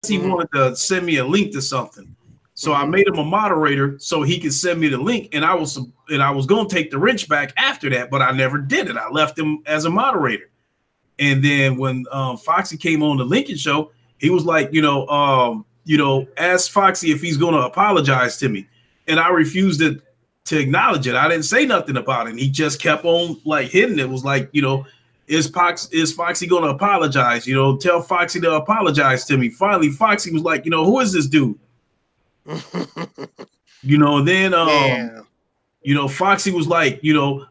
he wanted to send me a link to something. So I made him a moderator so he could send me the link, and I was gonna take the wrench back after that, but I never did it. I left him as a moderator. And then when Foxy came on the Lincoln show, he was like, ask Foxy if he's gonna apologize to me. And I refused to acknowledge it. I didn't say nothing about it. And he just kept on like hitting it. It was like, is Foxy gonna apologize? Tell Foxy to apologize to me. Finally, Foxy was like, who is this dude? Then Foxy was like,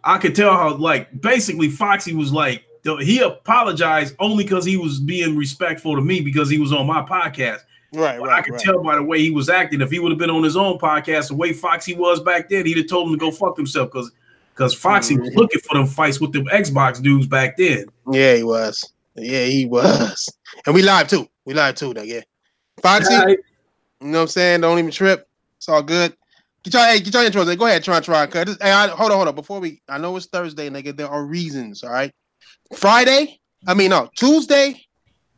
I could tell how, like, basically Foxy was like, he apologized only because he was being respectful to me because he was on my podcast. Right. I could tell by the way he was acting. If he would have been on his own podcast, the way Foxy was back then, he'd have told him to go fuck himself because Foxy was looking for them fights with them Xbox dudes back then. Yeah, he was. And we live too. Though, yeah. Foxy. Right. You know what I'm saying? Don't even trip. It's all good. Get your intros. Go ahead, try. Hey, hold on. Before I know it's Thursday, nigga. There are reasons, all right? Tuesday,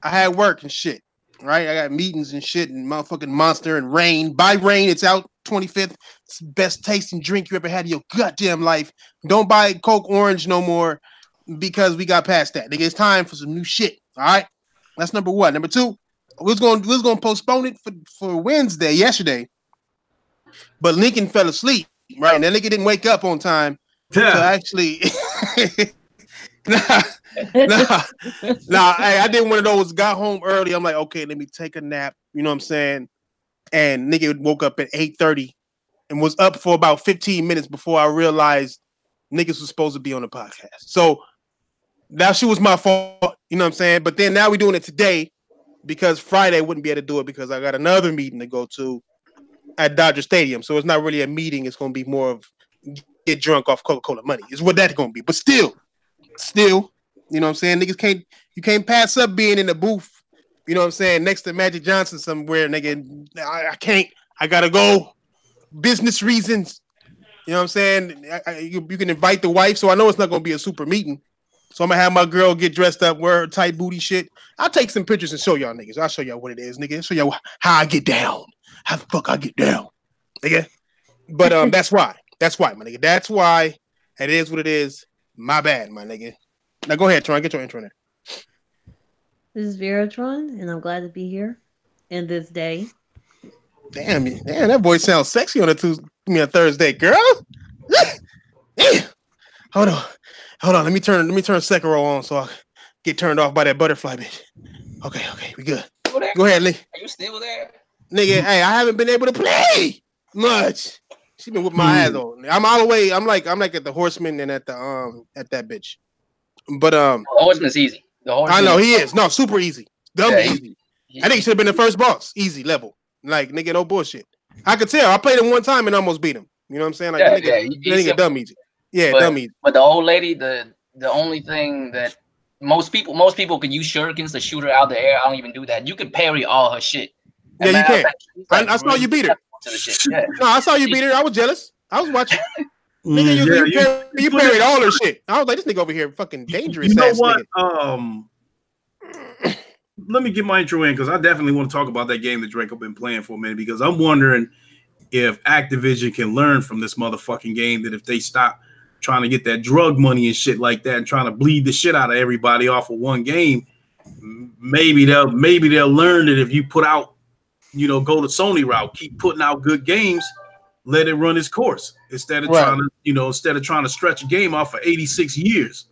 I had work and shit, right? I got meetings and shit and motherfucking Monster and Rain. By Rain, it's out 25th. It's the best tasting drink you ever had in your goddamn life. Don't buy Coke Orange no more because we got past that. Nigga, it's time for some new shit, all right? That's number one. Number two, we was gonna postpone it for Wednesday, yesterday, but Lincoln fell asleep, right? And that nigga didn't wake up on time to actually. Nah. Hey, I did one of those. Got home early. I'm like, okay, let me take a nap. You know what I'm saying? And nigga woke up at 8:30 and was up for about 15 minutes before I realized niggas was supposed to be on the podcast. So that shit was my fault. You know what I'm saying? But then now we're doing it today. Because Friday wouldn't be able to do it because I got another meeting to go to at Dodger Stadium. So it's not really a meeting. It's going to be more of get drunk off Coca-Cola money. Is what that's going to be. But still, you know what I'm saying? Niggas you can't pass up being in the booth. You know what I'm saying? Next to Magic Johnson somewhere, nigga. I can't. I got to go. Business reasons. You know what I'm saying? You can invite the wife. So I know it's not going to be a super meeting. So I'm gonna have my girl get dressed up, wear her tight booty shit. I'll take some pictures and show y'all niggas. I'll show y'all what it is, nigga. Show y'all how I get down. How the fuck I get down, nigga. But that's why, my nigga. That's why it is what it is. My bad, my nigga. Now go ahead, Tron. Get your intro in there. This is Veratron, and I'm glad to be here in this day. Damn, that boy sounds sexy on a Thursday, girl. Yeah. Hold on, let me turn Sekiro on so I get turned off by that butterfly bitch. Okay, we good. Go ahead, Lee. Are you still there? Nigga, hey, I haven't been able to play much. She been whipping my ass on. I'm all the way. I'm like at the Horseman and at that bitch. But the Horseman's easy. I know he is. No, super easy. Dumb easy. I think he should have been the first boss. Easy level. Like, nigga, no bullshit. I could tell. I played him one time and almost beat him. You know what I'm saying? Like, nigga dumb easy. Yeah, dumb easy. But the old lady, the only thing that most people can use shurikens to shoot her out the air. I don't even do that. You can parry all her shit. And yeah, you can. I saw you beat her. Yeah. No, I saw you beat her. I was jealous. I was watching. Nigga, you parried all her shit. I was like, this nigga over here fucking dangerous. You know what? Let me get my intro in because I definitely want to talk about that game that Draco been playing for a minute because I'm wondering if Activision can learn from this motherfucking game that if they stop trying to get that drug money and shit like that and trying to bleed the shit out of everybody off of one game, maybe they'll learn that if you put out, go the Sony route, keep putting out good games, let it run its course instead of trying to stretch a game off for 86 years.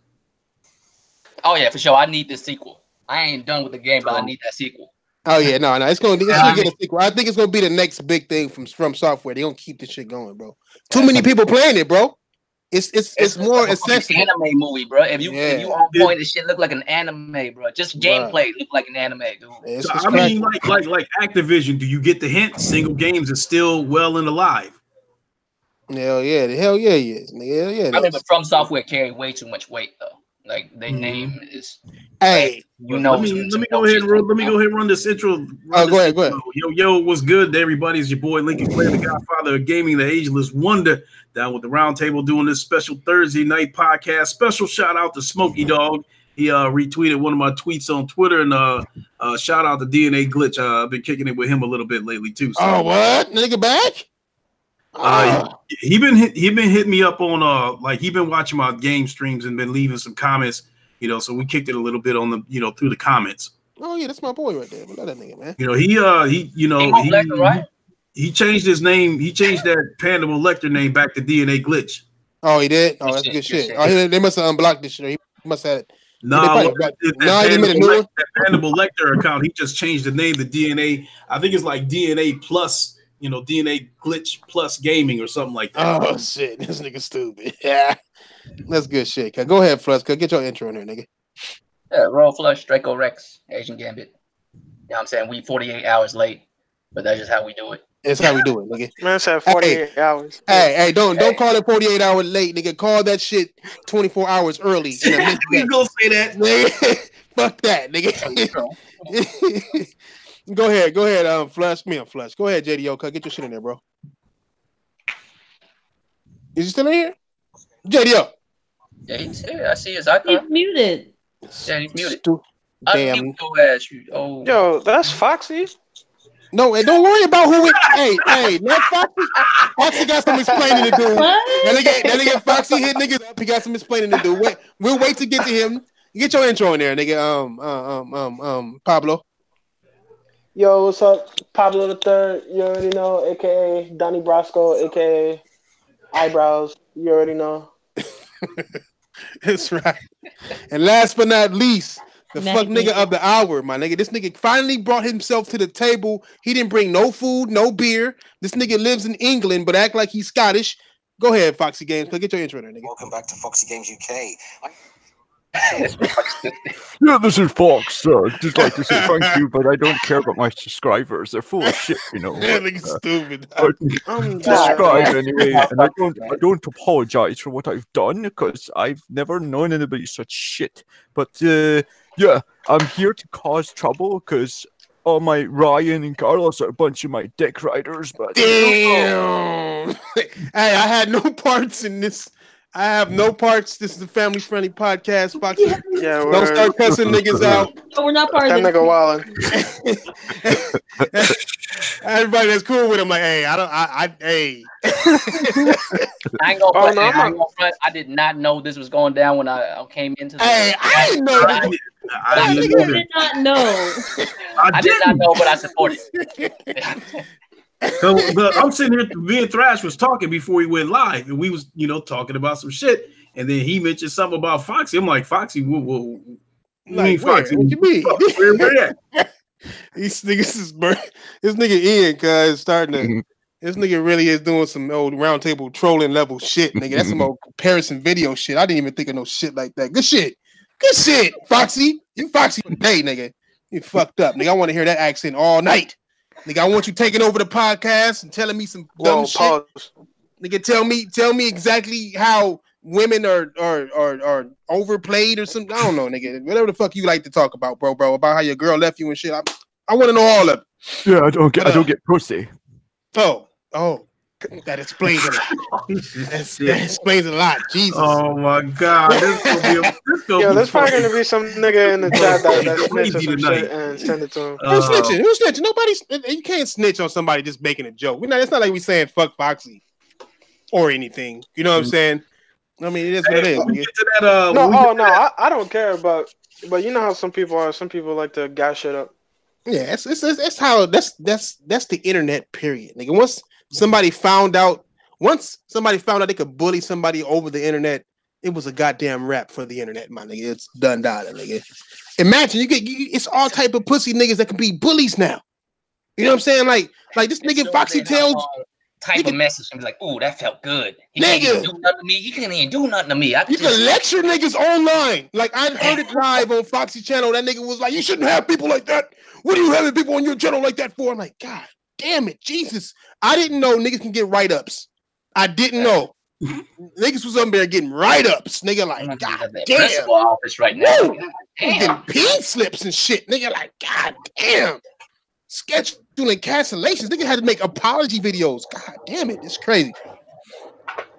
Oh yeah, for sure. I need this sequel. I ain't done with the game, but I need that sequel. Oh yeah, no, it's gonna get a sequel. I think it's gonna be the next big thing from Software. They gonna keep this shit going, bro. Too many people playing it, bro. It's more accessible. Anime movie, bro. If you on point, this shit look like an anime, bro. Just gameplay look like an anime, dude. So, I mean, like Activision. Do you get the hint? Single games is still well and alive. Hell yeah, he is. Hell yeah. I mean, but From Software carry way too much weight though. Like their name is. Hey, let me go ahead and run this intro. Go ahead. Yo, what's good to everybody? It's your boy Lincoln Clay, the Godfather of Gaming, the Ageless Wonder, down with the round table doing this special Thursday night podcast. Special shout out to Smokey Dog. He retweeted one of my tweets on Twitter, and shout out to DNA Glitch. I've been kicking it with him a little bit lately too. So. Oh, what nigga back? He been hitting me up on like he been watching my game streams and been leaving some comments. So we kicked it a little bit on the through the comments. Oh yeah, that's my boy right there. Love that nigga, man. He changed his name. He changed that Pandable Lecter name back to DNA Glitch. Oh, he did. Oh, that's good shit. Oh, they must have unblocked this shit. He must have. That Pandable Lecter account. He just changed the name to DNA. I think it's like DNA Plus. DNA Glitch Plus Gaming or something like that. Oh shit, this nigga stupid. Yeah, that's good shit. Go ahead, Flush. Get your intro in there, nigga. Yeah, Royal Flush, Draco Rex, Asian Gambit. You know what I'm saying? We 48 hours late, but that's just how we do it. That's how we do it, nigga. Man said 48 hours. Hey, don't call it 48 hours late, nigga. Call that shit 24 hours early. You gonna say that, nigga? Fuck that, nigga. Go ahead, Flush. Me on Flush. Go ahead, JDO. Get your shit in there, bro. Is he still in here? JDO. Yeah, he's here. I see his icon. He's muted. Yeah, he's muted. Damn. Oh. Yo, that's Foxy. No, and don't worry about who it. Hey, not Foxy. Foxy got some explaining to do. That nigga Foxy hit niggas up. He got some explaining to do. We'll wait to get to him. Get your intro in there, nigga. Pablo. Yo, what's up? Pablo the Third. You already know, aka Donnie Brasco, aka Eyebrows. You already know. That's right. And last but not least, the fuck nigga of the hour, my nigga. This nigga finally brought himself to the table. He didn't bring no food, no beer. This nigga lives in England, but act like he's Scottish. Go ahead, Foxy Games. Get your intro there, nigga. Welcome back to Foxy Games UK. Yeah, this is Fox. Just like to say thank you, but I don't care about my subscribers. They're full of shit, That nigga's stupid. Subscribe anyway, and I don't apologize for what I've done because I've never known anybody such shit. But yeah, I'm here to cause trouble because all my Ryan and Carlos are a bunch of my dick riders. But damn, hey, I had no parts in this. I have no parts. This is a family-friendly podcast. Foxy. Yeah, don't start cussing niggas out. No, we're not part of that nigga wildin'. Everybody that's cool with him, like, hey, hey. I ain't gonna front. I did not know this was going down when I came into this. Hey, I didn't know. I did not know. I did not know, but I support it. I'm sitting here. Me and Thrash was talking before he went live, and we was talking about some shit. And then he mentioned something about Foxy. I'm like, Foxy, whoa. Like, Foxy, what you mean? Where at? These niggas this nigga Ian, cuz starting to. This nigga really is doing some old round table trolling level shit, nigga. That's some old comparison video shit. I didn't even think of no shit like that. Good shit, Foxy. You Foxy today, nigga. You fucked up, nigga. I want to hear that accent all night. Nigga, I want you taking over the podcast and telling me some dumb shit. Nigga, tell me exactly how women are overplayed or something. I don't know, nigga. Whatever the fuck you like to talk about, bro. About how your girl left you and shit. I want to know all of it. Yeah, I don't get pussy. Oh, that explains a lot. That explains a lot. Jesus. Oh my God. There's probably gonna be some nigga in the chat that snitches some shit and send it to him. Who's snitching? Nobody's. You can't snitch on somebody just making a joke. It's not like we saying fuck Foxy or anything. You know what I'm saying? I mean, it is what it is. No, I don't care, but you know how some people are. Some people like to gas shit up. Yeah, it's how that's the internet. Period, nigga. Once somebody found out they could bully somebody over the internet, it was a goddamn rap for the internet, my nigga. It's done, nigga. Imagine it's all type of pussy niggas that can be bullies now. You know what I'm saying? Like this nigga Foxy tells type of message and be like, "Ooh, that felt good." He can't even do nothing to me. You can't even do nothing to me. You can lecture niggas online. Like I heard it live on Foxy channel. That nigga was like, "You shouldn't have people like that. What are you having people on your channel like that for?" I'm like, God damn it, Jesus! I didn't know niggas can get write-ups. I didn't know niggas was up there getting write-ups. Nigga, like, God damn. Office right now. Getting pink slips and shit. Nigga, like, God damn. Scheduling cancellations. Nigga had to make apology videos. God damn it, it's crazy.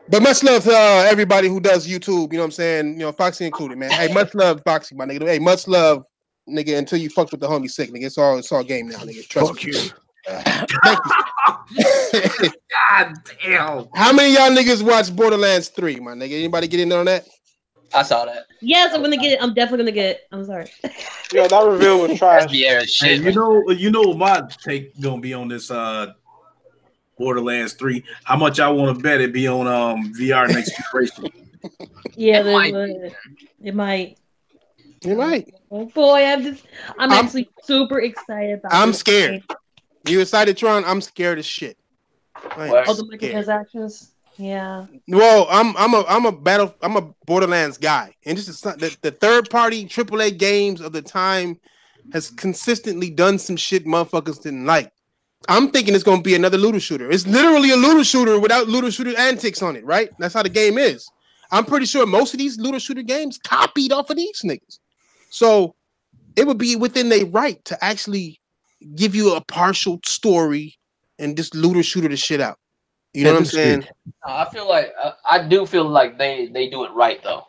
But much love to everybody who does YouTube. You know what I'm saying? You know, Foxy included, man. Hey, much love, Foxy, my nigga. Hey, much love, nigga. Until you fucked with the homie sick, nigga. It's all game now, nigga. Trust me. Thank you. God damn. How many of y'all niggas watch Borderlands 3, my nigga? Anybody get in on that? I saw that. Yes, I'm gonna get it. I'm definitely gonna get it. I'm sorry. Yo, that reveal was trash. Yeah, Hey, shit. you know what my take gonna be on this Borderlands 3. How much I want to bet it be on VR next generation. Yeah, It might. it might. You might. Oh boy, I'm actually super excited about. I'm this scared. game. You excited, Tron? I'm scared as shit. I am What? Oh, the scared. microtransactions. Yeah. Well, I'm a Borderlands guy, and this is the third party AAA games of the time has consistently done some shit motherfuckers didn't like. I'm thinking it's gonna be another looter shooter. It's literally a looter shooter without looter shooter antics on it, right? That's how the game is. I'm pretty sure most of these looter shooter games copied off of these niggas, so it would be within their right to actually give you a partial story and just looter shooter the shit out. You know what I'm saying? I feel like I do feel like they do it right though.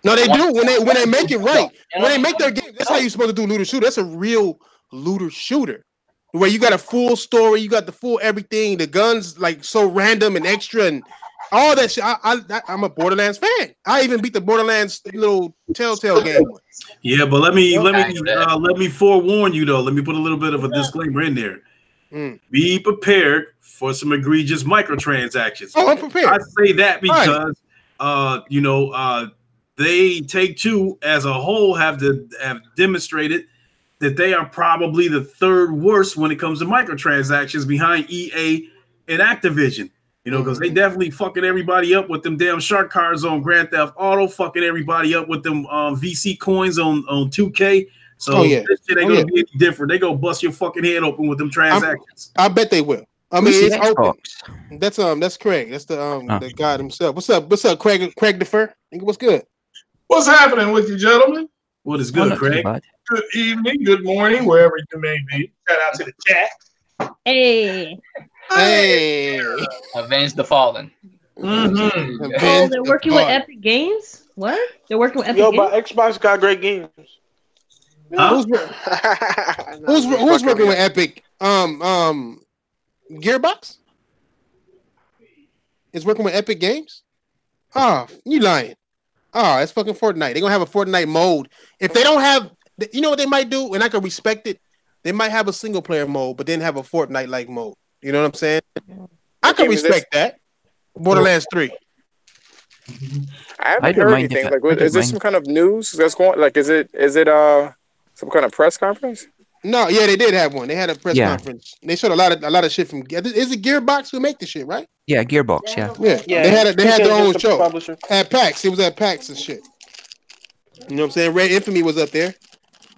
No, they do when they make it right. You know When they what make their game, that's how you're supposed to do looter shooter. That's a real looter shooter, where you got a full story, you got the full everything. The guns like so random and extra and all that shit. I'm a Borderlands fan. I even beat the Borderlands little Telltale game. Yeah, but let me forewarn you though. Let me put a little bit of a disclaimer in there. Be prepared for some egregious microtransactions. Oh, I'm prepared. I say that because they Take-Two as a whole have demonstrated that they are probably the third worst when it comes to microtransactions behind EA and Activision. You know, because they definitely fucking everybody up with them damn shark cards on Grand Theft Auto, fucking everybody up with them VC coins on 2K. So this shit ain't gonna be any different. They gonna bust your fucking head open with them transactions. I bet they will. I mean, it's open. That's Craig. That's the guy himself. What's up, Craig? Craig Defer. What's good? What's happening with you, gentlemen? What is good, Craig? Good evening, good morning, wherever you may be. Shout out to the chat. Hey. Avenge the Fallen. Mm-hmm. Oh, they're working with Epic Games? What? They're working with Epic Games? But Xbox got great games. Who's working with Epic? Gearbox is working with Epic Games. Oh, you lying? Oh, it's fucking Fortnite. They're gonna have a Fortnite mode. If they don't have, you know what they might do, and I can respect it. They might have a single player mode, but then have a Fortnite like mode. You know what I'm saying? I can respect that. Borderlands 3. I haven't heard anything. Like, is this some kind of news that's going? Like, is it some kind of press conference? No, yeah, they did have one. They had a press conference. They showed a lot of shit from. Is it Gearbox who make the shit, right? Yeah, Gearbox. Yeah. They had their own show at PAX. It was at PAX and shit. You know what I'm saying? Red Infamy was up there.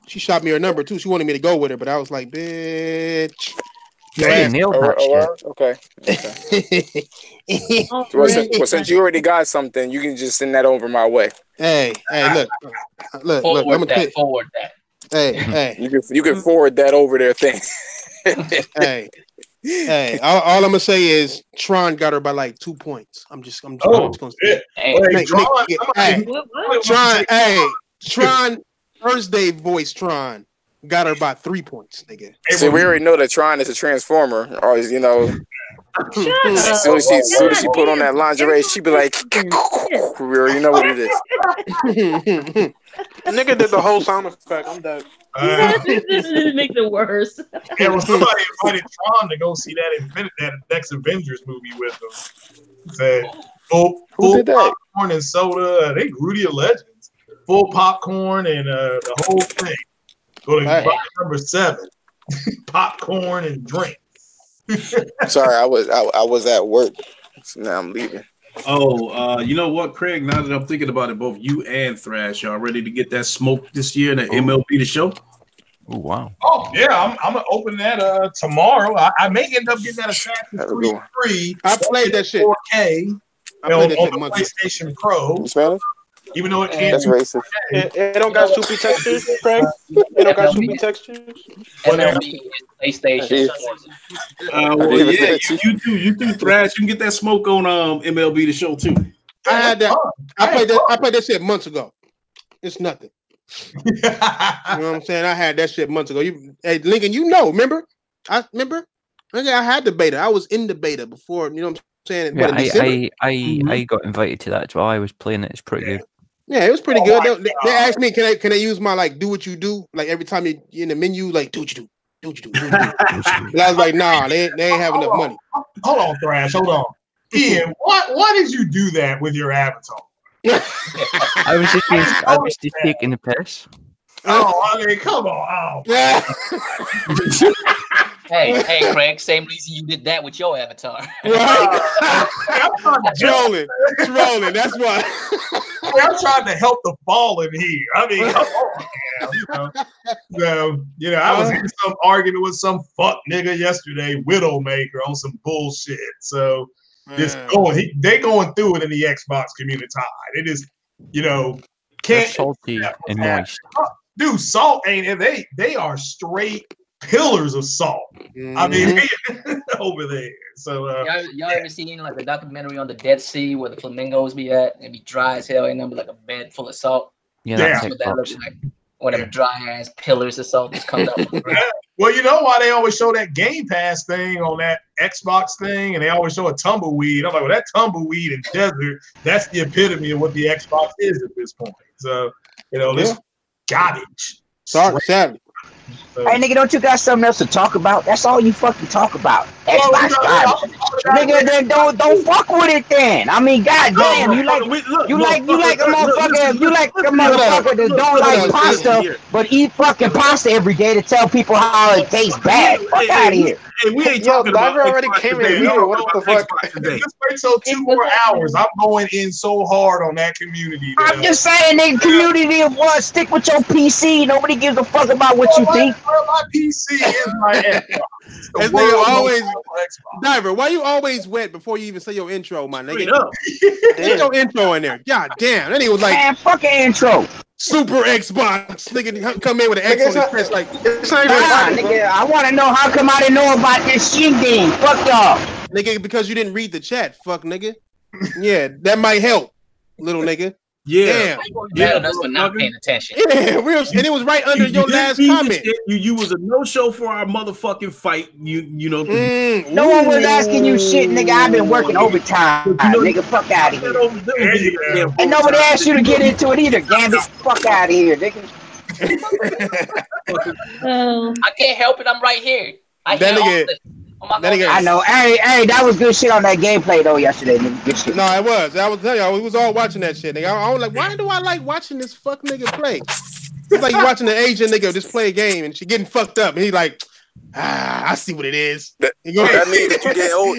She shot me her number too. She wanted me to go with her, but I was like, bitch. Okay. Well, since you already got something, you can just send that over my way. Hey, look. I'm gonna forward that. Hey. You can forward that over their thing. Hey. All I'm gonna say is Tron got her by like 2 points. I'm just gonna say. Tron. Thursday voice Tron got her by 3 points, nigga. See, we already know that Tron is a transformer. Always, you know. As soon as she put on that lingerie, she be like, we already know what it is. Nigga did the whole sound effect. I'm dead. This makes it worse. Yeah, well, somebody invited Tron to go see that next Avengers movie with them. Said, full popcorn and soda. They Rudy of Legends. Full popcorn and the whole thing. Go to number 7. Popcorn and drink. Sorry, I was at work, so now I'm leaving. Oh, you know what, Craig? Now that I'm thinking about it, both you and Thrash are ready to get that smoke this year in the MLB The Show. Oh wow! Oh yeah, I'm gonna open that tomorrow. I may end up getting that Assassin's Creed 3. I played that shit 4K on the PlayStation Pro. Spanish? Even though it can't. That's racist. It don't got soupy textures, Craig. It don't got soupy textures. MLB is PlayStation. Well, yeah, you too, Thrash. You can get that smoke on MLB The Show too. I had that. I played that shit months ago. It's nothing. You know what I'm saying? I had that shit months ago. Hey, Lincoln, remember? I had the beta. I was in the beta before. You know what I'm saying? Yeah, I got invited to that as well. I was playing it. It's pretty good. Yeah, it was pretty good. They asked me, can I use my like do what you do? Like every time you in the menu, like do what you do. Do what you do. And I was like, nah, they ain't have enough money. Hold on, Thrash. Hold on. Ian, why did you do that with your avatar? I was just taking the piss. Oh, I mean, come on. Oh. Hey, Craig, same reason you did that with your avatar. Right? Trolling. That's why. I'm trying to help the fallen here. I mean, come on, man. I was in some argument with some fuck nigga yesterday, Widowmaker, on some bullshit. So they going through it in the Xbox community. It is, can't salty and moist. Dude, salt ain't it? They are straight pillars of salt. I mean, over there. So y'all ever seen like the documentary on the Dead Sea where the flamingos be at? It'd be dry as hell and then be like a bed full of salt. Yeah, that's what that looks like. One of them dry ass pillars of salt just comes out. Well, you know why they always show that Game Pass thing on that Xbox thing, and they always show a tumbleweed. I'm like, well, that tumbleweed in desert, that's the epitome of what the Xbox is at this point. So, this garbage. Sorry, sadly. Hey, nigga, don't you got something else to talk about? That's all you fucking talk about. Xbox garbage. Nigga, then don't fuck with it then. I mean, goddamn, you like a motherfucker that don't like pasta, but eat fucking pasta every day to tell people how it tastes bad. Fuck out of here. Hey, we ain't talking about already came in here. What the fuck? Just wait till 2 more hours. I'm going in so hard on that community. I'm just saying, nigga, community of what? Stick with your PC. Nobody gives a fuck about what you think. My PC is my Xbox. As nigga always, Diver, why you always wet before you even say your intro, my nigga? Get your intro in there. God damn. Then he was like, man, fuck an intro. Super Xbox. Nigga come in with an X on his chest like, it's not even nigga, I want to know how come I didn't know about this shindig. Fuck y'all. Nigga, because you didn't read the chat. Fuck, nigga. Yeah, that might help, little nigga. Yeah, yeah, that's for not paying attention. Yeah, real, and it was right under your last comment. You was a no show for our motherfucking fight. You know. No one was asking you shit, nigga. I've been working overtime, nigga. Fuck out of here. And nobody asked you to get into it either. Gambit, fuck out of here, nigga. I can't help it. I'm right here. I know. Hey, that was good shit on that gameplay though yesterday. Nigga. Good shit. No, it was. I was telling y'all, we was all watching that shit, nigga. I was like, why do I like watching this fuck nigga play? It's like watching the Asian nigga just play a game and she getting fucked up, and he's like, I see what it is. That means that you get old.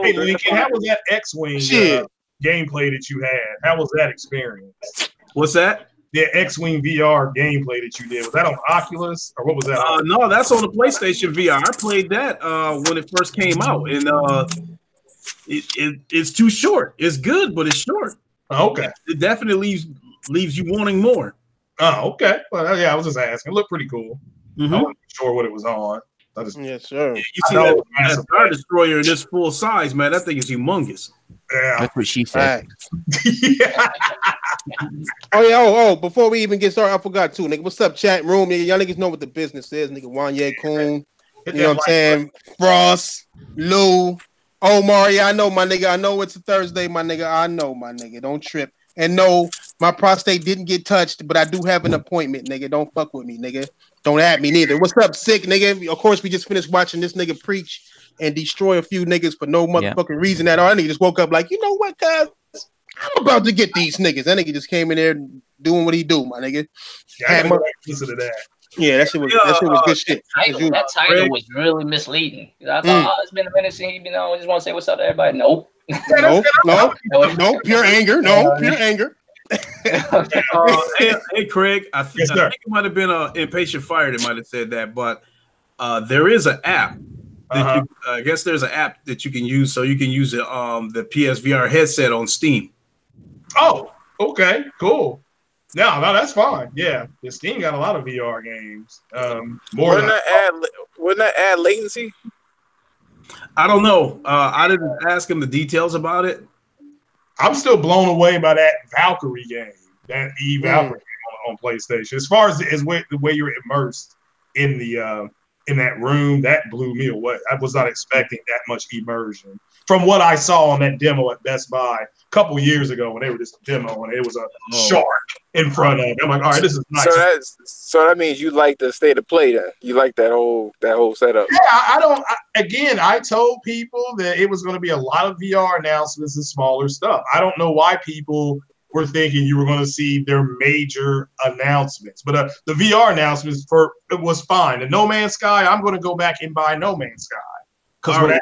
Hey, Lincoln, how was that X-Wing gameplay that you had? How was that experience? What's that? The X-Wing VR gameplay that you did, was that on Oculus or what was that? No, that's on the PlayStation VR. I played that when it first came out, and it's too short. It's good, but it's short. Okay, it definitely leaves you wanting more. Oh, okay. Well, yeah, I was just asking. It looked pretty cool. Mm-hmm. I wasn't sure what it was on. Yeah, sure. You see that Star Destroyer in this full size, man? That thing is humongous. Yeah, that's what she said. Yeah. Oh, before we even get started, I forgot too, nigga. What's up, chat room? Nigga, y'all niggas know what the business is, nigga. Wanye Coon, you know what I'm saying? Frost, Lou, Omar. Yeah, I know, my nigga. I know it's a Thursday, my nigga. I know, my nigga. Don't trip. And no, my prostate didn't get touched, but I do have an appointment, nigga. Don't fuck with me, nigga. Don't add me neither. What's up, sick nigga? Of course, we just finished watching this nigga preach and destroy a few niggas for no motherfucking reason at all. That nigga just woke up like, you know what, cuz? I'm about to get these niggas. That nigga just came in there doing what he do, my nigga. Yeah, listen to that. Yeah, that shit was good shit. That title was really misleading. I thought, it's been a minute since he's been on. I just want to say what's up to everybody. Nope. No, pure anger. No, pure anger. Hey, Craig, I think it might have been Impatient Fire that might have said that, but there is an app. I guess there's an app that you can use, so you can use the PSVR headset on Steam. Oh, Okay, cool. No, that's fine. Yeah, the Steam got a lot of VR games. More Wouldn't that add latency? I don't know. I didn't ask him the details about it. I'm still blown away by that Valkyrie game, that Valkyrie game on PlayStation. As far as the way you're immersed in the in that room, that blew me away. I was not expecting that much immersion from what I saw on that demo at Best Buy a couple years ago when they were just a demo and it was a shark in front of it. I'm like, all right, this is nice. So that means you like the state of play then. You like that whole setup. Yeah, I told people that it was going to be a lot of VR announcements and smaller stuff. I don't know why people were thinking you were going to see their major announcements. But the VR announcements it was fine. The No Man's Sky, I'm going to go back and buy No Man's Sky. Because I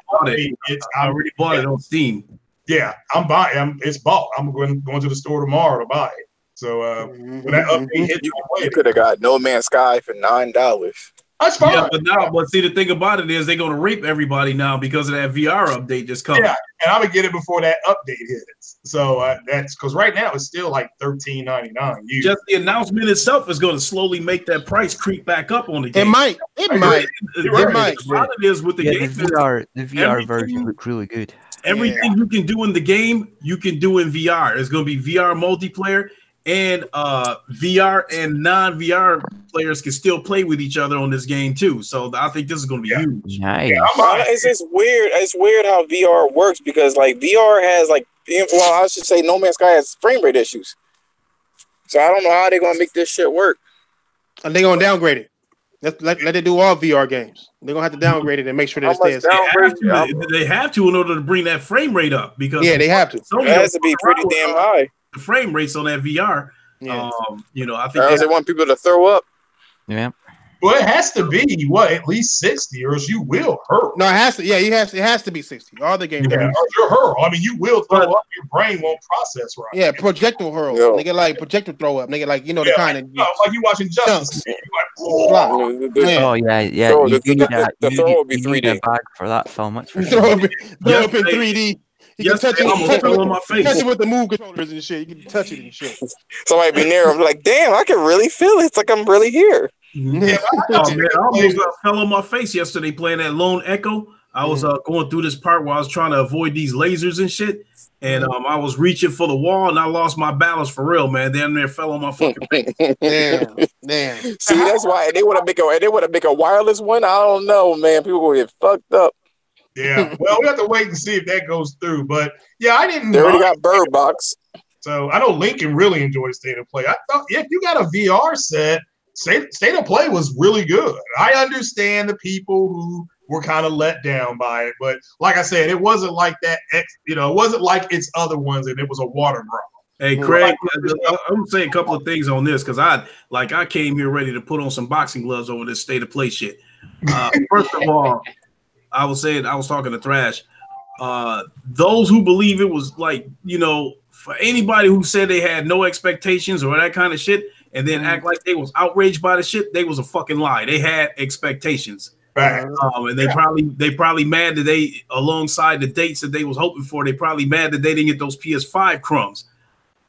already bought it on Steam. Yeah, I'm buying. It's bought. I'm going to the store tomorrow to buy it. So when that update hits, you could have got No Man's Sky for $9. That's fine. Yeah, but see, the thing about it is they're going to rape everybody now because of that VR update just coming. Yeah, and I'm gonna get it before that update hits. So that's because right now it's still like $13.99. Just the announcement itself is going to slowly make that price creep back up on the game. It might. It might. What it is with the game. The VR version looked really good. Everything you can do in the game, you can do in VR. It's going to be VR multiplayer. And VR and non-VR players can still play with each other on this game too. So I think this is going to be huge. Nice. It's just weird. It's weird how VR works because like VR has like, well, I should say No Man's Sky has frame rate issues. So I don't know how they're going to make this shit work. And they're going to downgrade it. Let it do all VR games. They're going to have to downgrade it and make sure that it stays. They have to in order to bring that frame rate up because they have to. It has to be pretty damn high. The frame rates on that VR. Yeah. I think they want people to throw up. Yeah. Well, it has to be at least 60, or else you will hurt. No, it has to. Yeah, it has to be 60. All the games. Yeah, or you're hurt. I mean, you will throw up. Your brain won't process right. Yeah, projectile hurl. Nigga, like projectile throw up. Nigga, like the kind of. Like you watching Justice. Oh yeah. The throw will be 3D. Need a bag for that so much. Throw up in 3D. You can touch it. Touch it with the move controllers and shit. You can touch it and shit. Somebody be near. I'm like, damn, I can really feel it. It's like I'm really here. Yeah, I almost fell on my face yesterday playing that Lone Echo. I was going through this part where I was trying to avoid these lasers and shit, and I was reaching for the wall and I lost my balance for real, man. Damn near fell on my fucking face. Damn. See, that's why they want to make a wireless one. I don't know, man. People will get fucked up. Yeah, well, we have to wait and see if that goes through. But yeah, I didn't. They already got Bird Box. So I know Lincoln really enjoyed State of Play. I thought if you got a VR set, State of Play was really good. I understand the people who were kind of let down by it, but like I said, it wasn't like that. It wasn't like its other ones, and it was a water brawl. Hey, Craig, I'm gonna say a couple of things on this because I came here ready to put on some boxing gloves over this State of Play shit. First of all, I was talking to Thrash. Those who believe it was for anybody who said they had no expectations or that kind of shit and then act like they was outraged by the shit, they was a fucking lie. They had expectations. Right. And they probably mad that they, alongside the dates that they was hoping for, they probably mad that they didn't get those PS5 crumbs.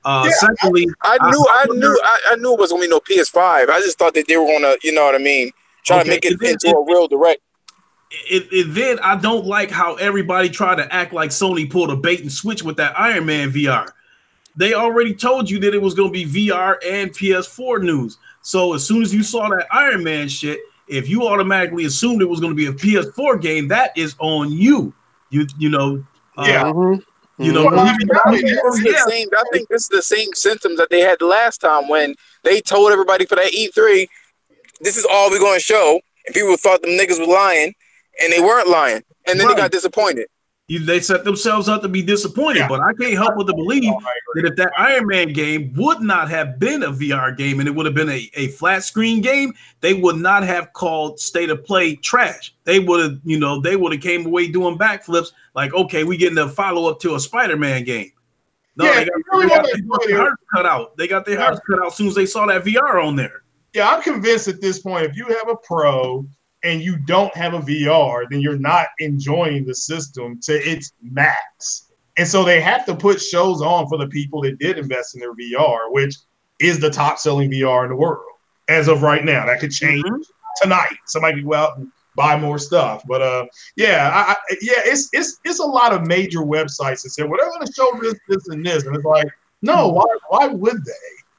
Secondly, I knew it was gonna be no PS5. I just thought that they were gonna, you know what I mean, try to make it into a real direct. Then I don't like how everybody tried to act like Sony pulled a bait and switch with that Iron Man VR. They already told you that it was going to be VR and PS4 news. So as soon as you saw that Iron Man shit, if you automatically assumed it was going to be a PS4 game, that is on you. I think this is the same symptoms that they had last time when they told everybody for that E3, this is all we're going to show, and people thought them niggas were lying. And they weren't lying, and then they got disappointed. They set themselves up to be disappointed, but I can't help but to believe that if that Iron Man game would not have been a VR game and it would have been a flat screen game, they would not have called State of Play trash. They would have, came away doing backflips like, okay, we getting a follow up to a Spider-Man game. No, they got their hearts cut out. They got their hearts cut out as soon as they saw that VR on there. Yeah, I'm convinced at this point, if you have a Pro and you don't have a VR, then you're not enjoying the system to its max. And so they have to put shows on for the people that did invest in their VR, which is the top selling VR in the world as of right now. That could change tonight. Somebody could go out and buy more stuff. But it's a lot of major websites that say, well, they're going to show this, and this. And it's like, no, why would they?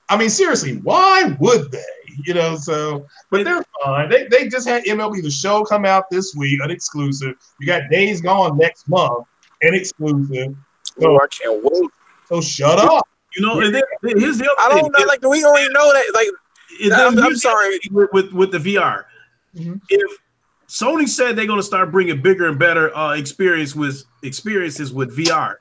I mean, seriously, why would they? You know, so, but they're fine. They just had MLB The Show come out this week, an exclusive. You got Days Gone next month, an exclusive. So I can't wait. So shut up. You know, and then, here's the other I thing. don't know, like, we already know that. Like, I'm sorry. With the VR. If Sony said they're going to start bringing bigger and better experiences with VR,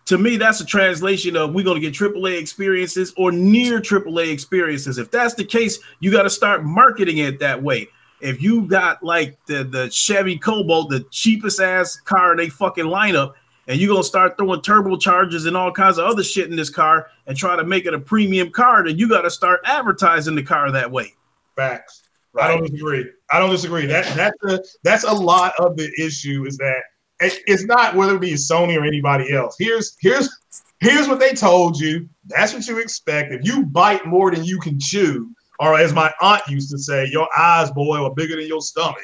to me, that's a translation of we're going to get AAA experiences or near AAA experiences. If that's the case, you got to start marketing it that way. If you got like the Chevy Cobalt, the cheapest ass car in they fucking lineup, and you're going to start throwing turbochargers and all kinds of other shit in this car and try to make it a premium car, then you got to start advertising the car that way. Facts. Right. I don't disagree. That's a lot of the issue is that it's not whether it be Sony or anybody else. Here's what they told you. That's what you expect. If you bite more than you can chew, or as my aunt used to say, your eyes, boy, are bigger than your stomach.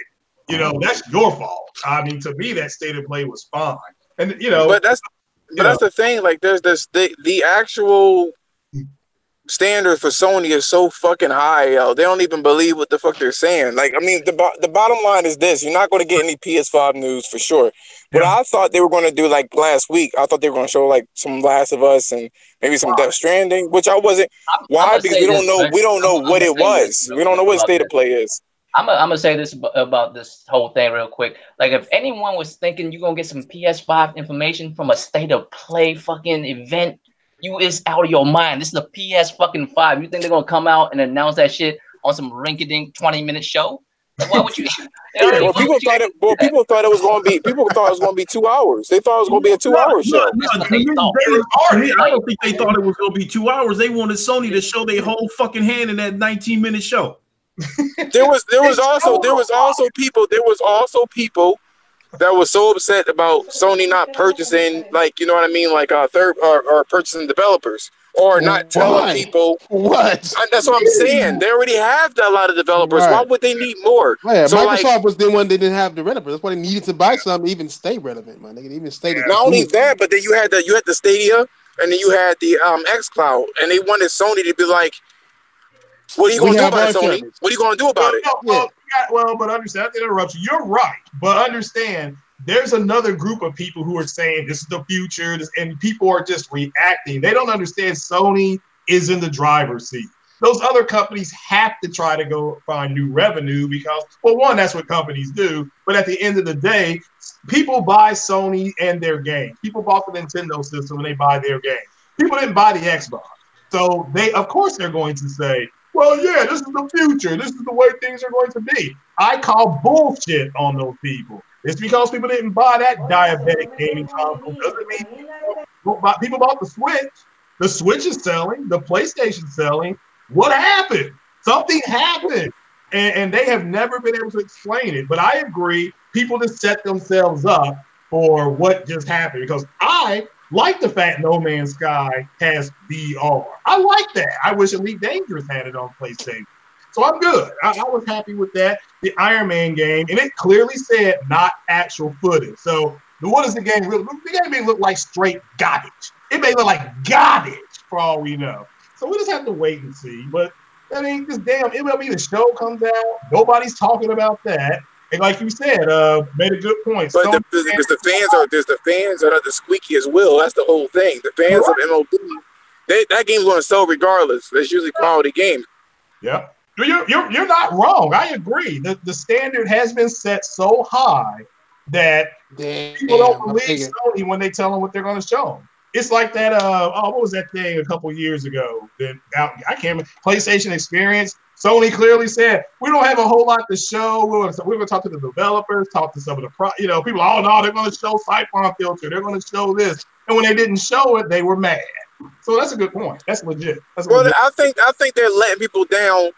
You know, that's your fault. I mean, to me, that state of play was fine. And you know, but that's the thing. Like, there's the actual standard for Sony is so fucking high, yo. They don't even believe what the fuck they're saying. Like, I mean, the bottom line is this: you're not going to get any PS5 news for sure. But I thought they were going to do like last week. I thought they were going to show like some Last of Us and maybe some Death Stranding, which I wasn't. Why? Because we don't know. We don't know what it was. We don't know what state of play is. I'm gonna say this about this whole thing real quick. Like, if anyone was thinking you're gonna get some PS5 information from a state of play fucking event, you is out of your mind. This is a PS fucking 5. You think they're gonna come out and announce that shit on some rinky-dink 20-minute show? Like, why would you? Well, people thought it was going to be. People thought it was going to be 2 hours. They thought it was going to be a 2-hour show. I don't think they thought it was going to be 2 hours. They wanted Sony to show their whole fucking hand in that 19-minute show. There was also people that was so upset about Sony not purchasing, like, you know what I mean, like third or purchasing developers or not telling people what. That's what I'm saying. They already have a lot of developers. Why would they need more? Yeah, so Microsoft was the one that didn't have developers. That's why they needed to buy something to even stay relevant, man. They can even stay. Not only that, but then you had the Stadia, and then you had the xCloud, and they wanted Sony to be like, what are you going to do about it, Sony? What are you going to do about it? Well, but understand, I interrupt you. You're right, but understand, there's another group of people who are saying this is the future, and people are just reacting. They don't understand Sony is in the driver's seat. Those other companies have to try to go find new revenue because, well, one, that's what companies do. But at the end of the day, people buy Sony and their games. People bought the Nintendo system when they buy their games. People didn't buy the Xbox. So of course, they're going to say, well, yeah, this is the future. This is the way things are going to be. I call bullshit on those people. It's because people didn't buy that diabetic gaming console. Doesn't mean people bought the Switch. The Switch is selling. The PlayStation's selling. What happened? Something happened. And they have never been able to explain it. But I agree. People just set themselves up for what just happened. Because I like the fact No Man's Sky has VR. I like that. I wish Elite Dangerous had it on PlayStation. So I'm good. I was happy with that. The Iron Man game, and it clearly said not actual footage. So what does the game really look? The game may look like straight garbage. It may look like garbage for all we know. So we just have to wait and see. But I mean, this damn MLB The Show comes out. Nobody's talking about that. And like you said, made a good point. But because the fans are not the squeaky as well. That's the whole thing. The fans of MLB, that game's going to sell regardless. That's usually quality game. Yeah, you're not wrong. I agree. The standard has been set so high that people don't believe Sony when they tell them what they're going to show them. It's like that. What was that thing a couple years ago? I can't remember. PlayStation Experience. Sony clearly said, we don't have a whole lot to show. We're going to talk to the developers, talk to some of the people. Oh, no, they're going to show Siphon Filter. They're going to show this. And when they didn't show it, they were mad. So that's a good point. That's legit. Legit. I think they're letting people down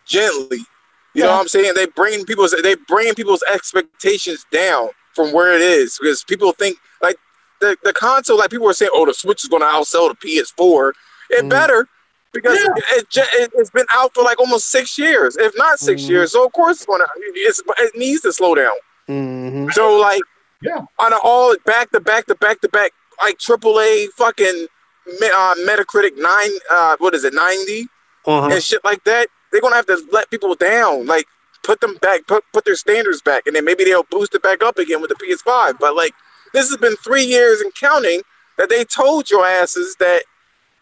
gently. You know what I'm saying? They bring people's expectations down from where it is because people think like the console, like people were saying, oh, the Switch is going to outsell the PS4. It better, because it's been out for like almost 6 years, if not 6 years. So of course it needs to slow down. So like, on an all back to back like AAA fucking Metacritic 90 and shit like that. They're gonna have to let people down, like put them back, put their standards back, and then maybe they'll boost it back up again with the PS5. But like, this has been 3 years and counting that they told your asses that,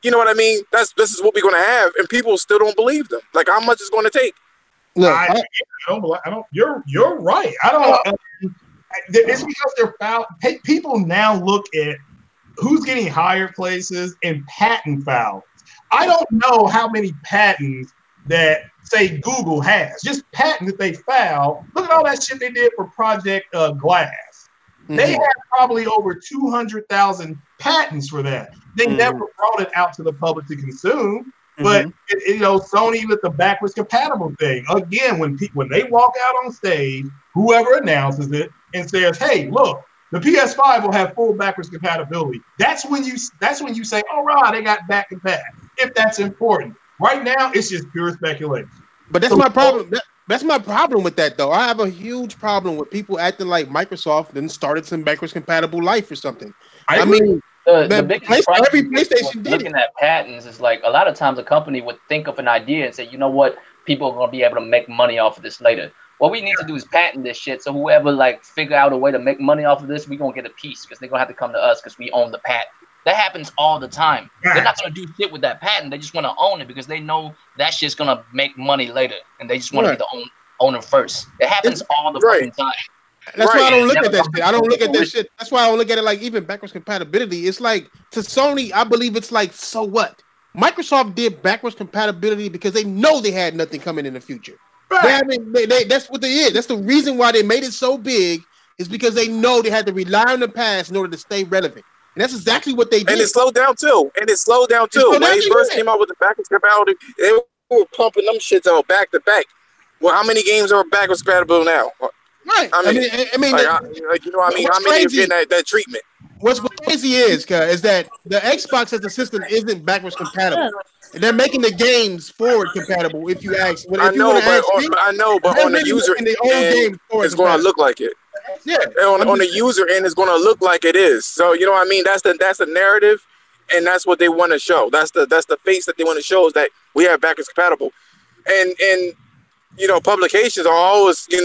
you know what I mean? This is what we're gonna have, and people still don't believe them. Like, how much it's gonna take? Look, I don't. You're right. I don't. It's because they're foul. People now look at who's getting hired places and patent files. I don't know how many patents that, say, Google has. Just patents that they filed. Look at all that shit they did for Project Glass. They have probably over 200,000 patents for that. They never brought it out to the public to consume. But Sony with the backwards compatible thing. Again, when they walk out on stage, whoever announces it and says, "Hey, look, the PS5 will have full backwards compatibility." That's when you say, "All right, they got back and back." If that's important. Right now, it's just pure speculation. But that's my problem. That's my problem with that, though. I have a huge problem with people acting like Microsoft then started some backwards compatible life or something. I mean, the biggest problem every PlayStation did looking at patents is like a lot of times a company would think of an idea and say, you know what, people are going to be able to make money off of this later. What we need to do is patent this shit, so whoever like figure out a way to make money off of this, we're going to get a piece because they're going to have to come to us because we own the patent. That happens all the time. They're not going to do shit with that patent. They just want to own it because they know that shit's going to make money later, and they just want to be the owner first. It happens all the fucking time. That's why I don't look at that shit. I don't look at that shit. That's why I don't look at it like even backwards compatibility. It's like, to Sony, I believe it's like, so what? Microsoft did backwards compatibility because they know they had nothing coming in the future. That's what they is. That's the reason why they made it so big, is because they know they had to rely on the past in order to stay relevant. And that's exactly what they did. And it slowed down too. When they first came out with the backwards compatibility, they were pumping them shits out back to back. Well, how many games are backwards compatible now? Right. I mean, you know what I mean? How many are getting that treatment? What's crazy is that the Xbox as a system isn't backwards compatible. And they're making the games forward compatible. If you ask, but on the user end, it's going to look like it. Yeah, on the user end, it's going to look like it is. So you know what I mean? That's the narrative, and that's what they want to show. That's the face that they want to show, is that we have backwards compatible, and publications are always, they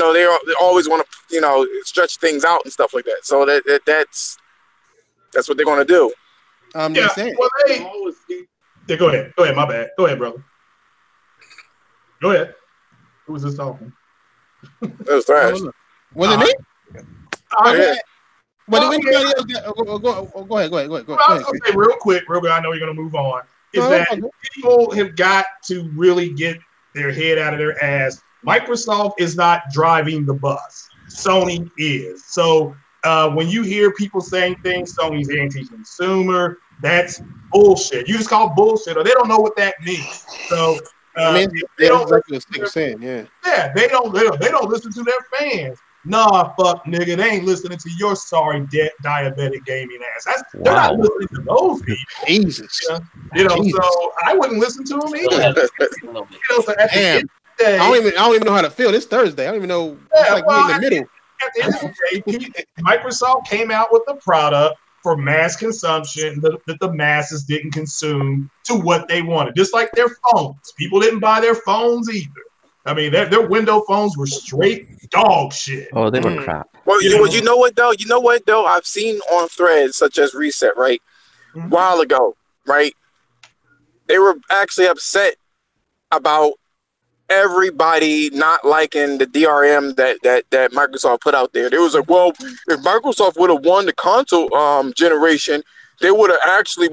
always want to stretch things out and stuff like that. So that's what they're going to do. Go ahead. My bad. Go ahead, brother. Go ahead. Who was this talking? It was Thrash. Was it me? Yeah. But anybody else? Go ahead. I was going to say real quick. I know you're going to move on. People have got to really get their head out of their ass. Microsoft is not driving the bus. Sony is. So when you hear people saying things, Sony's anti-consumer, that's bullshit. You just call bullshit, or they don't know what that means. So they don't listen to their fans. Nah, fuck, nigga, they ain't listening to your sorry diabetic gaming ass. They're not listening to those people. Jesus. So I wouldn't listen to them either. So at the end of the day, I don't even know how to feel. It's Thursday. I don't even know. We're in the middle. At the end of the day, Microsoft came out with a product for mass consumption that the masses didn't consume to what they wanted. Just like their phones. People didn't buy their phones either. I mean, their window phones were straight dog shit. Oh, they were crap. Well, you know what though? I've seen on threads such as Reset, right? A while ago, right? They were actually upset about everybody not liking the DRM that Microsoft put out there. There was like, well, if Microsoft would have won the console generation, we were actually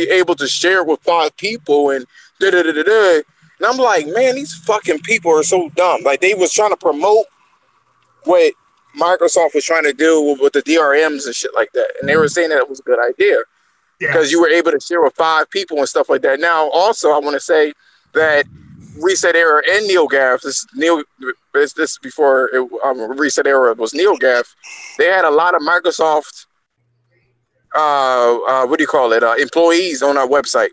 able to share it with 5 people and da-da-da-da-da. And I'm like, man, these fucking people are so dumb. Like, they was trying to promote what Microsoft was trying to do with the DRMs and shit like that. And they were saying that it was a good idea because you were able to share with 5 people and stuff like that. Now, also, I want to say that Reset Era and NeoGAF, this before Reset Era was NeoGAF, they had a lot of Microsoft what do you call it? Employees on our website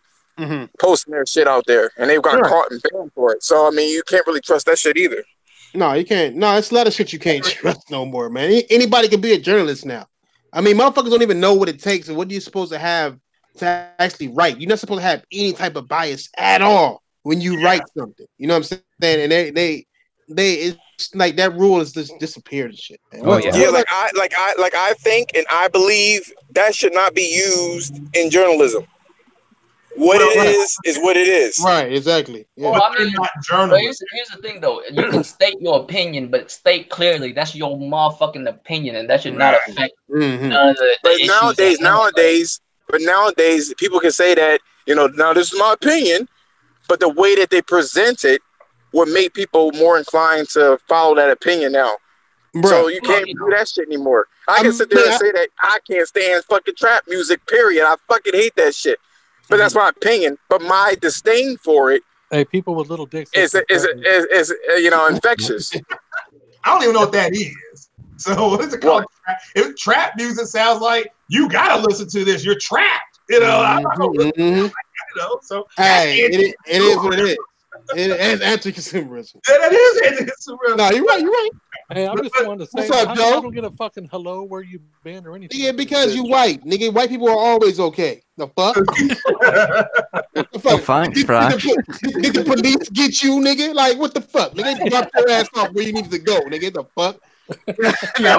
posting their shit out there, and they got caught and banned for it. So I mean, you can't really trust that shit either. No, you can't. No, it's a lot of shit you can't trust no more, man. Anybody can be a journalist now. I mean, motherfuckers don't even know what it takes and what you're supposed to have to actually write. You're not supposed to have any type of bias at all when you write something. You know what I'm saying? And they it's like that rule has just disappeared and shit. Man. I think and I believe that should not be used in journalism. What it is what it is. Right, exactly. Yeah. Well, I mean, here's the thing, though. You can state your opinion, but state clearly that's your motherfucking opinion, and that should not affect none of the issues. But nowadays, people can say that, now this is my opinion, but the way that they present it would make people more inclined to follow that opinion now. Bruh. So you can't do that shit anymore. I can sit there and say that I can't stand fucking trap music, period. I fucking hate that shit. But that's my opinion. But my disdain for it, people with little dicks is infectious. I don't even know what that is. So what is it called? If trap music sounds like you gotta listen to this, you're trapped. I don't know. So hey, it is what it is. It is anti-consumerism. That is anti-consumerism. No, you're right. Hey, I just wanted to say, what's up, Joe? I don't get a fucking hello where you been or anything. Yeah, because you white, nigga. White people are always okay. The fuck? The fuck? Oh, thanks, Flash. Did the police get you, nigga? Like, what the fuck? Nigga, drop your ass off where you need to go, nigga. The fuck? I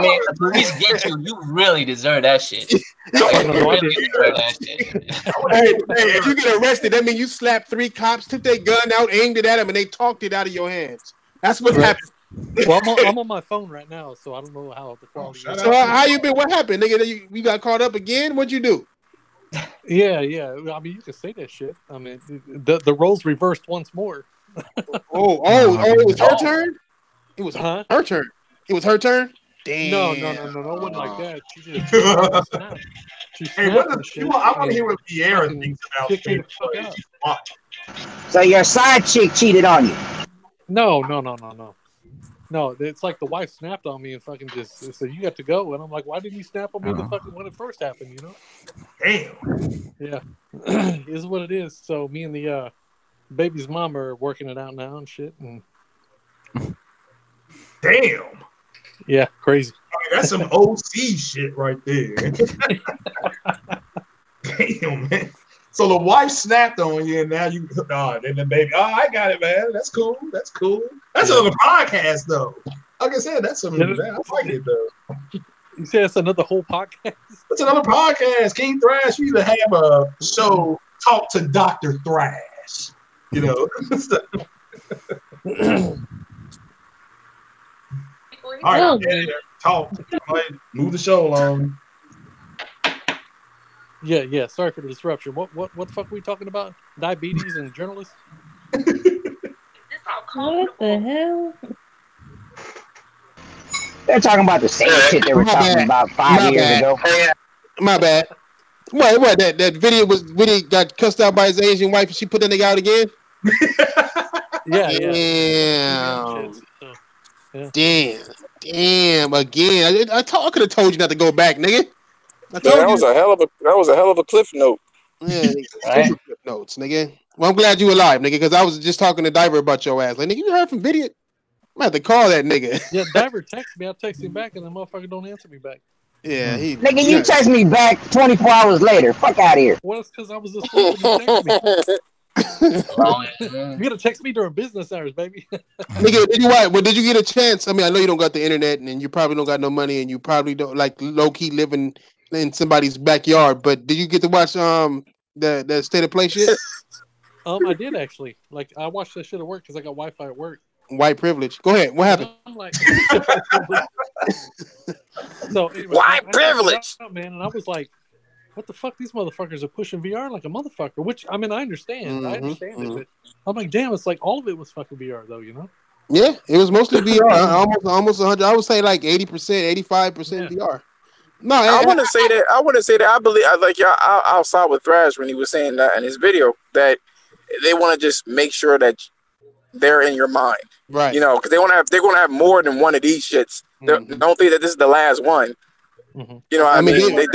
mean, if the police get you, you really deserve that shit. You really deserve that shit. Hey, if you get arrested, that means you slapped 3 cops, took their gun out, aimed it at them, and they talked it out of your hands. That's what happened. Well, I'm on my phone right now, so I don't know how the quality is. So how you been? What happened, nigga? You got caught up again? What'd you do? Yeah. I mean, you can say that shit. I mean, the roles reversed once more. Oh! It was her turn. It was her turn. It was her turn. Damn. No, it wasn't like that. She just snapped. Hey, I want to hear what Pierre thinks about it. So your side chick cheated on you? No. No, it's like the wife snapped on me and fucking just said, "You got to go," and I'm like, "Why didn't you snap on me when it first happened?" Damn. Yeah, is what it is. So me and the baby's mom are working it out now and shit. And damn. Yeah, crazy. I mean, that's some OC shit right there. Damn, man. So the wife snapped on you, and now you, then the baby, I got it, man. That's cool. That's another podcast, though. Like I said, that's something. I like it, though. You say it's another whole podcast? That's another podcast. King Thrash, you need to have a show, Talk to Dr. Thrash. All right, talk. Move the show along. Yeah. Sorry for the disruption. What the fuck are we talking about? Diabetes and journalists? What the hell? They're talking about the same shit they were talking about 5 years ago. My bad. What? That video was when he got cussed out by his Asian wife and she put that nigga out again? Yeah. Damn. Again. I could have told you not to go back, nigga. That was a hell of a cliff note. Yeah, cliff notes, nigga. Well, I'm glad you alive, nigga, because I was just talking to Diver about your ass. Like, nigga, you heard from Video? I'm gonna have to call that nigga. Yeah, Diver texted me. I text him back, and the motherfucker don't answer me back. Yeah, nigga, you text me back 24 hours later. Fuck out of here. Well, it's because I was asleep when you texted me. You gotta text me during business hours, baby. Nigga, did you get a chance? I mean, I know you don't got the internet, and you probably don't got no money, and you probably don't like low key living in somebody's backyard. But did you get to watch the State of Play shit? I did actually. Like, I watched that shit at work because I got Wi-Fi at work. White privilege. Go ahead. What happened? I'm like, so anyway, white privilege, man. And I was like, what the fuck? These motherfuckers are pushing VR like a motherfucker. Which, I mean, I understand. I understand it. But I'm like, damn, it's like all of it was fucking VR, though, you know? Yeah, it was mostly VR. almost 100. I would say like 80%, 85% VR. No, I want to say that. I believe, I'll side with Thrash when he was saying that in his video, that they want to just make sure that they're in your mind, right? Because they're gonna have more than one of these shits. Don't think that this is the last one. You know what I mean? They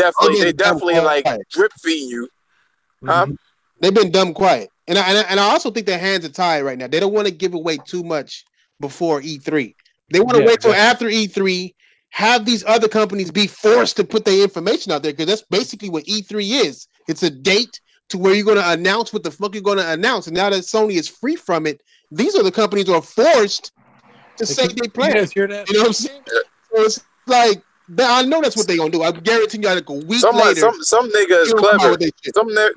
definitely like drip feed you. Huh? They've been dumb quiet. And I also think their hands are tied right now. They don't want to give away too much before E3. They want to wait till after E3, have these other companies be forced to put their information out there, because that's basically what E3 is. It's a date to where you're going to announce what the fuck you're going to announce. And now that Sony is free from it, these other companies are forced to say they plan. You guys hear that? You know what I'm saying? So it's like, I know that's what they're going to do. I guarantee you, like a week later. Some nigga is clever.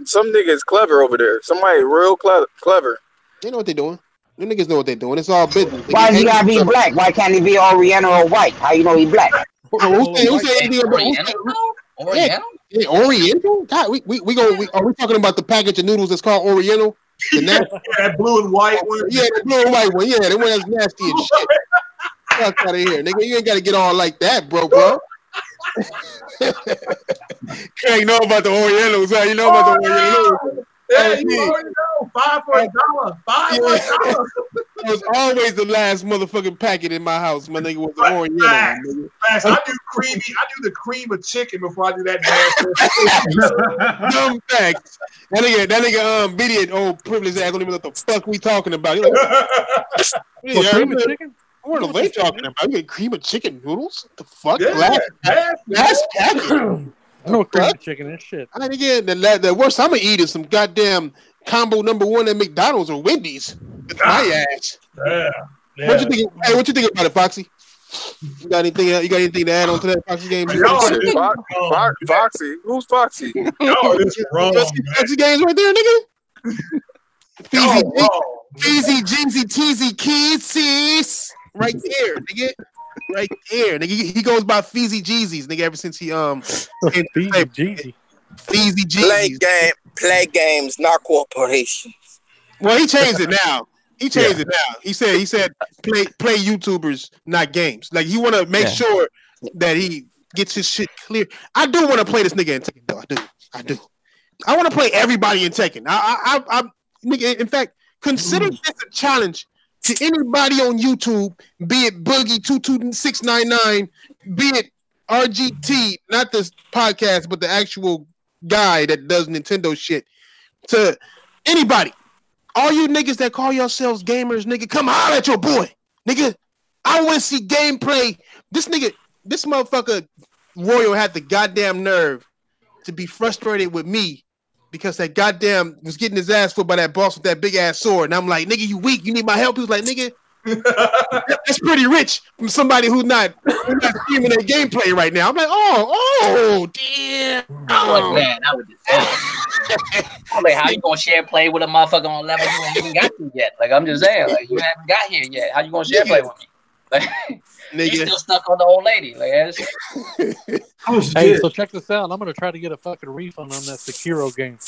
Some nigga is clever over there. Somebody real clever. They know what they're doing. You niggas know what they're doing. It's all business. Why does he gotta be black? Why can't he be Oriental or white? How you know he black? Who said anything about Oriental? Yeah, Oriental? God, are we talking about the package of noodles that's called Oriental? That blue and white one. Yeah, the blue and white one. Yeah, the one that's nasty and shit. Fuck out of here, nigga. You ain't gotta get all like that, bro. Craig know about the Orientals, huh? You know about the Orientals. Yeah, you already know. $5 for $1. $5 for $1. It was always the last motherfucking packet in my house. My nigga was the Oriental. I do the cream of chicken before I do that. Dumb facts. That nigga, Bidiot, old privileged ass, don't even know what the fuck we talking about. Like, cream of chicken? What are they talking about? You get cream of chicken noodles? What the fuck? Yeah, last packet. No cream of chicken and shit. I mean, again, the worst I'm gonna eat is some goddamn combo #1 at McDonald's or Wendy's. It's my ass. Yeah. What you think? Hey, what you think about it, Foxy? You got anything? You got anything to add on to that Foxy game? Foxy? Who's Foxy? No, it's wrong. Foxy games right there, nigga. Feezy, Jeezy, Teezy, Keys, right there, nigga. Right there, nigga. He goes by Feezy Jeezys, nigga. Ever since he Feezy Jeezy. Play games, not corporations. Well, he changed it now. He changed it now. He said play YouTubers, not games. Like, you want to make sure that he gets his shit clear. I do want to play this nigga in Tekken, though. I do. I want to play everybody in Tekken. Nigga, in fact, consider this a challenge to anybody on YouTube, be it Boogie22699, be it RGT, not this podcast, but the actual guy that does Nintendo shit, to anybody. All you niggas that call yourselves gamers, nigga, come holler at your boy. Nigga, I want to see gameplay. This motherfucker, Royal, had the goddamn nerve to be frustrated with me because that goddamn was getting his ass put by that boss with that big ass sword. And I'm like, nigga, you weak. You need my help. He was like, nigga, that's pretty rich from somebody who's not streaming their gameplay right now. I'm like, oh, damn. Man, I would just say, I'm like, how you gonna share play with a motherfucker on level you ain't even got to yet? Like, I'm just saying, like, you haven't got here yet. How you gonna share play with me? Like, you still stuck on the old lady. Like, hey, so check this out. I'm gonna try to get a fucking refund on that Sekiro game.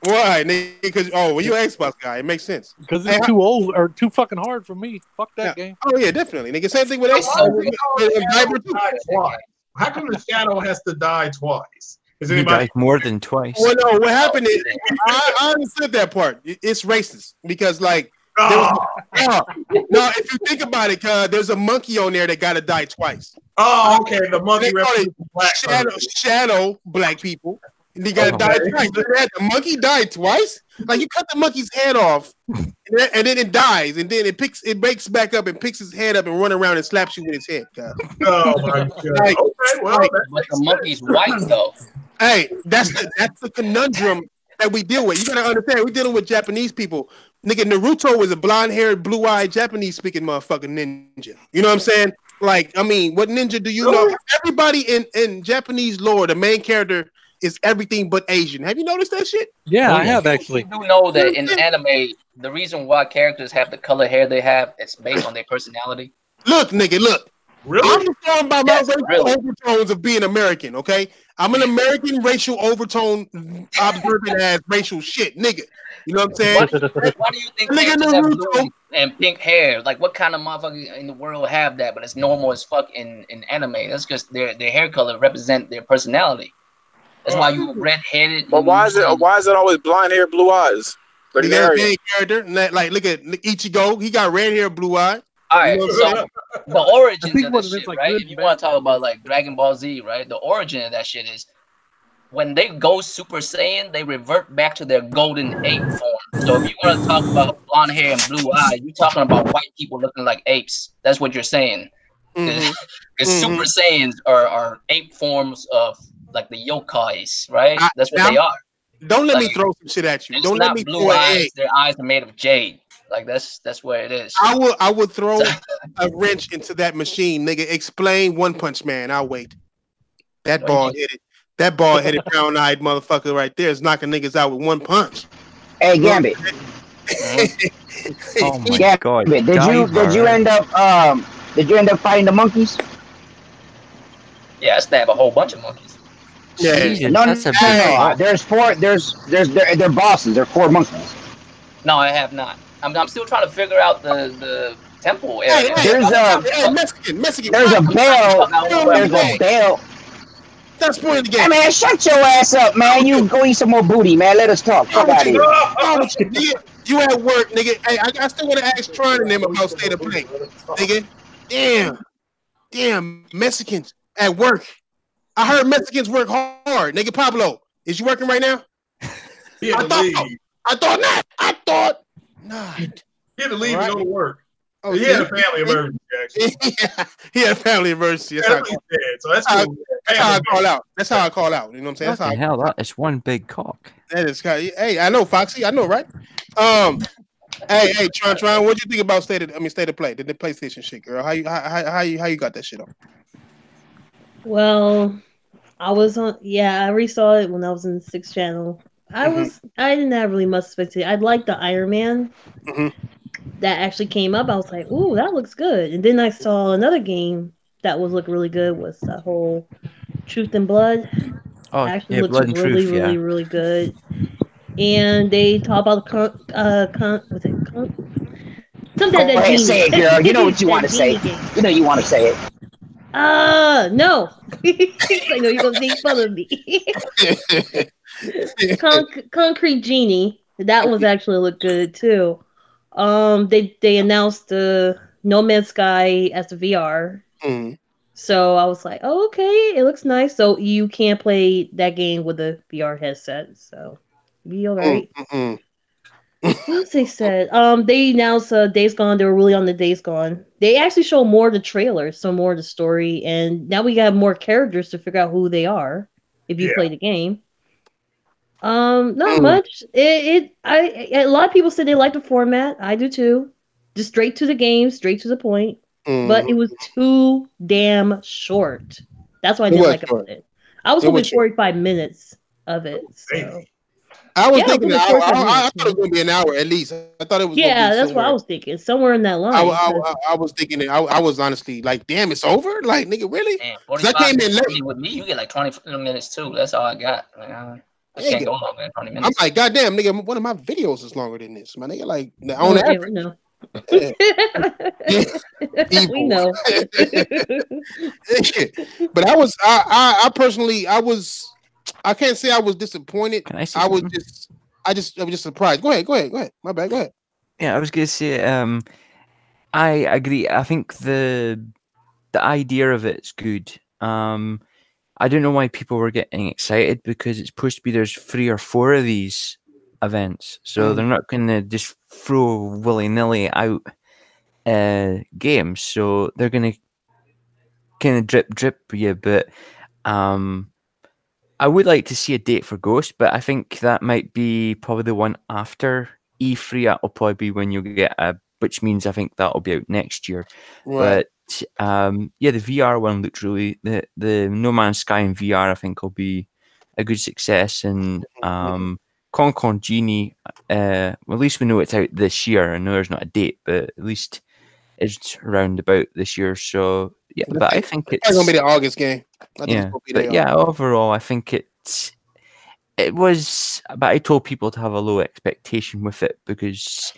Why, nigga? Because you're an Xbox guy. It makes sense. Because it's too old or too fucking hard for me. Fuck that game. Oh yeah, definitely, nigga. Same thing with Xbox. How come the Shadow has to die twice? He died more than twice. Well, no. What happened is I understood that part. It's racist because, like, no. If you think about it, there's a monkey on there that got to die twice. Oh, okay. The monkey shadow black people. And they got to die twice. The monkey died twice. Like, you cut the monkey's head off, and then it dies, and then it breaks back up and picks his head up and run around and slaps you with his head. God. Oh my god! Like, okay, well, but the monkey's white though. Hey, that's the conundrum that we deal with. You gotta understand, we're dealing with Japanese people. Nigga, Naruto was a blonde-haired, blue-eyed, Japanese-speaking motherfucking ninja. You know what I'm saying? Like, I mean, what ninja do you know? Everybody in Japanese lore, the main character is everything but Asian. Have you noticed that shit? Yeah, I have actually. You do know that in anime, the reason why characters have the color hair they have, it's based on their personality. Look, nigga, look. Really? I'm informed by my racial overtones of being American, okay? I'm an American racial overtone observant as racial shit, nigga. You know what I'm saying? Why do you think characters have blue and pink hair? Like, what kind of motherfucker in the world have that? But it's normal as fuck in anime. That's because their hair color represent their personality. That's why you red-headed. But why is it always blonde hair, blue eyes? Like, main character, like, look at Ichigo. He got red hair, blue eye. All right, You know so the origins think of what this it is, shit, like, right? good If you and want to bad. talk about like Dragon Ball Z, right? The origin of that shit is when they go Super Saiyan, they revert back to their golden ape form. So if you want to talk about blonde hair and blue eyes, you're talking about white people looking like apes. That's what you're saying. Because Super Saiyans are ape forms of like the yokais, right? That's what they are. Don't let me Like, throw some shit at you. it's Don't let me not blue throw an eyes. egg. Their eyes are made of jade. Like that's what it is. I would throw a wrench into that machine, nigga. Explain One Punch Man. I'll wait. That bald headed brown eyed motherfucker right there is knocking niggas out with one punch. Hey, Gambit. Oh my Gambit, god! did you end up fighting the monkeys? Yeah, I stab a whole bunch of monkeys. Jesus, No, that's a big no. rock. There's four. They're bosses. They're 4 monkeys. No, I have not. I'm still trying to figure out the temple area. There's Mexican. There's a bell. There's a bell. That's spoiling the game. Hey man, shut your ass up, man. You go eat some more booty, man. Let us talk. Fuck out of here. You at work, nigga. Hey, I still want to ask Tron and them about state of play, nigga. Damn, Mexicans at work. I heard Mexicans work hard, nigga. Pablo, is you working right now? I thought not. He had to leave and go to work. Oh, he had a family emergency, actually. He had a family emergency. That's how I call out. That's how I call out. You know what I'm saying? That's how Fucking hell, that is one big cock. That is kind of, hey, I know, Foxy. I know, right? Hey, Tron, what you think about state of play? The PlayStation shit, girl. How you got that shit on? Well, I was on. Yeah, I resaw it when I was in the 6th channel. I didn't have really much expectation. I liked the Iron Man that actually came up. I was like, ooh, that looks good. And then I saw another game that looked really good. Was the whole Truth and Blood. Oh, Actually yeah, looks Blood and really, Truth, really, yeah. really good. And they talk about something that genie. Say it, girl. You know what you want to say. You know you want to say it. No. I know you're gonna make fun of me. Concrete Genie. That was actually looked good too. They announced the No Man's Sky as the VR. So I was like, oh, okay, it looks nice. So you can't play that game with a VR headset. So be alright. What else they said? They announced Days Gone. They were really on the Days Gone. They actually showed more of the trailers, some more of the story, and now we got more characters to figure out who they are if you play the game. Not much. A lot of people said they like the format. I do too. Just straight to the game, straight to the point. But it was too damn short. That's why I didn't like about it. I was hoping 45 minutes of it. So. I was thinking I thought it was going to be an hour at least. I thought it was. Yeah, that's what I was thinking. Somewhere in that line. I was thinking. I was honestly like, damn, it's over. Like, nigga, really? Because I came in late. With me, you get like 20 minutes too. That's all I got. Like, I can't go longer than 20 minutes. I'm like, goddamn, nigga, one of my videos is longer than this. My nigga, like on average. No. We know. But I personally, I can't say I was disappointed. I was just surprised. Go ahead. My bad. Go ahead. Yeah, I was gonna say, I agree. I think the idea of it's good. I don't know why people were getting excited because it's supposed to be there's 3 or 4 of these events, so they're not gonna just throw willy-nilly out games. So they're gonna kind of drip you, but I would like to see a date for Ghost, but I think that might be probably the one after E3. That'll probably be when you'll get which means I think that'll be out next year. Right. But yeah, the VR one looked really the No Man's Sky in VR. I think will be a good success, and Con Genie. Well, at least we know it's out this year. I know there's not a date, but at least it's around about this year. So yeah, but I think it's gonna be the August game. Overall, I think it was. But I told people to have a low expectation with it because,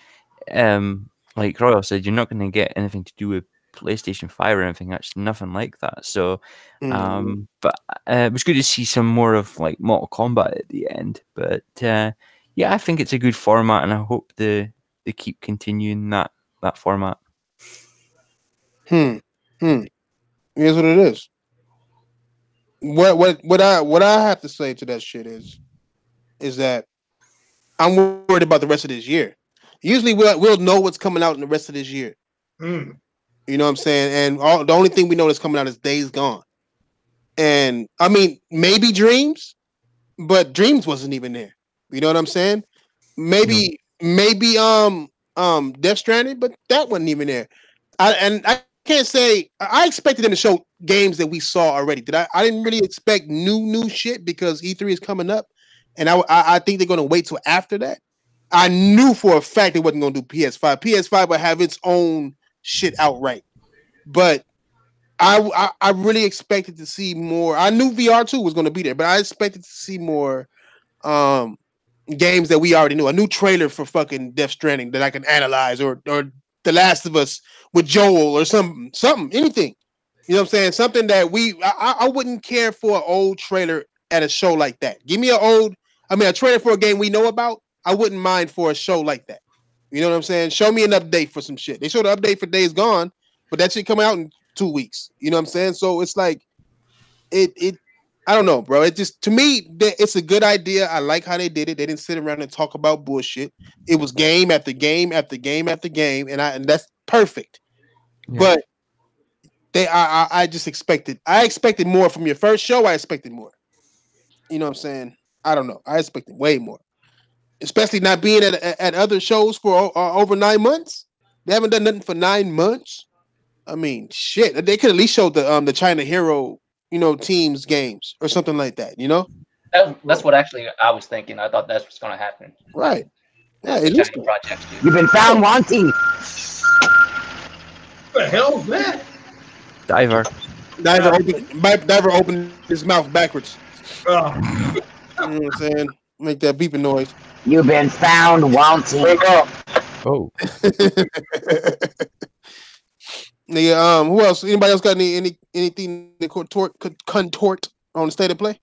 like Royal said, you're not going to get anything to do with PlayStation 5 or anything. That's nothing like that. So, but it was good to see some more of like Mortal Kombat at the end. But yeah, I think it's a good format, and I hope they keep continuing that format. Here's what it is. What I have to say to that shit is that I'm worried about the rest of this year. Usually we'll know what's coming out in the rest of this year. Mm. You know what I'm saying? And the only thing we know that's coming out is Days Gone. And I mean, maybe Dreams, but Dreams wasn't even there. You know what I'm saying? Maybe Death Stranding, but that wasn't even there. I can't say I expected them to show games that we saw already. I didn't really expect new shit because E3 is coming up, and I think they're gonna wait till after that. I knew for a fact they wasn't gonna do PS5. PS5 would have its own shit outright, but I really expected to see more. I knew VR2 was gonna be there, but I expected to see more games that we already knew. A new trailer for fucking Death Stranding that I can analyze, or The Last of Us with Joel, or something, anything. You know what I'm saying? Something that I wouldn't care for an old trailer at a show like that. Give me a trailer for a game we know about. I wouldn't mind for a show like that. You know what I'm saying? Show me an update for some shit. They showed an update for Days Gone, but that shit coming out in 2 weeks. You know what I'm saying? So it's like it I don't know, bro. It just, to me, it's a good idea. I like how they did it. They didn't sit around and talk about bullshit. It was game after game after game after game, and that's perfect. Yeah. But I just expected more from your first show. I expected more. You know what I'm saying? I don't know. I expected way more, especially not being at other shows for over 9 months. They haven't done nothing for 9 months. I mean, shit. They could at least show the China Hero, teams games or something like that. That's what actually I was thinking. I thought that's what's going to happen. Right. Yeah, it is. Projects, you've been found wanting. What the hell is that? Diver opened his mouth backwards. You know what I'm saying? Make that beeping noise. You've been found wanting. Wake up. Oh. Nigga, who else? Anybody else got anything to contort on the State of Play?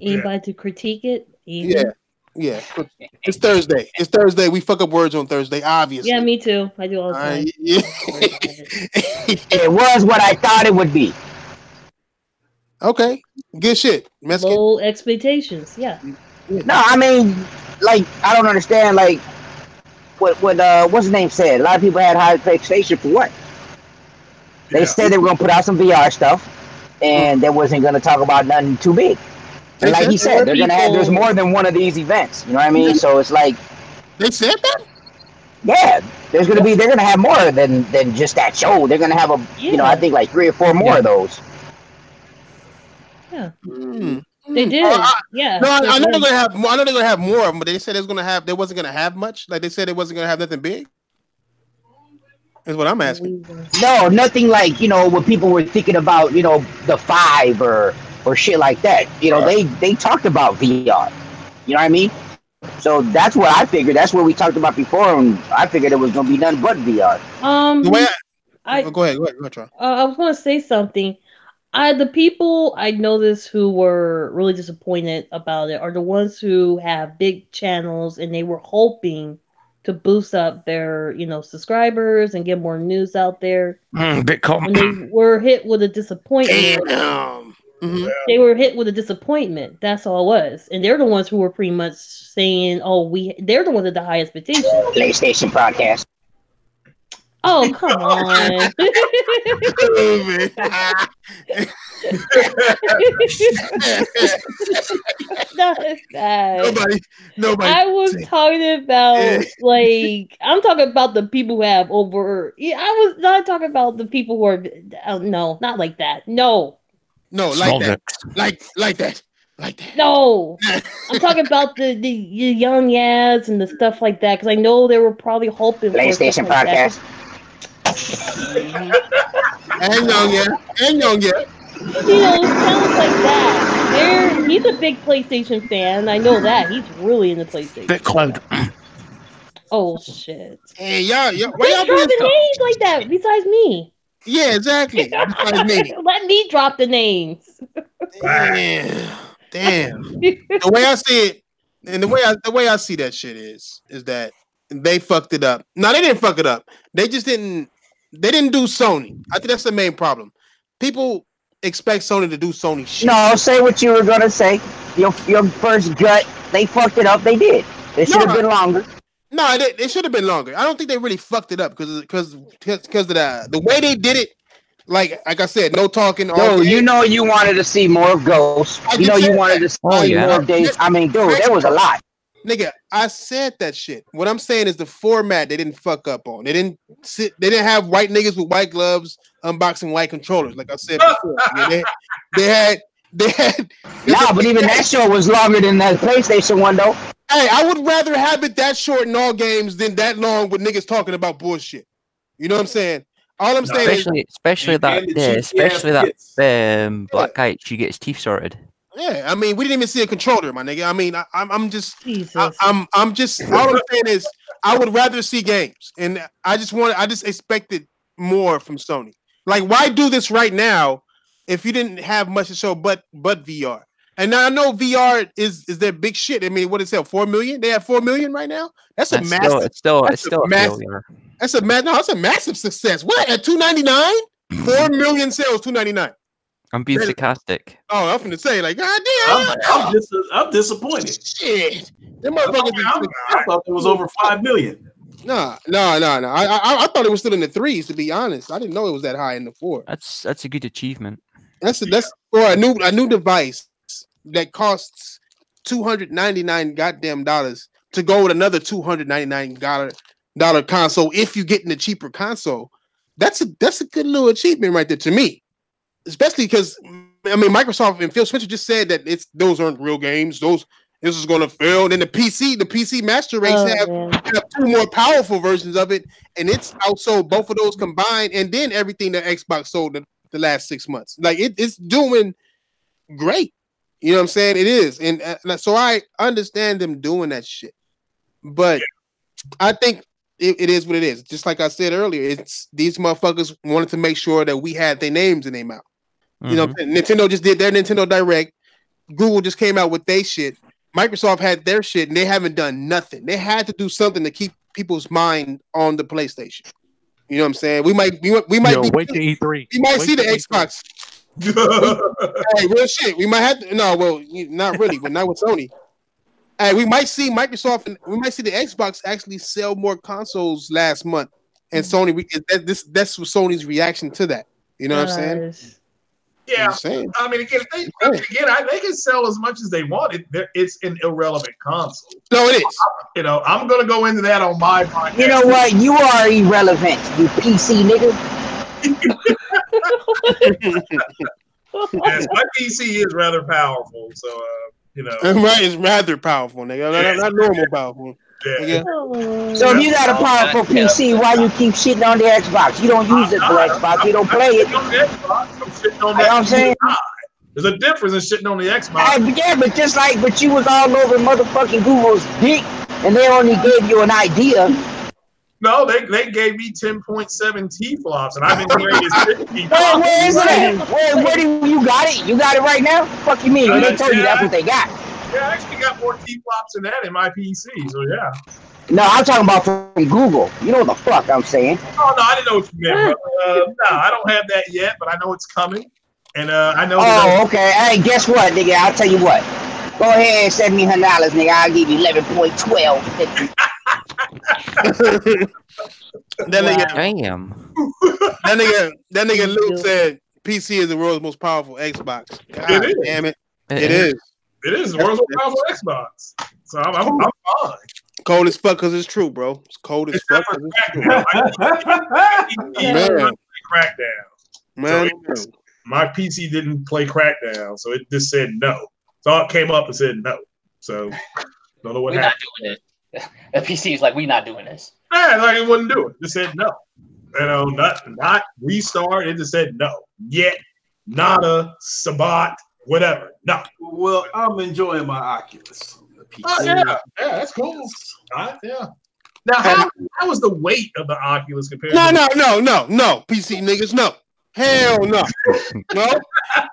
Anybody to critique it? Yeah. It's Thursday. We fuck up words on Thursday, obviously. Yeah, me too. I do all the time. Yeah. It was what I thought it would be. Okay, good shit. Mexican. Low expectations. Yeah. No, I mean, like, I don't understand. Like, what what's his name said? A lot of people had high expectations for what? They said they were gonna put out some VR stuff, and they wasn't gonna talk about nothing too big. And like he said, they're gonna have. There's more than one of these events. You know what I mean? So it's like they said that. Yeah, they're gonna have more than just that show. They're gonna have I think like 3 or 4 more of those. Yeah. They did. Yeah. No, I know they're gonna have more. I know they're gonna have more of them, but they said they wasn't gonna have much. Like they said, it wasn't gonna have nothing big. Is what I'm asking. No, nothing like what people were thinking about. The 5 or shit like that. They talked about VR. You know what I mean? So that's what I figured. That's what we talked about before, and I figured it was gonna be nothing but VR. The way go ahead, Troy. I was gonna say something. The people I noticed who were really disappointed about it are the ones who have big channels and they were hoping to boost up their, subscribers and get more news out there. Bitcoin. When they were hit with a disappointment. Mm-hmm. They were hit with a disappointment. That's all it was. And they're the ones who were pretty much saying, they're the ones with the high expectations. PlayStation podcast. Oh, come on. Nobody. I was talking about, I'm talking about the people who have over. I was not talking about the people who are. No, not like that. No, like that. Like that. Like that. No, I'm talking about the young ads and the stuff like that, because I know they were probably hoping PlayStation for podcast. And young, yeah. Sounds like that. He's a big PlayStation fan. I know that. He's really into PlayStation. BitCloud. Oh shit. Hey, y'all, why y'all dropping names like that besides me? Yeah, exactly. Besides me. Let me drop the names. Damn. The way I see it, and the way I see that shit is that they fucked it up. No, they didn't fuck it up. They just didn't they didn't do Sony. I think that's the main problem. People expect Sony to do Sony shit. No, say what you were gonna say. Your first gut, they fucked it up. They did. It should have been longer. No, it should have been longer. I don't think they really fucked it up because of the way they did it. Like I said, no talking. Dude, you know you wanted to see more Ghosts. You know you wanted to see more days. I mean, dude, there was a lot. Nigga, I said that shit. What I'm saying is the format they didn't fuck up on. They didn't have white niggas with white gloves unboxing white controllers. Like I said before, they had. Nah, but even that show was longer than that PlayStation one, though. Hey, I would rather have it that short in all games than that long with niggas talking about bullshit. You know what I'm saying? All I'm saying is, especially that black guy, she gets teeth sorted. Yeah, I mean, we didn't even see a controller, my nigga. I mean, I'm just all I'm saying is, I would rather see games, and I just expected more from Sony. Like, why do this right now if you didn't have much to show but VR? And now I know VR is their big shit. I mean, what is that? 4 million? They have 4 million right now. That's massive. It's still a failure. That's a massive success. What at $299? 4 million sales, $299. I'm being sarcastic. Oh, I'm gonna say, like, God damn, I'm disappointed. Shit, them motherfuckers. I thought it was over 5 million. No. I thought it was still in the 3s. To be honest, I didn't know it was that high in the 4. That's a good achievement. That's for a new device that costs $299 goddamn dollars to go with another $299 console. If you get in the cheaper console, that's a good little achievement right there to me. Especially because I mean Microsoft and Phil Spencer just said that those aren't real games. This is going to fail. And then the PC Master Race have 2 more powerful versions of it, and it's outsold both of those combined, and then everything that Xbox sold the last 6 months. Like it's doing great. You know what I'm saying? It is, and so I understand them doing that shit, but I think it is what it is. Just like I said earlier, it's these motherfuckers wanted to make sure that we had their names in their mouth. You know, Nintendo just did their Nintendo Direct. Google just came out with their shit. Microsoft had their shit, and they haven't done nothing. They had to do something to keep people's mind on the PlayStation. You know what I'm saying? We might wait to E3. We might see the Xbox. Hey, real shit. We might have to. No, well, not really, but not with Sony. Hey, we might see Microsoft and we might see the Xbox actually sell more consoles last month, and Sony. That's what Sony's reaction to that. You know what I'm saying? Yeah, I mean, again, they can sell as much as they want. It's an irrelevant console. No, it is. You know, I'm gonna go into that on my podcast. You know what? You are irrelevant, you PC nigga. Yes, my PC is rather powerful, so you know. Right, it's rather powerful, nigga. Not normal powerful. Yeah. So if you got a powerful PC, why you keep shitting on the Xbox? You don't use it for Xbox. You don't play it. I'm shitting on the Xbox. I'm saying? There's a difference in shitting on the Xbox. Yeah, but you was all over motherfucking Google's dick, and they only gave you an idea. No, they gave me 10.7 T-flops, and I've been hearing this 50. Where is it at? Where do you got it? You got it right now? Fuck you mean? They told you that's what they got. Yeah, I actually got more T-flops than that in my PC, so yeah. No, I'm talking about from Google. You know what the fuck I'm saying? Oh, no, I didn't know what you meant. No, I don't have that yet, but I know it's coming. And I know. Oh, okay. Hey, guess what, nigga? I'll tell you what. Go ahead and send me $100, nigga. I'll give you 11.12. That nigga Luke said PC is the world's most powerful Xbox. God damn it. It is. It is the world's most powerful Xbox. So I'm fine. Cold as fuck because it's true, bro. It's cold as fuck because it's true. Man. So my PC didn't play Crackdown, so it just said no. So it came up and said no. So don't know what happened. We're not doing it. The PC is like, we're not doing this. Yeah, like it wouldn't do it. It said no. You know, not restart. It just said no. Yet, nada, sabat, whatever. No. Well, I'm enjoying my Oculus. Oh, yeah, that's cool. Yeah. Now, how was the weight of the Oculus compared to No. PC niggas, no. Hell no. No.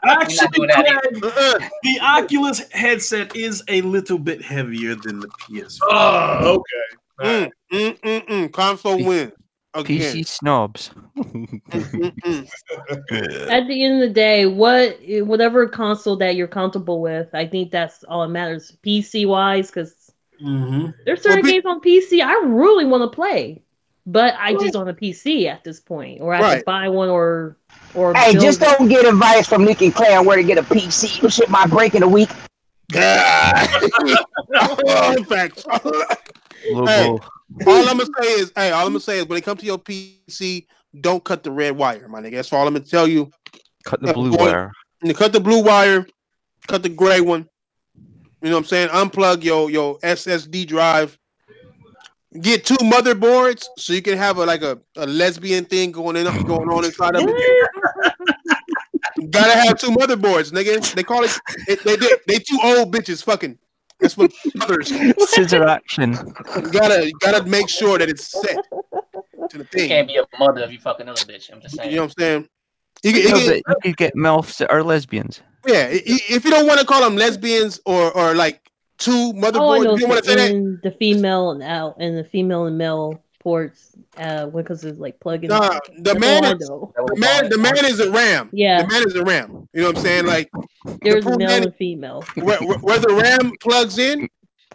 Actually, the Oculus headset is a little bit heavier than the PS5. Oh, okay. Console wins. again. PC snobs. At the end of the day, whatever console that you're comfortable with, I think that's all that matters. PC wise, because there's certain games on PC I really want to play, but I just don't have a PC at this point, or I have to buy one or. Hey, just don't get advice from Nick and Claire on where to get a PC. Shit might break in a week. Facts. Hey, all I'm gonna say is, when it comes to your PC, don't cut the red wire, my nigga. That's all I'm gonna tell you. Cut the blue wire. Cut the blue wire. Cut the gray one. You know what I'm saying? Unplug your SSD drive. Get 2 motherboards so you can have a lesbian thing going on inside of it. Gotta have 2 motherboards, nigga. They call it. They 2 old bitches fucking. That's what others. Scissor action. Gotta make sure that it's set to the thing. You can't be a mother if you fuck another bitch. I'm just saying. You know what I'm saying? You could get MILFs that are lesbians. Yeah, if you don't want to call them lesbians or like 2 motherboards, you don't want to say that. The female and the female and male ports, because it's like plug-in. The man is a RAM. Yeah, the man is a RAM. You know what I'm saying? Like there's male and female. Where the RAM plugs in,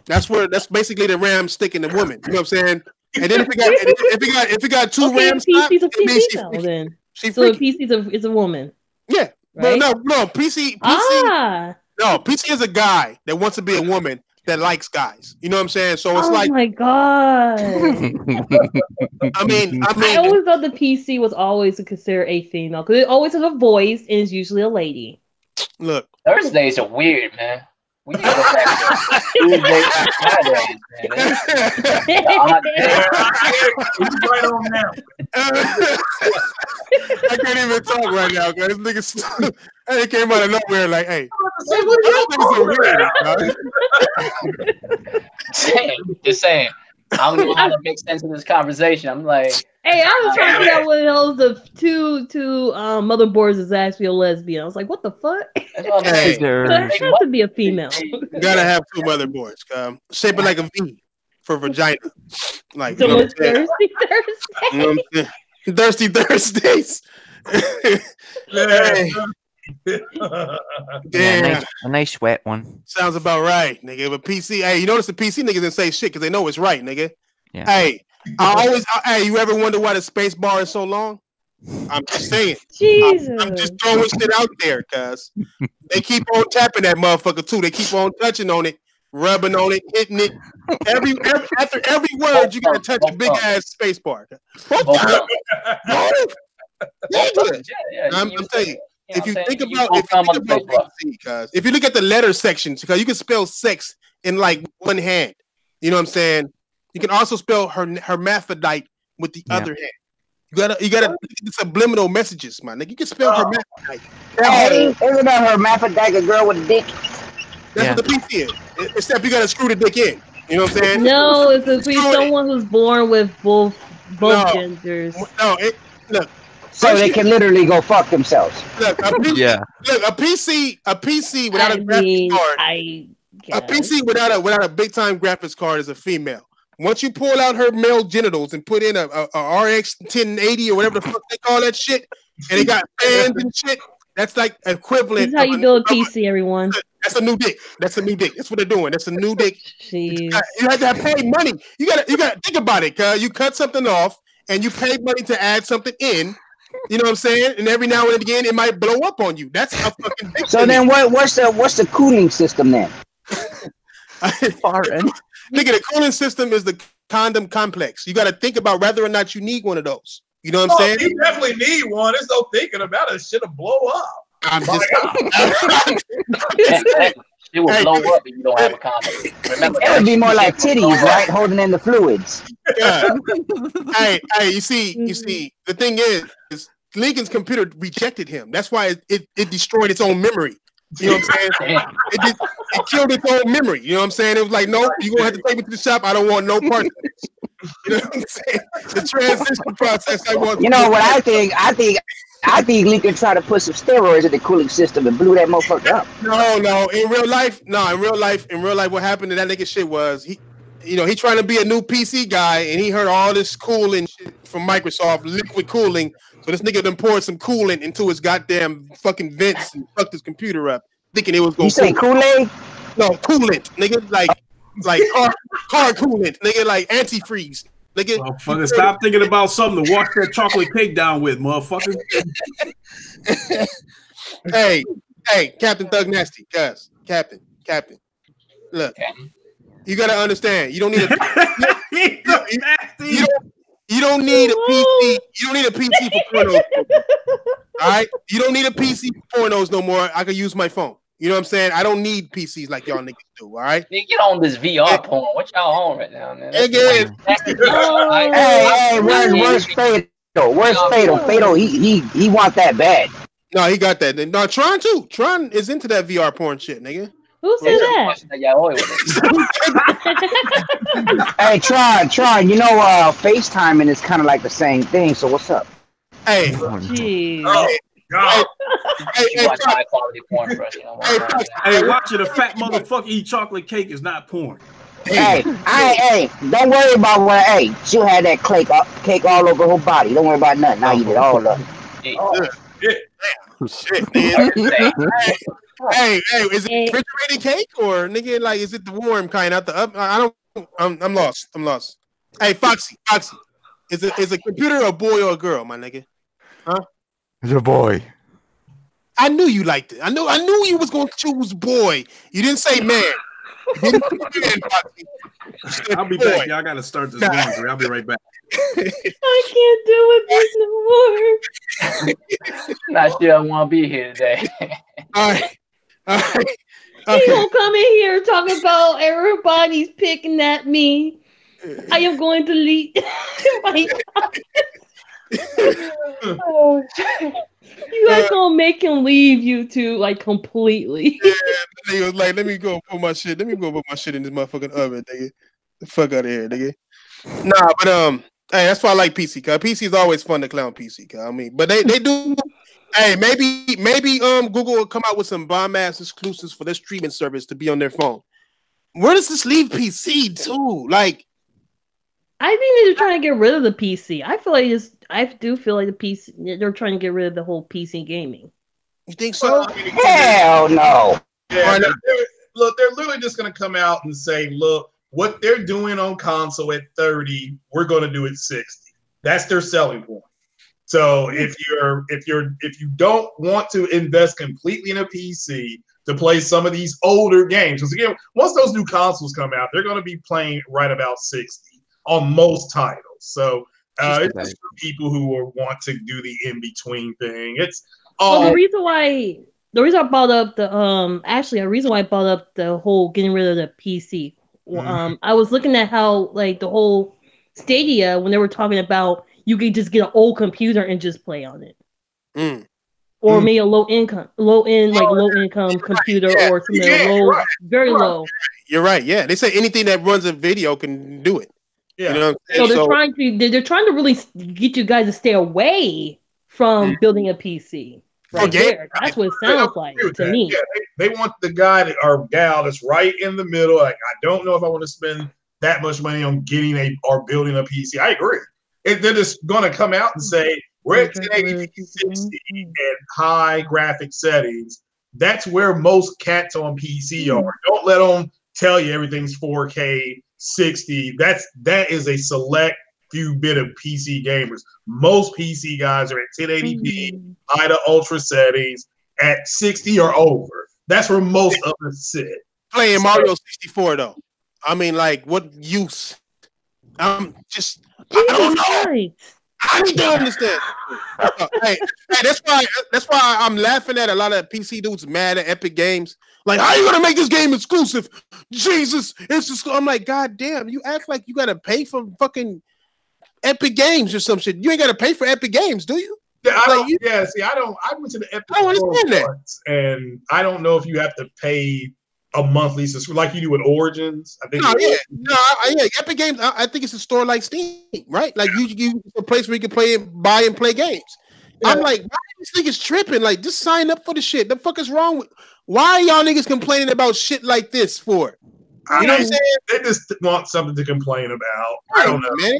that's basically the RAM sticking the woman. You know what I'm saying? And then if you got 2 RAM slots, PC's a female then. So a PC is a woman. Yeah, right? No, PC. No, PC is a guy that wants to be a woman that likes guys. You know what I'm saying? So it's like, oh my god. I mean, I always thought the PC was always considered a female because it always has a voice and it's usually a lady. Look, Thursdays are weird, man. We need to go back to Tuesdays and Fridays, man. Right on now. I can't even talk right now, guys. This nigga, it came out of nowhere. Like, hey, just saying. I don't know how to make sense of this conversation. I'm like, hey, I was trying to figure out what else the two motherboards is actually a lesbian. I was like, what the fuck? Hey, that has to be a female. You gotta have 2 motherboards, shaping like a V for vagina. Like, so it's Thirsty Thursday. You know what I'm saying? Thirsty Thursdays. Hey. Yeah, a nice wet one. Sounds about right, nigga. But PC, hey, you notice the PC niggas didn't say shit because they know it's right, nigga. Yeah. Hey, hey, you ever wonder why the space bar is so long? I'm just saying. Jesus. I'm just throwing shit out there, cuz they keep on tapping that motherfucker too. They keep on touching on it, rubbing on it, hitting it. After every word, you gotta touch a big ass space bar. I'm telling you. If you think about PC, cuz if you look at the letter sections, because you can spell sex in like one hand. You know what I'm saying? You can also spell hermaphrodite with the other hand. You gotta the subliminal messages, man. Like you can spell hermaphrodite. Hey, isn't a hermaphrodite a girl with a dick? That's what the PC is. Except you gotta screw the dick in. You know what I'm saying? No, it's between someone who's born with both genders. No, look. So they can literally go fuck themselves. Look, a PC without a graphics card. A PC without a big time graphics card is a female. Once you pull out her male genitals and put in a RX 1080 or whatever the fuck they call that shit, and they got fans and shit, that's like equivalent. This is how you build a PC, everyone. That's a new dick. That's a new dick. That's what they're doing. That's a new dick. Jeez. You have to pay money. You gotta think about it, cuz you cut something off and you pay money to add something in. You know what I'm saying? And every now and again, it might blow up on you. That's a fucking big So then, what's the cooling system then? Far end. Nigga, the cooling system is the condom complex. You got to think about whether or not you need one of those. You know what I'm saying? You definitely need one. There's no thinking about it. Shit'll blow up. I'm just. It will blow up if you don't have a condom. Remember, it would be more like titties, right? Holding in the fluids. Yeah. Hey, you see, the thing is Lincoln's computer rejected him. That's why it destroyed its own memory. You know what I'm saying? It killed its own memory. You know what I'm saying? It was like, nope, you're going to have to take me to the shop. I don't want no part of this. You know what I'm saying? The transition process I want. You know what I think? I think Lincoln tried to put some steroids in the cooling system and blew that motherfucker up. No. In real life, what happened to that nigga shit was he trying to be a new PC guy, and he heard all this cooling shit from Microsoft, liquid cooling. So this nigga done poured some coolant into his goddamn fucking vents and fucked his computer up, thinking it was going. You say Kool-Aid? No, coolant, nigga, like car coolant, nigga, like antifreeze, nigga. Motherfucker, stop thinking about something to wash that chocolate cake down with, motherfucker. Hey, Captain Thug Nasty, guys, Captain. Look, you gotta understand. You don't need a. You don't need a PC. You don't need a PC for pornos. All right, you don't need a PC for pornos no more. I can use my phone. You know what I'm saying? I don't need PCs like y'all niggas do. All right. Get on this VR porn. What y'all on right now, man? Hey, where's Fatal? Where's Fatal? Fatal, he want that bad. No, he got that. No, Tron too. Tron is into that VR porn shit, nigga. Who said that? Hey, Tron, FaceTiming is kind of like the same thing. So what's up? Hey, jeez. God. Hey, watching a fat motherfucker eat chocolate cake is not porn. Hey, don't worry about what. Hey, she had that cake all over her body. Don't worry about nothing. I eat it all up. Shit, hey, is it refrigerated cake or nigga? Like, is it the warm kind out the up? I'm lost. Hey, Foxy, is a computer a boy or a girl, my nigga? Huh? It's a boy. I knew you liked it. I knew you was going to choose boy. You didn't say man. I'll be back. Y'all got to start this laundry. I'll be right back. I can't do it no more. Not sure I want to be here today. All right. Okay. He gonna come in here talking about everybody's picking at me. I am going to leave. Oh, you guys gonna make him leave you two like completely. Yeah, he was like, let me go put my shit in this motherfucking oven, nigga. The fuck out of here, nigga. Nah, but hey, that's why I like PC. Cause PC is always fun to clown PC. Cause, I mean, but they do. Hey, maybe Google will come out with some bomb ass exclusives for their streaming service to be on their phone. Where does this leave PC too? Like, I think they're trying to get rid of the PC. I do feel like the PC. They're trying to get rid of the whole PC gaming. You think so? Hell no. Yeah, they're literally just going to come out and say, look, what they're doing on console at 30, we're going to do it 60. That's their selling point. So if you don't want to invest completely in a PC to play some of these older games, because again, once those new consoles come out, they're going to be playing right about 60 on most titles. So it's just for people who want to do the in between thing. It's the reason why I brought up the whole getting rid of the PC. I was looking at how like the whole Stadia, when they were talking about you could just get an old computer and just play on it. Or maybe a low income computer or something very low. You're right. Yeah, they say anything that runs a video can do it. Yeah. You know so they're trying to really get you guys to stay away from building a PC. Right there. That's what it sounds like to me. Yeah, they want the guy or gal that's right in the middle. Like, I don't know if I want to spend that much money on getting or building a PC. I agree. They're just going to come out and say, we're at 1080p 60 and high graphic settings. That's where most cats on PC are. Don't let them tell you everything's 4K 60. That is a select few bit of PC gamers. Most PC guys are at 1080p, high to ultra settings, at 60 or over. That's where most of us sit. Playing Mario 64 though. I mean, like, what use? I don't know. I need to understand. hey, that's why I'm laughing at a lot of PC dudes mad at Epic Games. Like, how are you gonna make this game exclusive? Jesus, it's just. I'm like, God damn, you act like you gotta pay for fucking Epic Games or some shit. You ain't gotta pay for Epic Games, do you? Yeah, I went to the Epic store once, and I don't know if you have to pay a monthly subscription like you do with Origins. I think. Epic Games. I think it's a store like Steam, right? Like you a place where you can buy and play games. Yeah. I'm like, why are these niggas tripping? Like, just sign up for the shit. The fuck is wrong with? Why are y'all niggas complaining about shit like this for? You know what I'm saying? They just want something to complain about. Right, I don't know. man.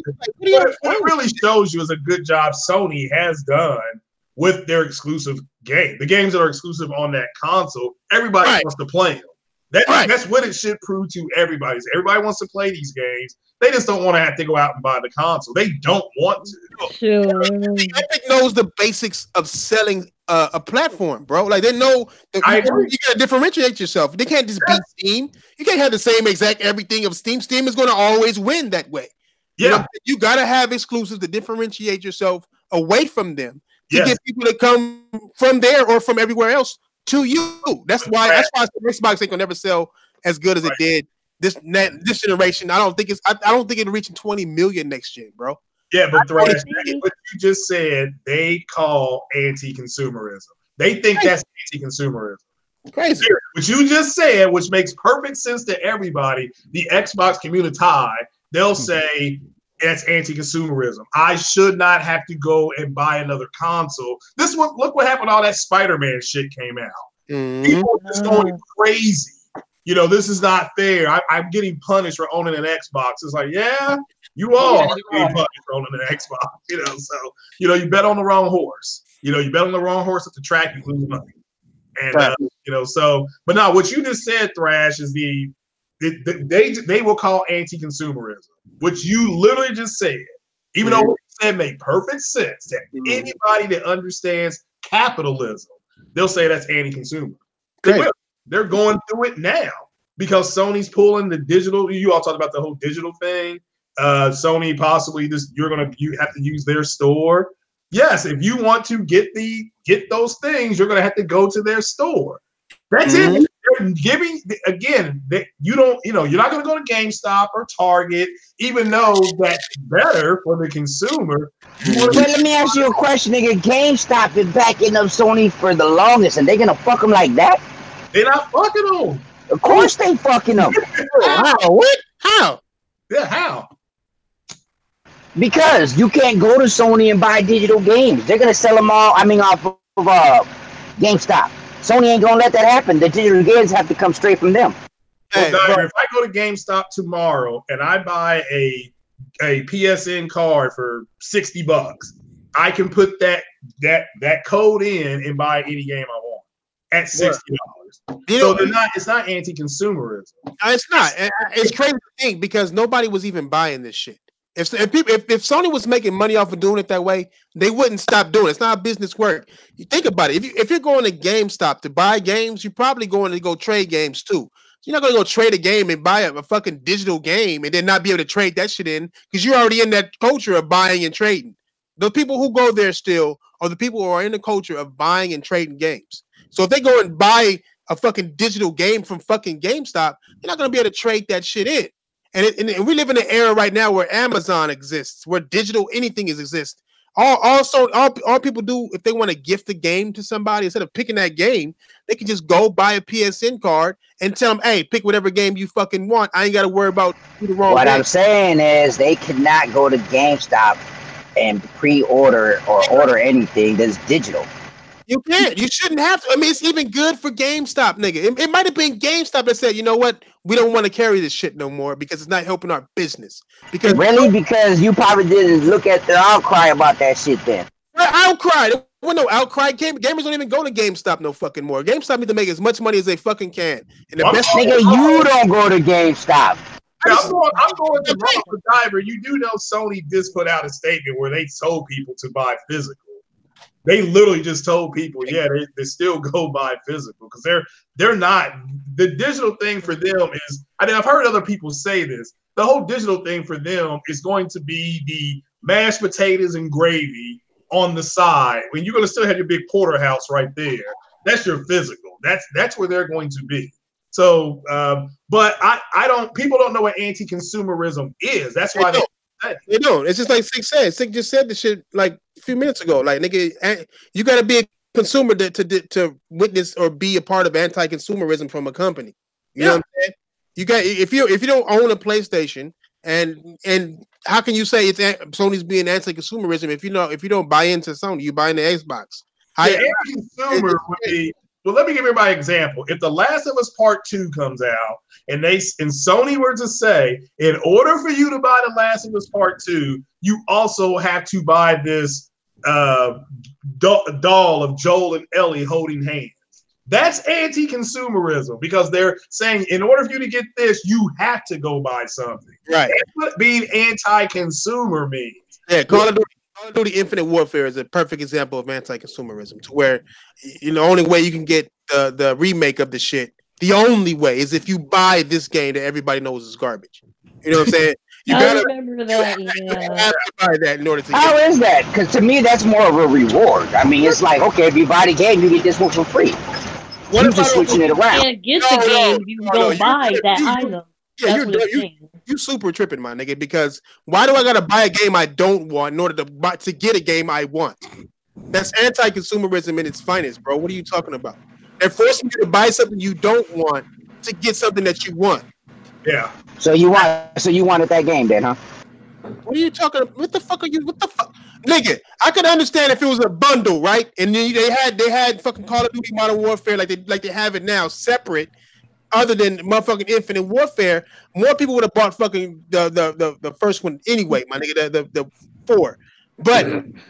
What it really shows you is a good job Sony has done with their exclusive game. The games that are exclusive on that console, everybody wants to play them. That's what it should prove to everybody. Everybody wants to play these games. They just don't want to have to go out and buy the console. They don't want to. Sure. Epic knows the basics of selling a platform, bro. Like they know that you gotta differentiate yourself. They can't just beat Steam. You can't have the same exact everything of Steam. Steam is going to always win that way. Yeah, you gotta have exclusives to differentiate yourself away from them to get people to come from there or from everywhere else to you. That's why Xbox ain't gonna never sell as good as it did this generation. I don't think it'll reach 20 million next year, bro. Yeah, but Thrash, what you just said, they call anti-consumerism. They think that's anti-consumerism. Crazy. What you just said, which makes perfect sense to everybody, the Xbox community, they'll say that's anti-consumerism. I should not have to go and buy another console. Look what happened. All that Spider-Man shit came out. People are just going crazy. You know, this is not fair. I'm getting punished for owning an Xbox. It's like, yeah, you all are getting punished for owning an Xbox. You know, so you bet on the wrong horse. You bet on the wrong horse at the track, you lose money. And but now what you just said, Thrash, is they will call anti-consumerism, which you literally just said. Even though what you said made perfect sense to anybody that understands capitalism, they'll say that's anti-consumer. They will. They're going through it now because Sony's pulling the digital. You all talked about the whole digital thing. Sony possibly you have to use their store. Yes, if you want to get those things, you're going to have to go to their store. That's it. They're giving again. You're not going to go to GameStop or Target, even though that's better for the consumer. But let me ask you a question, nigga. GameStop is backing up Sony for the longest, and they're gonna fuck them like that? They're not fucking them. Of course they fucking them. How? What? How? Yeah, how? Because you can't go to Sony and buy digital games. They're gonna sell them all. Off of GameStop. Sony ain't gonna let that happen. The digital games have to come straight from them. Well, Diver, if I go to GameStop tomorrow and I buy a PSN card for $60, I can put that code in and buy any game I want at $60. So it's not anti-consumerism. It's not. It's crazy to think because nobody was even buying this shit. If Sony was making money off of doing it that way, they wouldn't stop doing it. It's not business work. You think about it. If you're going to GameStop to buy games, you're probably going to go trade games too. You're not going to go trade a game and buy a fucking digital game and then not be able to trade that shit in because you're already in that culture of buying and trading. The people who go there still are the people who are in the culture of buying and trading games. So if they go and buy a fucking digital game from fucking GameStop, you're not going to be able to trade that shit in. And we live in an era right now where Amazon exists, where digital anything exists. All people do if they want to gift a game to somebody, instead of picking that game, they can just go buy a PSN card and tell them, hey, pick whatever game you fucking want. I ain't got to worry about the wrong What game. I'm saying is they cannot go to GameStop and pre-order or order anything that's digital. You can't. You shouldn't have to. I mean, it's even good for GameStop, nigga. It might have been GameStop that said, you know what? We don't want to carry this shit no more because it's not helping our business. Because you probably didn't look at the outcry about that shit then. Outcry. There was no outcry. Gamers don't even go to GameStop no fucking more. GameStop need to make as much money as they fucking can. And the best nigga, you don't go to GameStop. Yeah, I'm going to the Diver. You do know Sony just put out a statement where they told people to buy physical. They literally just told people, they still go buy physical because they're not. The digital thing for them is, I've heard other people say this. The whole digital thing for them is going to be the mashed potatoes and gravy on the side. When you're going to still have your big porterhouse right there. That's your physical. That's where they're going to be. So, but people don't know what anti-consumerism is. That's why they don't. It's just like Sig said. Sig just said this shit like a few minutes ago. Like, nigga, you got to be a consumer to witness or be a part of anti-consumerism from a company. You know what I'm saying? You got if you don't own a PlayStation, and how can you say Sony's being anti-consumerism if you don't buy into Sony, you buy into Xbox? Anti-consumer would be Well, let me give everybody an example. If The Last of Us Part 2 comes out and Sony were to say, in order for you to buy The Last of Us Part 2, you also have to buy this doll of Joel and Ellie holding hands. That's anti-consumerism because they're saying in order for you to get this, you have to go buy something. Right. That's what being anti-consumer means. Yeah, Call of Duty Infinite Warfare is a perfect example of anti-consumerism, to where the only way you can get the remake of the shit, the only way is if you buy this game that everybody knows is garbage. You know what I'm saying? You gotta remember that. You have to buy that in order to. How is that? Because to me, that's more of a reward. I mean, it's like, okay, if you buy the game, you get this one for free. You just switching it around. You can't get the game if you don't buy that item. Yeah, you super tripping, my nigga. Because why do I gotta buy a game I don't want in order to get a game I want? That's anti-consumerism in its finest, bro. What are you talking about? They're forcing you to buy something you don't want to get something that you want. Yeah. So you wanted that game then, huh? What are you talking about? What the fuck are you? What the fuck, nigga? I could understand if it was a bundle, right? And then they had fucking Call of Duty Modern Warfare like they have it now, separate. Other than motherfucking Infinite Warfare, more people would have bought fucking the first one anyway, my nigga. The 4, but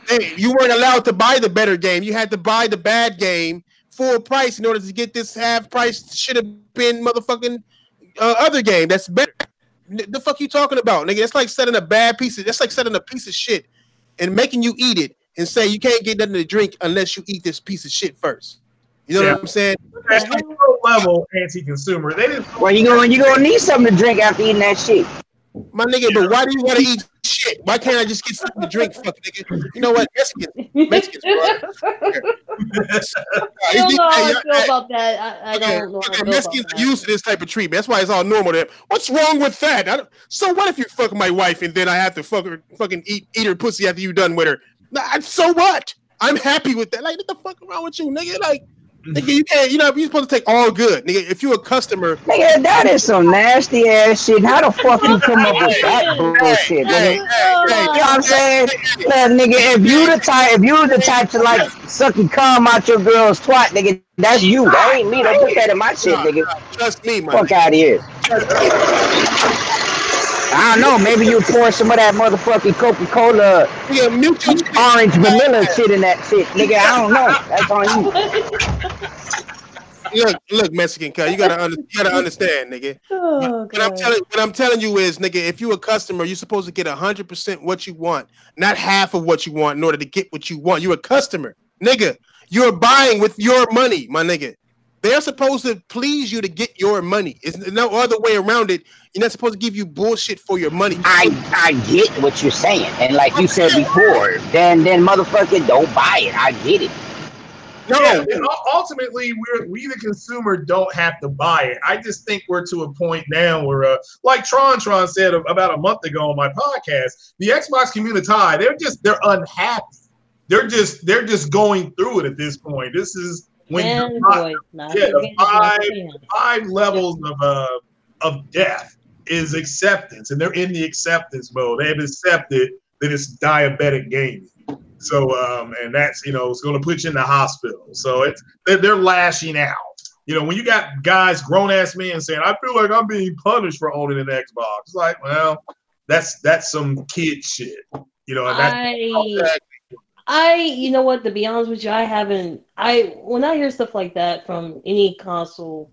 hey, you weren't allowed to buy the better game. You had to buy the bad game full price in order to get this half price. Should have been motherfucking other game that's better. The fuck you talking about, nigga? It's like setting a bad piece of. That's like setting a piece of shit and making you eat it and say you can't get nothing to drink unless you eat this piece of shit first. You know what I'm saying? That's low level anti-consumer. They didn't. Well, you gonna need something to drink after eating that shit. My nigga, but why do you want to eat shit? Why can't I just get something to drink? Fuck, nigga. You know what? Mexicans, bro. I don't know how I feel about that. I don't know. Okay, Mexicans are used to this type of treatment. That's why it's all normal to them. What's wrong with that? So what if you fuck my wife and then I have to fucking eat her pussy after you done with her? Nah, so what? I'm happy with that. Like, what the fuck wrong with you, nigga? Like, nigga, you can't. You're supposed to take all good, nigga. If you're a customer, nigga, that is some nasty ass shit. How the fuck you come up with that bullshit, nigga? You know what I'm saying? Nah, nigga, if you the type to like sucking cum out your girl's twat, nigga, that's you. That ain't me. Don't put that in my shit, nigga. Trust me, man. Fuck out of here. I don't know. Maybe you pour some of that motherfucking Coca-Cola orange vanilla shit in that shit, nigga. I don't know. That's on you. Look, Mexican cut. You gotta understand, nigga. What I'm telling you is, nigga, if you're a customer, you're supposed to get 100% what you want, not half of what you want in order to get what you want. You're a customer, nigga. You're buying with your money, my nigga. They're supposed to please you to get your money. It's no other way around it. You're not supposed to give you bullshit for your money. I get what you're saying, and like you said before, then motherfucker, don't buy it. I get it. No, yeah, ultimately, we the consumer don't have to buy it. I just think we're to a point now where, like Tron said about a month ago on my podcast, the Xbox community, they're unhappy. They're just going through it at this point. This is when five levels of death is acceptance, and they're in the acceptance mode. They have accepted that it's diabetic gaming. So, and that's, it's going to put you in the hospital. So they're lashing out. When you got guys, grown ass men saying, "I feel like I'm being punished for owning an Xbox." It's like, well, that's some kid shit. You know what? To be honest with you, when I hear stuff like that from any console,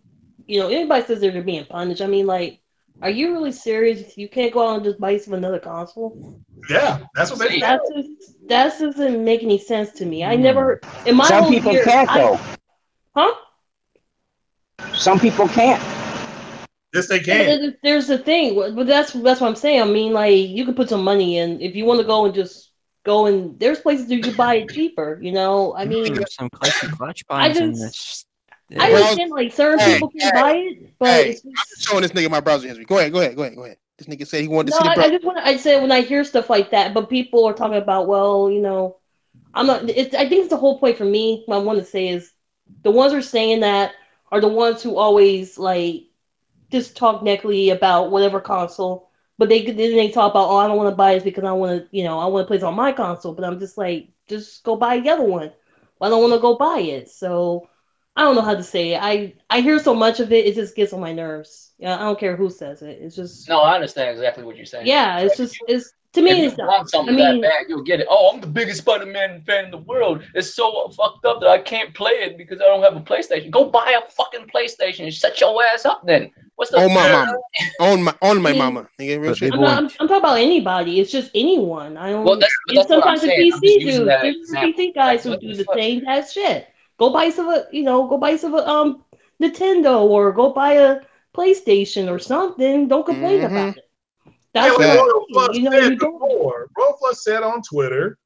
anybody says they're being punished. I mean, like, are you really serious? You can't go out and just buy some another console? Yeah, that's what they do. That doesn't make any sense to me. I never in my Some whole people year, can't though. Huh? Some people can't. Yes, they can. There's the thing, but that's what I'm saying. I mean, like, you can put some money in if you want to go and just go and there's places that you can buy it cheaper. I mean, there's some clutch buys in this. I understand, like, certain people can buy it, but I'm showing this nigga my browser history. Go ahead. This nigga said he wanted to see the browser. I say when I hear stuff like that, but people are talking about, well, I'm not. I think it's the whole point for me. What I want to say is the ones who are saying that are the ones who always like just talk negatively about whatever console, but they talk about, oh, I don't want to buy this because I want to, I want to play this on my console. But I'm just like, just go buy the other one. I don't want to go buy it. So I don't know how to say it. I hear so much of it, it just gets on my nerves. Yeah, I don't care who says it. It's just No, I understand exactly what you're saying. yeah. It's just it's to me. If It's you want something that bad, you'll get it. Oh, I'm the biggest Spider-Man fan in the world. It's so fucked up that I can't play it because I don't have a PlayStation. Go buy a fucking PlayStation and shut your ass up then. What's the my mama? On my mama. I'm talking about anybody. It's just anyone. I don't. Well, that's sometimes the saying. PC dudes, there's PC guys who do the same ass shit. Go buy some, Nintendo or go buy a PlayStation or something. Don't complain about it. That's what Rofla said on Twitter.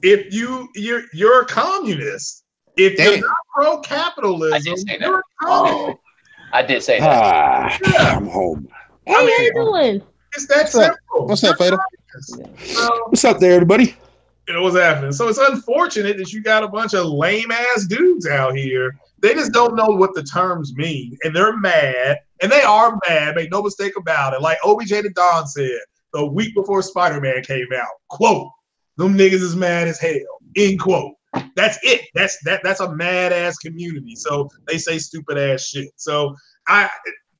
If you're a communist, if you're not pro-capitalism, I did say that. you're a communist. I did say that. I'm home. Hey, how you doing? It's that simple. What's up, Fatal? What's up there, everybody? You know what's happening. So it's unfortunate that you got a bunch of lame ass dudes out here. They just don't know what the terms mean, and they're mad, and they are mad. Make no mistake about it. Like OBJ the Don said the week before Spider-Man came out, quote, "Them niggas is mad as hell." End quote. That's it. That's a mad ass community. So they say stupid ass shit. So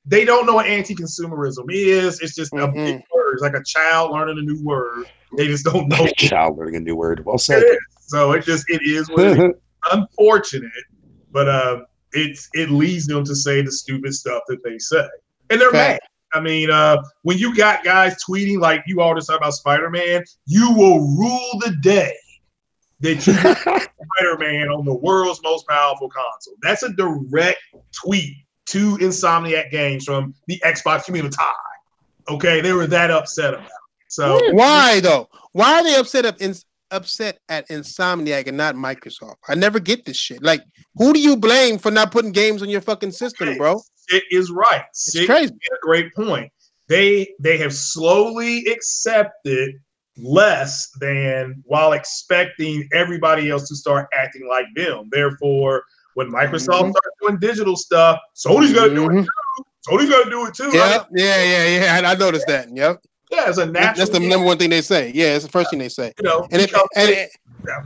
they don't know what anti-consumerism is. It's just a big word. It's like a child learning a new word. They just don't know. A child learning a new word. Well said. So it is what it is. Unfortunate, but it leads them to say the stupid stuff that they say, and they're mad. I mean, when you got guys tweeting like you all just talk about Spider-Man, you will rule the day that you get Spider-Man on the world's most powerful console. That's a direct tweet to Insomniac Games from the Xbox community. Okay, they were that upset about it. So why though? Why are they upset at Insomniac and not Microsoft? I never get this shit. Like, who do you blame for not putting games on your fucking system, bro? It is right. It's crazy. A great point. They have slowly accepted less than while expecting everybody else to start acting like them. Therefore, when Microsoft starts doing digital stuff, Sony's got to do it too. Sony's got to do it too. Yeah. I noticed that. Yep. Yeah, it's a natural. That's the number one thing they say. Yeah, it's the first thing they say. You know,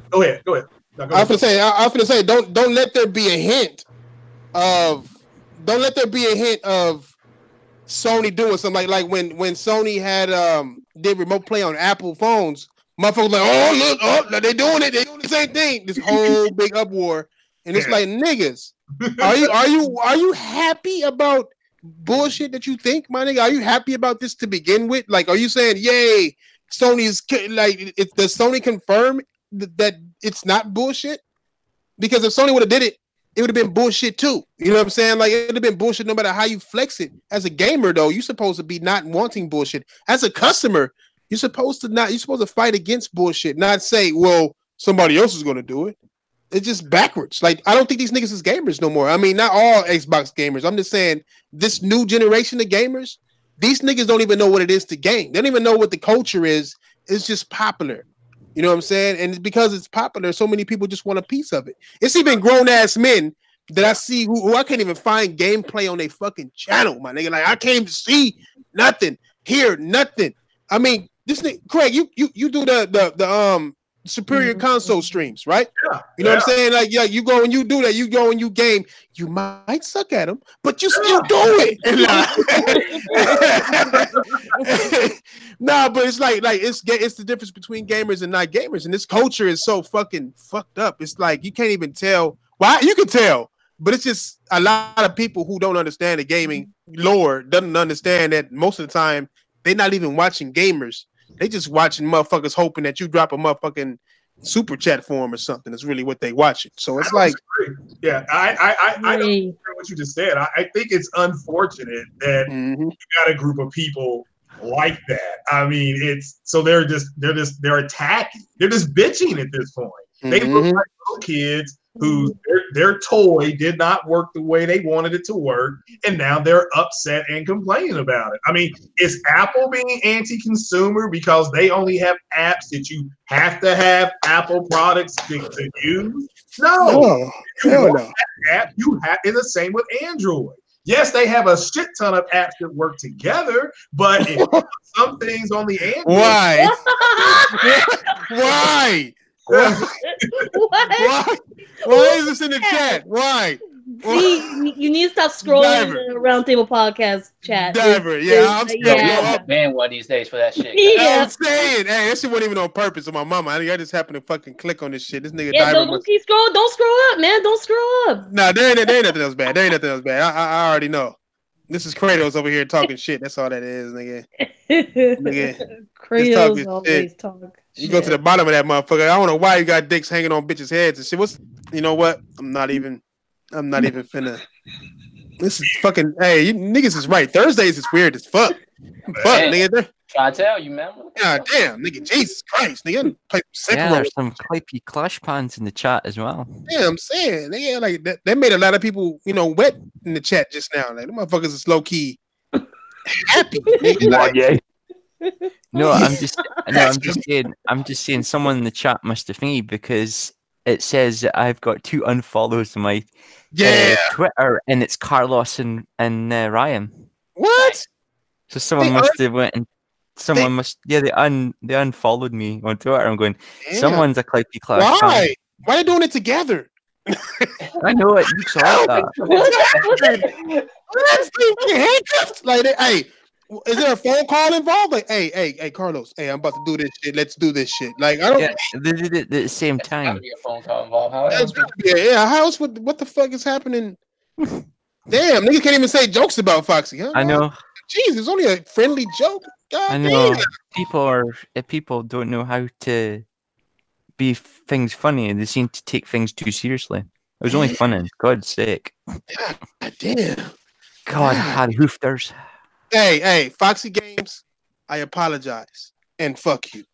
go ahead. No, I was gonna say, don't let there be a hint of Sony doing something like when Sony had did remote play on Apple phones. Motherfuckers like, oh look, they doing it. They doing the same thing. This whole big uproar, and it's like, niggas, are you happy about bullshit that you think, my nigga? Are you happy about this to begin with? Like, are you saying, yay, Sony's like, does Sony confirm that it's not bullshit? Because if Sony would have did it, it would have been bullshit too. You know what I'm saying? Like, it would have been bullshit no matter how you flex it. As a gamer, though, you're supposed to be not wanting bullshit. As a customer, you're supposed to fight against bullshit, not say, well, somebody else is going to do it. It's just backwards. Like, I don't think these niggas is gamers no more. I mean, not all Xbox gamers. I'm just saying this new generation of gamers, these niggas don't even know what it is to game. They don't even know what the culture is. It's just popular. You know what I'm saying? And because it's popular, so many people just want a piece of it. It's even grown-ass men that I see who I can't even find gameplay on their fucking channel, my nigga. Like, I can't even see nothing, hear nothing. I mean, this nigga, Craig, you do the Superior Console streams, right? Yeah. You know what I'm saying? Like, yeah, you go and you do that. You go and you game. You might suck at them, but you still do it. Nah, but it's like it's the difference between gamers and not gamers, and this culture is so fucking fucked up. It's like you can't even tell. Well, you can tell, but it's just a lot of people who don't understand the gaming lore doesn't understand that most of the time they're not even watching gamers. They just watching motherfuckers hoping that you drop a motherfucking super chat for them or something. That's really what they watching. So it's like, yeah, I don't agree with what you just said. I think it's unfortunate that you got a group of people like that. I mean, they're attacking. They're just bitching at this point. They look like little kids who their toy did not work the way they wanted it to work, and now they're upset and complaining about it. I mean, is Apple being anti-consumer because they only have apps that you have to have Apple products to use? No. App you have is the same with Android. Yes, they have a shit ton of apps that work together, but some things on the Android. Why? Why? Why is this in the chat? Why? See, you need to stop scrolling the Roundtable Podcast chat. Diver, I'm scared. Man, one of these days for that shit. Yeah. I'm saying, hey, that shit wasn't even on purpose on my mama. I just happened to fucking click on this shit. This nigga Diver don't keep scrolling. Don't scroll up, man. Don't scroll up. Nah, there ain't nothing else bad. I already know. This is Kratos over here talking shit. That's all that is, nigga. Kratos always talk. You go to the bottom of that motherfucker. I don't know why you got dicks hanging on bitches' heads and shit. You know what? I'm not even finna. This is fucking. Hey, you niggas is right. Thursdays is weird as fuck. Nigga. Trying to tell you, man. God damn, nigga. Jesus Christ, nigga. Yeah, there's some clippy clash pans in the chat as well. Yeah, I'm saying, nigga, like that made a lot of people, wet in the chat just now. Like, the motherfuckers is low key happy. Nigga. No, I'm just saying someone in the chat must have me because it says that I've got 2 unfollows on my Twitter and it's Carlos and Ryan. What? So someone must have went and they unfollowed me on Twitter. I'm going, someone's a clippy clash. Why? Why are they doing it together? I know it. You saw that. Handcuffed. Like, hey, is there a phone call involved? Like, hey, Carlos, hey, I'm about to do this shit. Let's do this shit. Like, I don't. Yeah, they did it at the same time. Be a phone call involved. How else? How else? What the fuck is happening? Damn, niggas can't even say jokes about Foxy, huh? I know. Jeez, it's only a friendly joke. God I know. Damn. People don't know how to be things funny, and they seem to take things too seriously. It was only funny, God's sake. God damn. God, Harry Hoofters. Hey, Foxy Games, I apologize. And fuck you.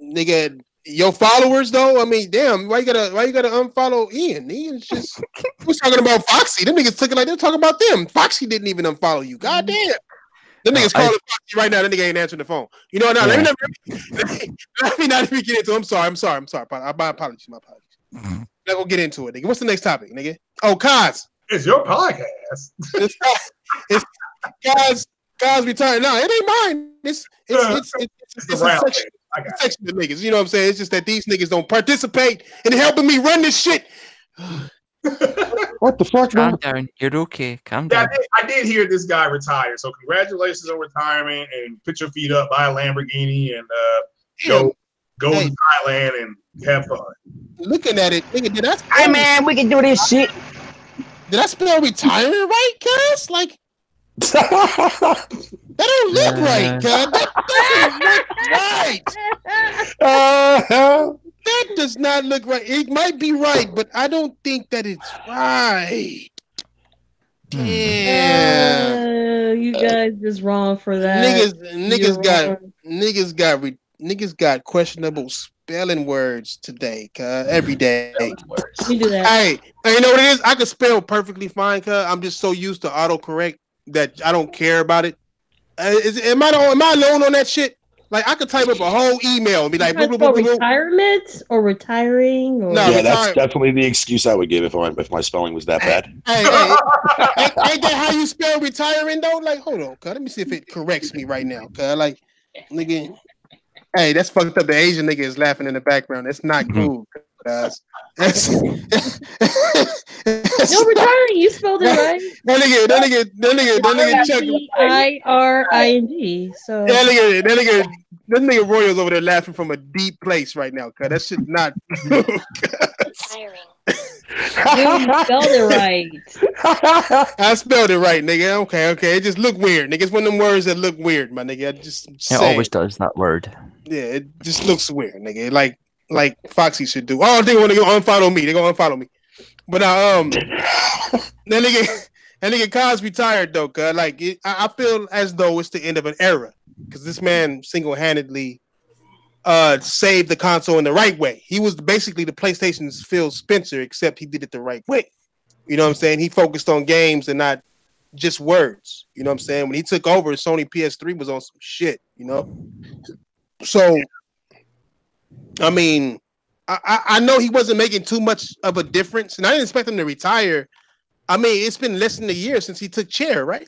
Nigga, your followers though, I mean, damn, why you gotta unfollow Ian? Ian's just was talking about Foxy. Them niggas took it like they're talking about them. Foxy didn't even unfollow you. God damn. Them niggas calling Foxy right now. That nigga ain't answering the phone. You know what? Now, let me not even get into it. I'm sorry. My apologies. Not gonna get into it, nigga. What's the next topic, nigga? Oh, Kaz. It's your podcast. It's Kaz retired. No, it ain't mine. It's a section of niggas. You know what I'm saying? It's just that these niggas don't participate in helping me run this shit. What the fuck? Calm down. You're okay. Calm down. I did hear this guy retire. So congratulations on retirement and put your feet up, buy a Lamborghini and go to Thailand and have fun. Looking at it, nigga, hey man, we can do this shit. Did I spell retirement right, Cass? Like that don't look right, God. That doesn't look right. That does not look right. It might be right, but I don't think that it's right. Damn. You guys is wrong for that. Niggas got questionable spelling words today, cuz every day. You do that. Hey, you know what it is? I can spell perfectly fine, cuz I'm just so used to autocorrect that I don't care about it. Am I alone on that shit? Like I could type up a whole email and be like, retirement or retiring? Or... No, yeah, that's definitely the excuse I would give if my spelling was that bad. Ain't that how you spell retiring though? Like, hold on, cuz let me see if it corrects me right now, cuz like, nigga. Hey, that's fucked up. The Asian nigga is laughing in the background. That's not cool, guys. No retiring. You spelled it right. That nigga Chuck IRING. So that nigga Royal's over there laughing from a deep place right now, cuz that shit not retiring. Dude, you spelled it right. I spelled it right, nigga. Okay. It just look weird, nigga. It's one of them words that look weird, my nigga. It always does, that word. Yeah, it just looks weird, nigga. Like Foxy should do. Oh, they want to go unfollow me. They gonna unfollow me. But that nigga Kaz retired though, cuz like I feel as though it's the end of an era because this man single-handedly saved the console in the right way. He was basically the PlayStation's Phil Spencer, except he did it the right way. You know what I'm saying? He focused on games and not just words. You know what I'm saying? When he took over, Sony PS3 was on some shit, you know? So, I mean, I know he wasn't making too much of a difference, and I didn't expect him to retire. I mean, it's been less than a year since he took chair, right?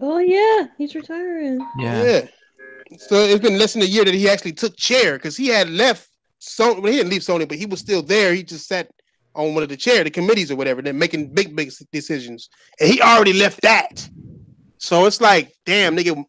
Oh, yeah. He's retiring. Yeah. So it's been less than a year that he actually took chair because he had left Sony. Well, he didn't leave Sony, but he was still there. He just sat on one of the committees or whatever. They're making big decisions, and he already left that. So it's like, damn, nigga.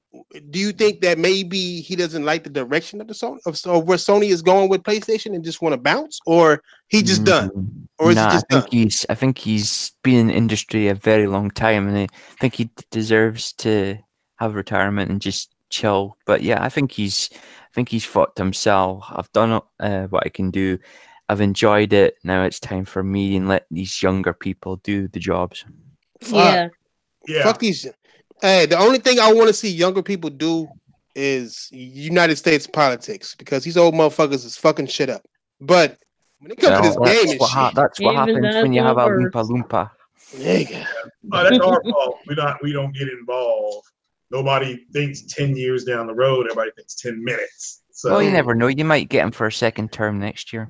Do you think that maybe he doesn't like the direction of the Sony of where Sony is going with PlayStation and just want to bounce, or he just done, or is he just done? I think he's been in the industry a very long time, and I think he deserves to have retirement and just chill. But yeah, I think he's fucked himself. I've done what I can do. I've enjoyed it. Now it's time for me and let these younger people do the jobs. Yeah. Fuck these. Hey, the only thing I want to see younger people do is United States politics, because these old motherfuckers is fucking shit up. But when it comes to this game and shit, that's what happens when you have a Loompa Loompa. Nigga. Oh, that's our fault. We don't get involved. Nobody thinks 10 years down the road. Everybody thinks 10 minutes. So, well, you never know. You might get him for a second term next year.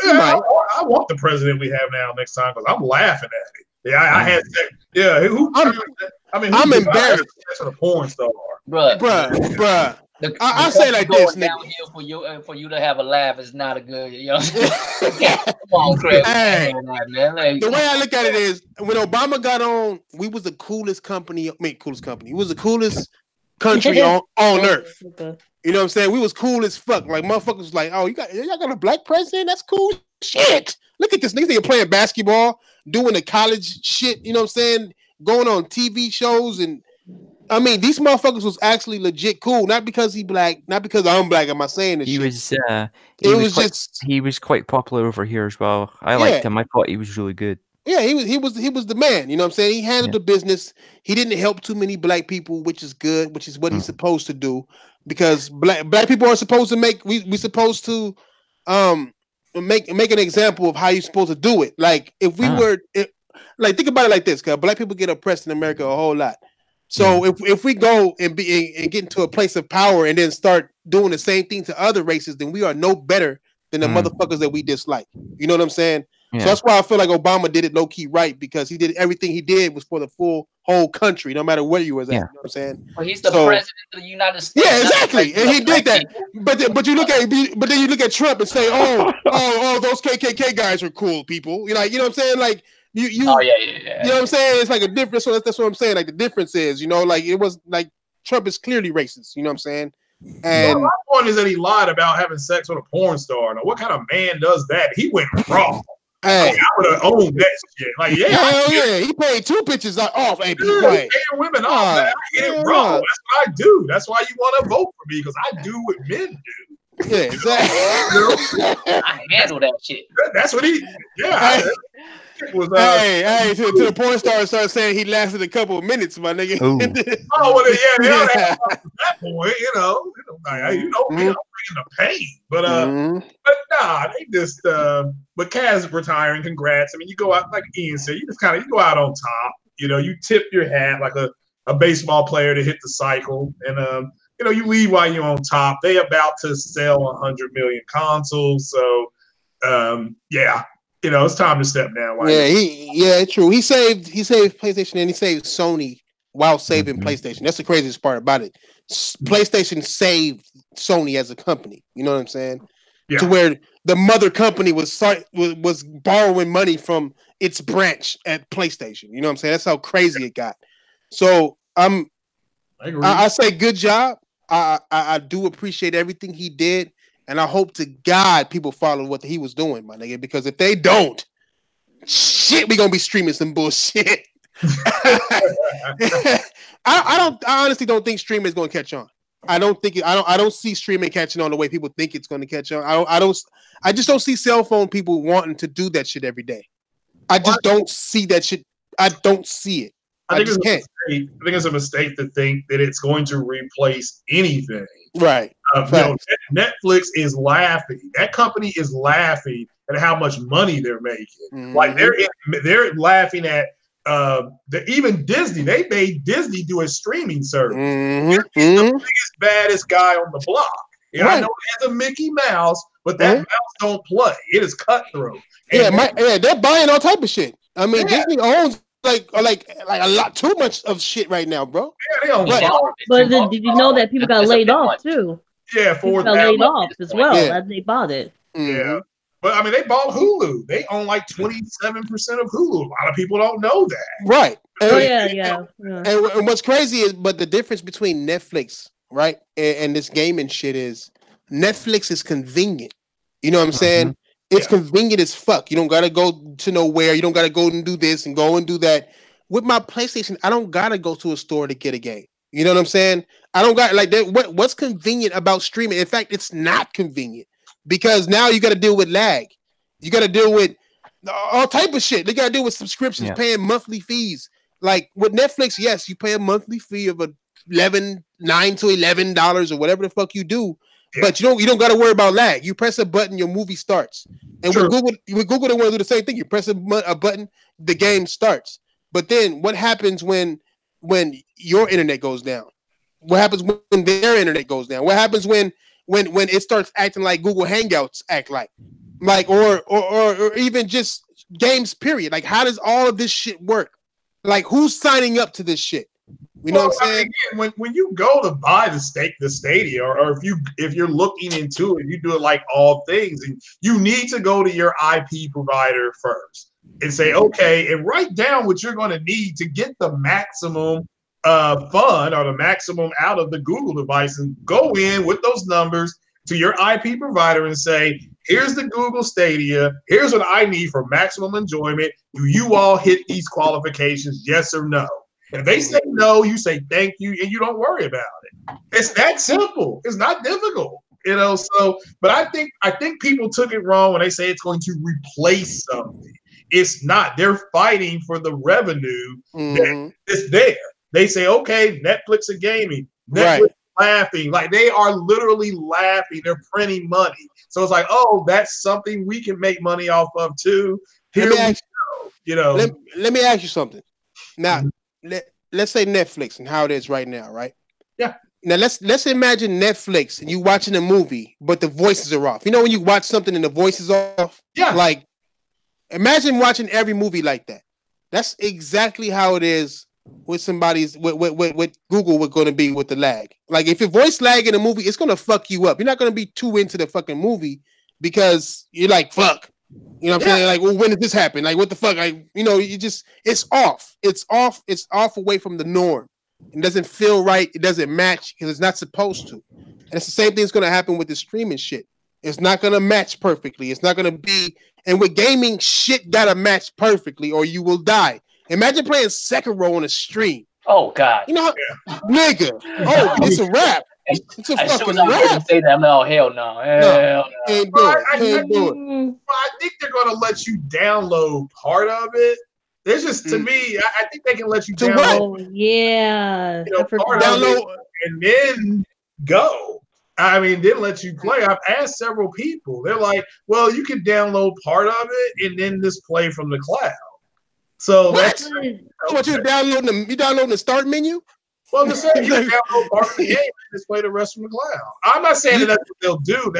Yeah, I want the president we have now next time, because I'm laughing at it. Yeah, I had that. Yeah, I'm embarrassed. That's a porn star, bruh. I say like this, nigga. Downhill for you to have a laugh is not a good. You know, come on, Craig. Hey, man. Like, the way I look at it is, when Obama got on, we was the coolest company. We was the coolest country on earth. You know what I'm saying? We was cool as fuck. Like, motherfuckers was like, oh, y'all got a black president? That's cool shit. Look at this nigga playing basketball, doing the college shit, you know what I'm saying? Going on TV shows. And I mean, these motherfuckers was actually legit cool. Not because he black, not because I'm black. Am I saying this shit? He was quite popular over here as well. I liked him. I thought he was really good. Yeah, he was the man. You know what I'm saying? He handled the business. He didn't help too many black people, which is good, which is what he's supposed to do. Because black people are supposed to make we supposed to make an example of how you're supposed to do it. Like if we were like, think about it like this, because black people get oppressed in America a whole lot. So if we go and get into a place of power and then start doing the same thing to other races, then we are no better than the motherfuckers that we dislike. You know what I'm saying? Yeah. So that's why I feel like Obama did it low key right, because he did everything he did was for the whole country, no matter where you was at. You know what I'm saying? Well, he's the president of the United States. Yeah, exactly, and he did that. But then you look at Trump and say, oh, those KKK guys are cool people. You know what I'm saying? Like you. You know what I'm saying? It's like a difference. So that's what I'm saying. Like the difference is, like it was like Trump is clearly racist. You know what I'm saying? And my point is that he lied about having sex with a porn star. Now, what kind of man does that? He went wrong. Hey, I would have owned that shit. Like, hell yeah, he paid 2 bitches off. Hey, paying women off. Man. I get it wrong. That's what I do. That's why you want to vote for me, because I do what men do. Yeah, exactly. I handle that shit. That's what he. Yeah. Hey, to the porn star started saying he lasted a couple of minutes, my nigga. At that point, me, I'm bringing the pain. But nah, they just. But Kaz retiring, congrats. I mean, you go out like Ian said, you go out on top. You tip your hat like a baseball player to hit the cycle, and you leave while you're on top. They about to sell 100 million consoles, so it's time to step down. True. He saved PlayStation and he saved Sony while saving PlayStation. That's the craziest part about it. PlayStation saved Sony as a company. You know what I'm saying? Yeah. To where the mother company was borrowing money from its branch at PlayStation. You know what I'm saying? That's how crazy it got. So I say good job. I do appreciate everything he did. And I hope to God people follow what he was doing, my nigga. Because if they don't, shit, we gonna be streaming some bullshit. I honestly don't think streaming is gonna catch on. I don't see streaming catching on the way people think it's gonna catch on. I just don't see cell phone people wanting to do that shit every day. I just don't see that shit. I don't see it. I think it's a mistake to think that it's going to replace anything. Right. Netflix is laughing. That company is laughing at how much money they're making. Mm-hmm. Like they're laughing at even Disney. They made Disney do a streaming service. Mm-hmm. He's the biggest, baddest guy on the block. Yeah, right. I know it has a Mickey Mouse, but that mouse don't play. It is cutthroat. They're buying all type of shit. I mean, Disney owns like a lot too much of shit right now, bro. Yeah, but did you know that people got laid off too? Yeah, people got laid off as well. They bought it. Yeah, But I mean, they bought Hulu. They own like 27% of Hulu. A lot of people don't know that. Right. Oh yeah. And what's crazy is, but the difference between Netflix, right, and this gaming shit is Netflix is convenient. You know what I'm saying? It's convenient as fuck. You don't gotta go to nowhere. You don't gotta go and do this and go and do that. With my PlayStation, I don't gotta go to a store to get a game. You know what I'm saying? I don't got like that. What's convenient about streaming? In fact, it's not convenient because now you got to deal with lag. You got to deal with all type of shit. They got to deal with subscriptions, paying monthly fees. Like with Netflix, yes, you pay a monthly fee of $9 to $11 or whatever the fuck you do, but you don't got to worry about lag. You press a button, your movie starts. And with Google, they want to do the same thing. You press a button, the game starts. But then what happens when your internet goes down? What happens when their internet goes down? What happens when it starts acting like Google Hangouts act like or even just games period? Like, how does all of this shit work? Like, who's signing up to this shit? You know what I'm saying? Again, when you go to buy the Stadia, or if you're looking into it, you do it like all things, and you need to go to your IP provider first and say, okay, and write down what you're going to need to get the maximum fun or the maximum out of the Google device, and go in with those numbers to your IP provider and say, here's the Google Stadia. Here's what I need for maximum enjoyment. Do you all hit these qualifications? Yes or no? And if they say no, you say thank you, and you don't worry about it. It's that simple. It's not difficult, you know. So, but I think people took it wrong when they say it's going to replace something. It's not. They're fighting for the revenue that is there. They say, okay, Netflix and gaming, Netflix laughing, like they are literally laughing. They're printing money. So it's like, oh, that's something we can make money off of too. Here we go. You know. Let me ask you something. Now, let's say Netflix and how it is right now, right? Yeah. Now let's imagine Netflix and you watching a movie, but the voices are off. You know when you watch something and the voice is off? Yeah. Like, imagine watching every movie like that. That's exactly how it is with somebody's with Google. We're going to be with the lag. Like, if your voice lag in a movie, it's going to fuck you up. You're not going to be too into the fucking movie because you're like, fuck. You know what I'm saying? Like, well, when did this happen? Like, what the fuck? Like, you know, it's off. It's off away from the norm. It doesn't feel right. It doesn't match because it's not supposed to. And it's the same thing that's going to happen with the streaming shit. It's not going to match perfectly. It's not going to be. And with gaming, shit got to match perfectly or you will die. Imagine playing Sekiro on a stream. Oh, God. You know, nigga. Oh, it's a wrap. It's a fucking rap. Say that, no, hell no. Hell no. Can't do it. Can't do it. I think they're going to let you download part of it. There's just, to me, I think they can let you download. Oh, yeah. You know, part of it and then go. I mean, didn't let you play. I've asked several people. They're like, well, you can download part of it and then just play from the cloud. So that's what you're downloading. You downloading the start menu? Well, the same. You can download part of the game and just play the rest from the cloud. I'm not saying that that's what they'll do.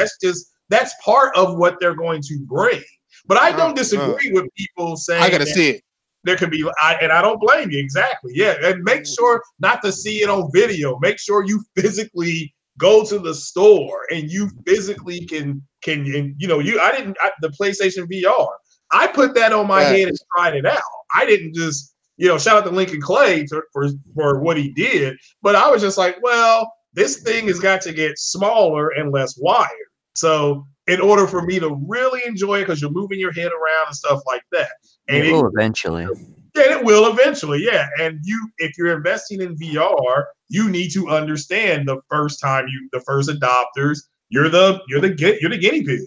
That's part of what they're going to bring. But I don't disagree with people saying I gotta see it. There could be, and I don't blame you exactly. Yeah, and make sure not to see it on video. Make sure you physically go to the store and you physically can you know, the PlayStation VR. I put that on my head and tried it out. I didn't just, you know, shout out to Lincoln Clay for what he did, but I was just like, well, this thing has got to get smaller and less wired. So in order for me to really enjoy it, because you're moving your head around and stuff like that. And it will eventually. Yeah, it will eventually. Yeah. And if you're investing in VR, you need to understand the first adopters, you're the guinea pig.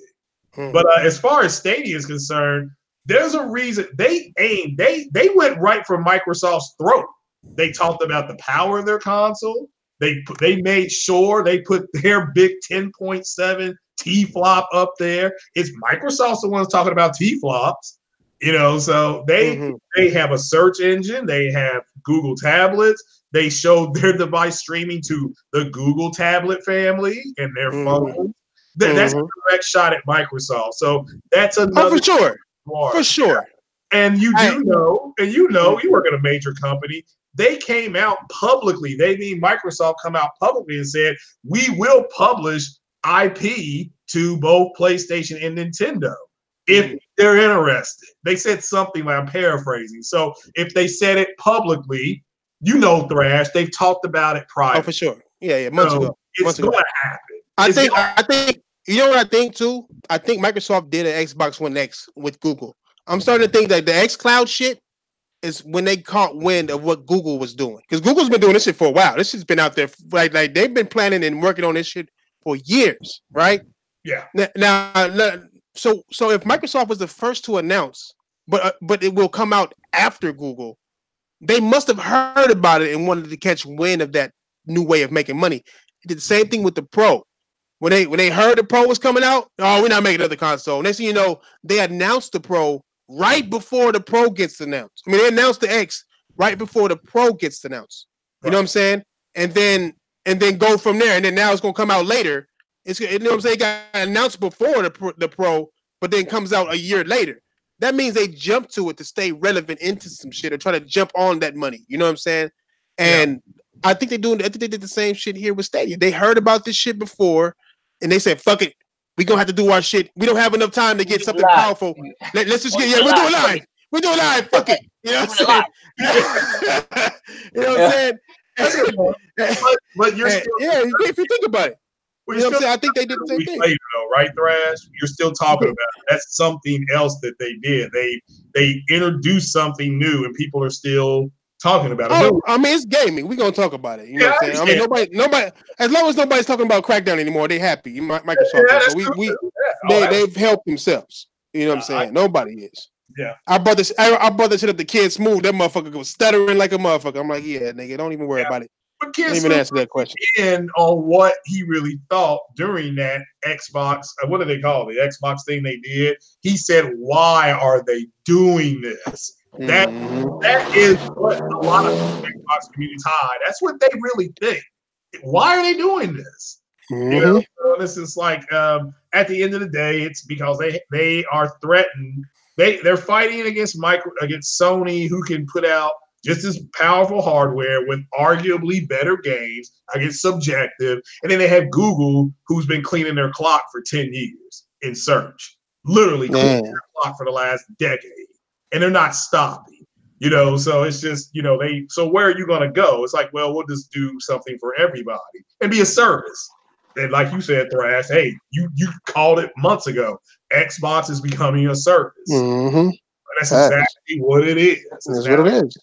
But as far as Stadia is concerned, there's a reason they went right for Microsoft's throat. They talked about the power of their console. They made sure they put their big 10.7 T-flop up there. It's Microsoft's the ones talking about T-flops, you know. So they have a search engine. They have Google tablets. They showed their device streaming to the Google tablet family and their phones. That's a direct shot at Microsoft. So that's another for sure. And you know, you work at a major company. They came out publicly. They mean Microsoft come out publicly and said, we will publish IP to both PlayStation and Nintendo. if they're interested. They said something like, I'm paraphrasing. So if they said it publicly, Thrash, they've talked about it prior. Oh, for sure. Yeah, months ago. It's going to happen. I think you know what I think too? I think Microsoft did an Xbox One X with Google. I'm starting to think that the xCloud shit is when they caught wind of what Google was doing. Because Google's been doing this shit for a while. This shit's been out there. Like they've been planning and working on this shit for years, right? Yeah. Now, so if Microsoft was the first to announce, but it will come out after Google, they must have heard about it and wanted to catch wind of that new way of making money. They did the same thing with the Pro. When they heard the Pro was coming out, we're not making another console. Next thing you know, they announced the Pro right before the Pro gets announced. I mean, they announced the X right before the Pro gets announced. You know what I'm saying? And then go from there. And then now it's gonna come out later. You know what I'm saying? It got announced before the Pro, but then comes out a year later. That means they jump to it to stay relevant into some shit or try to jump on that money. You know what I'm saying? And I think they did the same shit here with Stadia. They heard about this shit before, and they said, "Fuck it, we gonna have to do our shit. We don't have enough time to get something powerful. Let's just get we'll do it live. We'll do it live. Fuck it. You know what I'm saying? You know what I'm saying? But you're still, if you think about it. You know what I'm saying? I think they did the same thing. Later, though, right, Thrash? You're still talking about it. That's something else that they did. They introduced something new, and people are still talking about it. Oh, I mean, it's gaming. We're gonna talk about it. You know what I'm saying? I mean, nobody. As long as nobody's talking about Crackdown anymore, they happy. Microsoft. They've helped themselves. You know what I'm saying? Nobody is. Yeah. I brought this shit up to Kid Smooth. That motherfucker was stuttering like a motherfucker. I'm like, yeah, nigga, don't even worry about it. But don't even answer that question. And on what he really thought during that Xbox, what do they call it? The Xbox thing they did. He said, "Why are they doing this?" That is what a lot of the Xbox community tied. That's what they really think. Why are they doing this? You know, so this is like at the end of the day, it's because they are threatened. They're fighting against Sony, who can put out just as powerful hardware with arguably better games. I get subjective. And then they have Google, who's been cleaning their clock for 10 years in search. Literally cleaning their clock for the last decade. And they're not stopping. You know, so it's just, so where are you going to go? It's like, well, we'll just do something for everybody and be a service. And like you said, Thrash, hey, you called it months ago. Xbox is becoming a service. That's exactly what it is. That's what it is.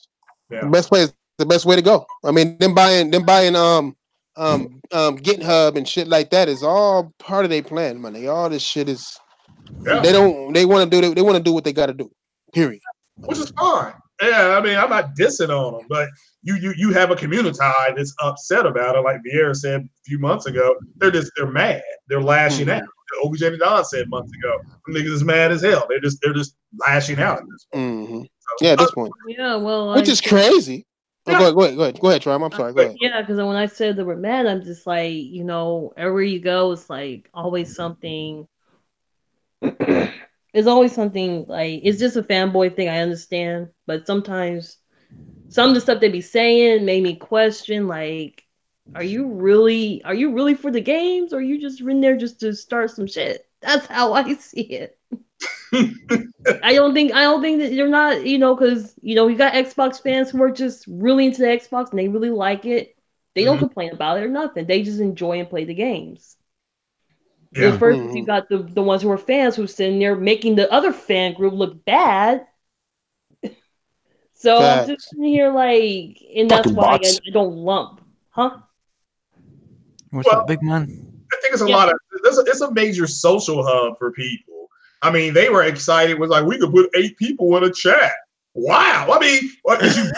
Yeah. The best way to go. I mean, them buying GitHub and shit like that is all part of their plan, man. All this shit is they want to do what they got to do. Period. Which is fine. Yeah, I mean, I'm not dissing on them, but you have a community that's upset about it. Like Vieira said a few months ago, they're mad. They're lashing out. OBJ and Don said months ago, niggas is mad as hell. They're just lashing out at this point. So, at this point. Yeah, well, which is crazy. Oh, go ahead, Tram. I'm sorry. Go ahead. Yeah, because when I said they were mad, I'm just like, everywhere you go, it's like always something. It's always something like it's just a fanboy thing. I understand, but sometimes some of the stuff they be saying made me question, like, are you really for the games, or are you just in there just to start some shit? That's how I see it. I don't think that you're not, because you got Xbox fans who are just really into the Xbox and they really like it. They don't complain about it or nothing. They just enjoy and play the games. Yeah. First, you got the ones who are fans who sitting there making the other fan group look bad. So I'm just sitting here like, and that's why I don't lump, huh? What's up, big man? I think it's a lot of it's a major social hub for people. I mean, they were excited. It was like, we could put 8 people in a chat. Wow. I mean, what did you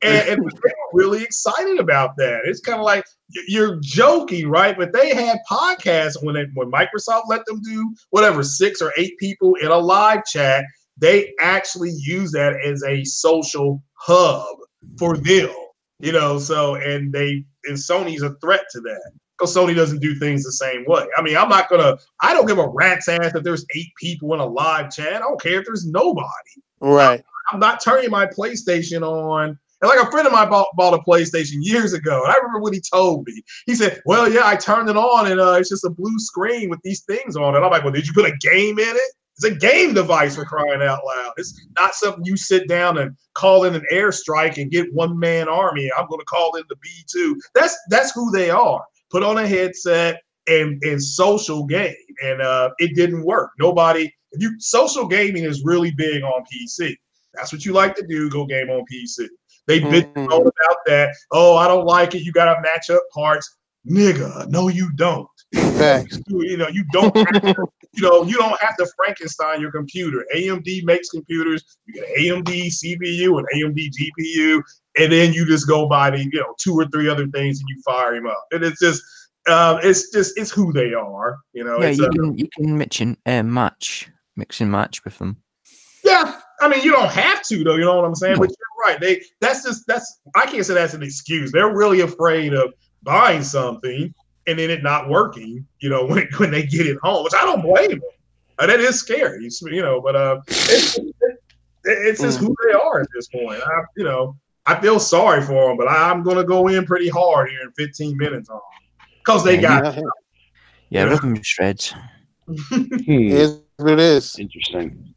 and they were really excited about that. It's kind of like you're joking, right? But they had podcasts when Microsoft let them do whatever 6 or 8 people in a live chat. They actually use that as a social hub for them, So and Sony's a threat to that because Sony doesn't do things the same way. I mean, I don't give a rat's ass if there's 8 people in a live chat. I don't care if there's nobody. Right. I'm not turning my PlayStation on And like a friend of mine bought a PlayStation years ago, and I remember what he told me. He said, "Well, yeah, I turned it on, and it's just a blue screen with these things on it." I'm like, "Well, did you put a game in it?" It's a game device, for crying out loud. It's not something you sit down and call in an airstrike and get one-man army. I'm going to call in the B2. That's who they are. Put on a headset and social game, and it didn't work. Social gaming is really big on PC. That's what you like to do. Go game on PC. They bitch all about that. Oh, I don't like it. You got to match up parts, nigga. No, you don't. Facts. You don't. You don't have to Frankenstein your computer. AMD makes computers. You get an AMD CPU and AMD GPU, and then you just go buy the 2 or 3 other things and you fire them up. And it's just it's who they are. Yeah, you can mix and match with them. Yeah, I mean, you don't have to though. You know what I'm saying? No. But you're right. That's I can't say that's an excuse. They're really afraid of buying something and then it not working, when they get it home, which I don't blame them. That is scary, but it's just who they are at this point. I feel sorry for them, but I'm going to go in pretty hard here in 15 minutes on because they got rip them to shreds. It is. Interesting.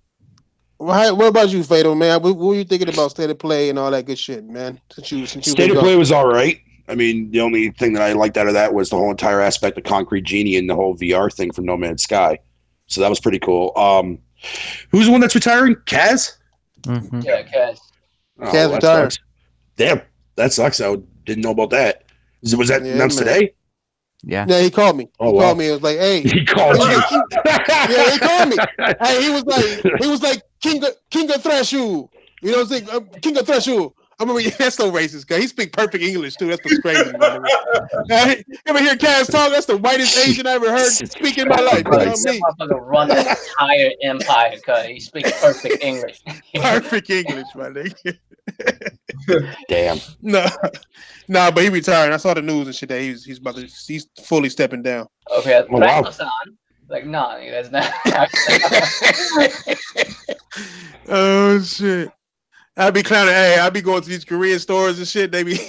What about you, Fatal, man? What were you thinking about state of play and all that good shit, man? State of play was all right. I mean, the only thing that I liked out of that was the whole entire aspect of Concrete Genie and the whole VR thing from No Man's Sky. So that was pretty cool. Who's the one that's retiring? Kaz? Mm-hmm. Yeah, Kaz. Kaz retired. Damn, that sucks. I didn't know about that. Was that announced today? Yeah. Yeah, he called me. He called me. It was like, hey. He called you. Yeah, he called me. Hey, he was like King of Threshu. You know what I'm saying? King of Threshu. I remember that's so racist, guy. He speak perfect English too. That's what's crazy. You ever hear Kaz talk? That's the whitest Asian I ever heard speak in my life. You know what I mean? That motherfucker run the entire empire, cuz he speaks perfect English. Perfect English, my nigga. Damn. No, but he retired. I saw the news and shit that he's fully stepping down. Okay, wow. Like, no, that's not. Oh shit. I'd be clowning. Hey, I'd be going to these Korean stores and shit. They be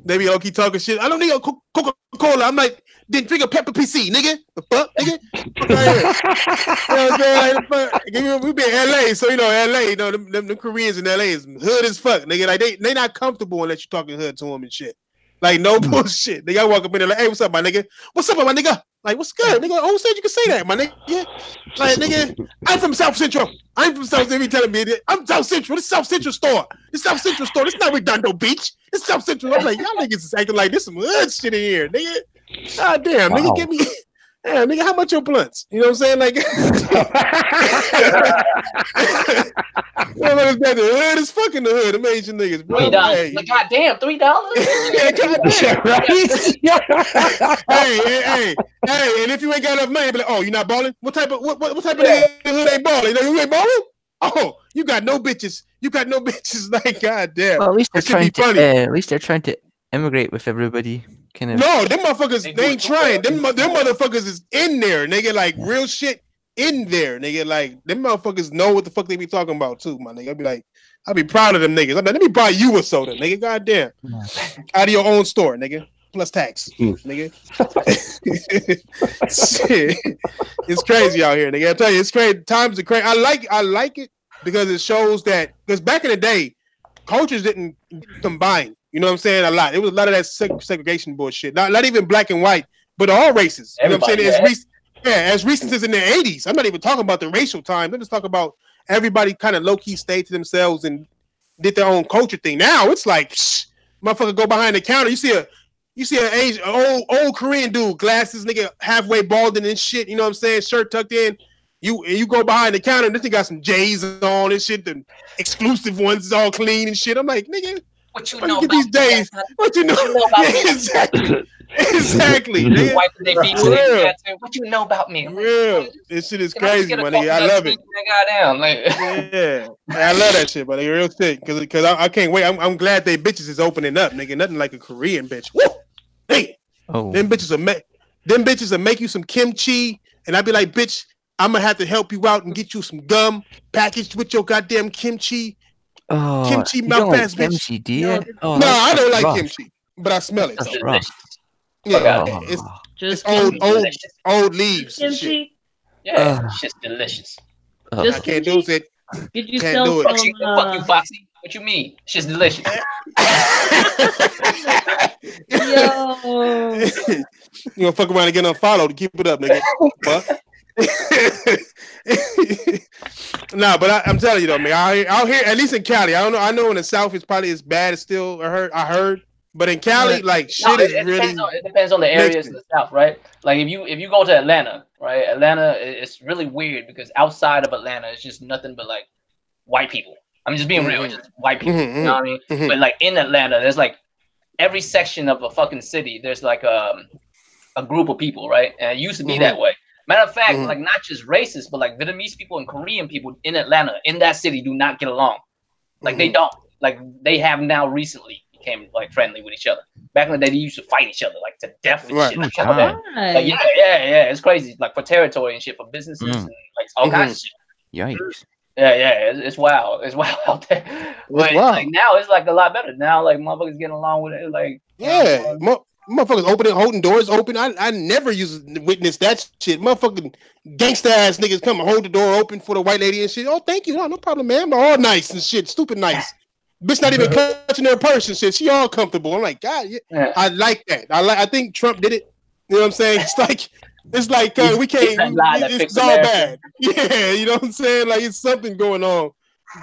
low-key talking shit. I don't need a Coca-Cola. I'm like, then drink a Pepper PC, nigga. The fuck, nigga? You know what I'm saying? We be in LA, so LA, them Koreans in LA is hood as fuck, nigga. Like they not comfortable unless you talking hood to them and shit. Like no bullshit. They gotta walk up in there like, hey, what's up, my nigga? What's up, my nigga? Like, what's good, nigga? Who said you can say that, my nigga? Yeah. Like, nigga, I'm from South Central. I'm from South Central. Telling me that I'm South Central. This South Central store. This South Central store. This not Redondo Beach. This South Central. I'm like, y'all niggas is acting like this some hood shit in here, nigga. God damn, nigga, give me. Damn, nigga, how much your blunts? You know what I'm saying? Like, the hood is fucking the hood. Them Asian niggas, bro. $3. Hey. Like, goddamn, $3? Yeah, goddamn. Hey, and if you ain't got enough money, be like, oh, you not balling? What type of nigga hood ain't balling? You ain't balling? Oh, you got no bitches. Like, goddamn. Well, at least they're trying to immigrate with everybody. Kind of. No, them motherfuckers, they ain't trying. Them motherfuckers is in there, nigga. Like real shit in there, nigga. Like them motherfuckers know what the fuck they be talking about too, my nigga. I'd be proud of them niggas. I'm like, let me buy you a soda, nigga. Goddamn, out of your own store, nigga. Plus tax, nigga. Shit, it's crazy out here, nigga. I tell you, it's crazy. Times are crazy. I like it because it shows that back in the day, cultures didn't combine. You know what I'm saying? A lot. It was a lot of that segregation bullshit. Not even black and white, but all races. You know what I'm saying? As recent as in the 80s. I'm not even talking about the racial time. I'm just talking about everybody kind of low-key stayed to themselves and did their own culture thing. Now it's like, motherfucker go behind the counter. You see an Asian, old Korean dude, glasses, nigga, halfway balding and shit. You know what I'm saying? Shirt tucked in. You go behind the counter and this thing got some J's on and shit. The exclusive ones is all clean and shit. I'm like, nigga. What you know about these days? What you know about me? Exactly. What you know about me? Real. This shit is crazy, my nigga. I love it. Yeah, I love that shit, buddy. Real shit. Because I can't wait. I'm glad they bitches is opening up, nigga. Nothing like a Korean bitch. Woo! Hey, them bitches will make you some kimchi, and I'd be like, bitch, I'm gonna have to help you out and get you some gum packaged with your goddamn kimchi. kimchi you mouth don't like ass bitch. kimchi, do you? No, Oh, No, I don't like rough. kimchi, but I smell it. That's So. rough. Yeah, Oh. it's Just old leaves and shit. kimchi. Yeah, shit's delicious. I Just can't do kimchi. it. Get Can't yourself do it. Fuck you, Foxy. What you mean? Shit's delicious. Yo. You gonna fuck around and get unfollowed to keep it up, nigga. Fuck. Nah, but I'm telling you though, man. Out here, at least in Cali, I don't know. I know in the South it's probably as bad as still. I heard, but in Cali, like shit is really. It depends on the areas in the South, right? Like if you go to Atlanta, right? Atlanta, it's really weird because outside of Atlanta, it's just nothing but like white people. I'm just being real, it's just white people. You know what I mean? But like in Atlanta, there's like every section of a fucking city, there's like a group of people, right? And it used to be that way. Matter of fact, like not just racist, but like Vietnamese people and Korean people in Atlanta, in that city, do not get along. Like they don't. Like they have now recently became like friendly with each other. Back in the day, they used to fight each other like to death and shit. Like that. Like, yeah, it's crazy. Like for territory and shit, for businesses and like all kinds of shit. Yikes. Yeah, it's wild. It's wild out there. But like now, it's like a lot better. Now, like motherfuckers getting along with it. Like motherfuckers holding doors open. I never used to witness that shit. Motherfucking gangsta ass niggas come and hold the door open for the white lady and shit. Oh, thank you. No problem, man. All nice and shit. Stupid nice. Bitch not even touching their purse and shit. She all comfortable. I'm like, God, I like that. I think Trump did it. You know what I'm saying? It's like we can't. It's all bad. Yeah, you know what I'm saying? Like it's something going on.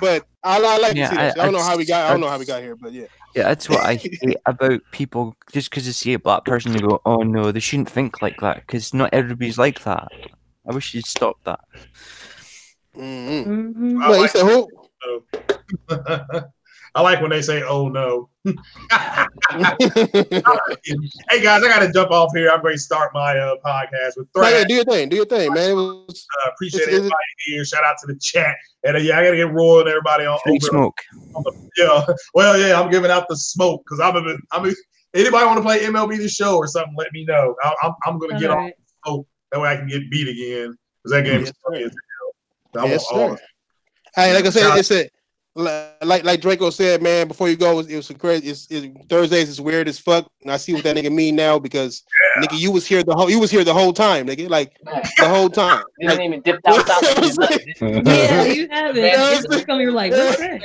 But I like to see that. I don't know how we got here, but yeah. Yeah, that's what I hate about people. Just because they see a black person, they go, "Oh no, they shouldn't think like that," because not everybody's like that. I wish you'd stop that. Well, you said who? I like when they say, "Oh no." Hey guys, I got to jump off here. I'm going to start my podcast with Thread. Yeah, do your thing, man. Appreciate everybody here. Shout out to the chat. And I got to get Roy and everybody on. Free smoke. I'm giving out the smoke because anybody want to play MLB The Show or something? Let me know. I'm going to get on the smoke that way I can get beat again because that game is funny as hell. Yes, sir. Hey, like I said, it's a. Like Draco said, man, before you go, it was crazy. Thursdays is weird as fuck, and I see what that nigga mean now because nigga, you was here the whole time, nigga, like the whole time. You didn't even dip outside. Yeah, you haven't. You come here like, what's that?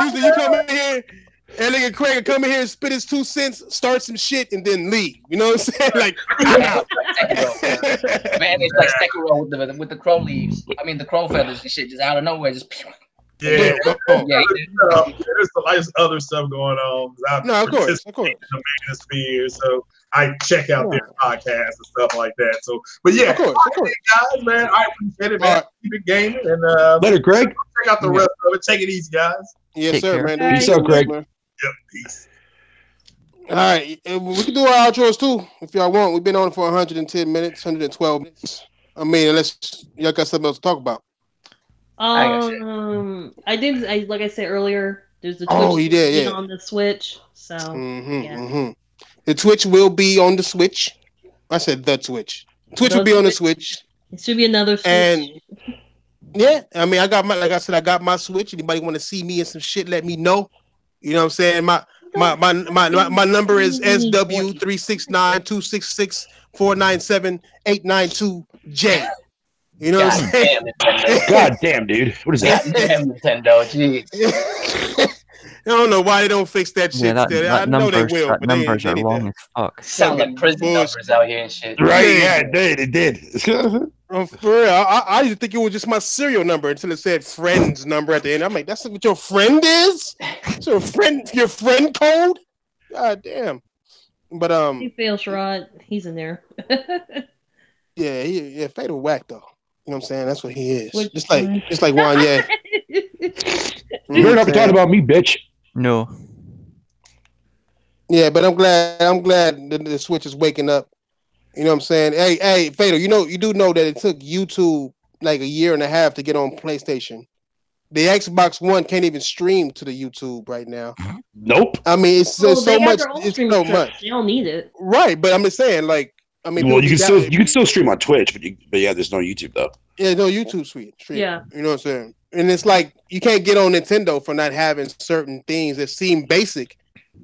Usually you come in here. And nigga Craig will come in here and spit his 2 cents, start some shit, and then leave. You know what I'm saying? Like, man, it's like Sekiro with the crow leaves. I mean, the crow feathers and shit just out of nowhere, just. Yeah, there's some other stuff going on. No, of course. The Manosphere, so I check out their podcasts and stuff like that. So, but yeah, of course. Guys, man, I appreciate it, man. Keep it gaming and later, Greg. Check out the rest of it. Take it easy, guys. Yes, sir, man. Peace out, Greg. Yep, peace. All right, we can do our outros too if y'all want. We've been on for 110 minutes, 112 minutes. I mean, unless y'all got something else to talk about. I did. Like I said earlier, there's the Twitch on the Switch. So the Twitch will be on the Switch. I said the Twitch. Twitch will be on the Switch. It should be another Switch. And yeah, I mean, I got my Switch. Anybody want to see me and some shit? Let me know. You know what I'm saying? My number is SW369266497892892J. You know what I'm saying? God damn, dude. What is that? Damn Nintendo, jeez. I don't know why they don't fix that shit. I know they will. But numbers are long as fuck. Sound like prison numbers out here and shit. Right, yeah, it did. For real, I used to think it was just my serial number until it said friend's number at the end. I'm like, that's what your friend is? It's your friend code? God damn. But he fails, Sherrod. He's in there. Yeah, Fatal whack though. You know what I'm saying? That's what he is. Just like Wanye. You better not be talking about me, bitch. No. Yeah, but I'm glad the Switch is waking up. You know what I'm saying? Hey, Fatal, you do know that it took YouTube like a year and a half to get on PlayStation. The Xbox One can't even stream to the YouTube right now. Nope. I mean, it's so much. It's so much. You don't need it. Right, but I'm just saying, like, I mean, well, you can still stream on Twitch, but yeah, there's no YouTube though. Yeah, no YouTube stream. Yeah, you know what I'm saying. and it's like you can't get on Nintendo for not having certain things that seem basic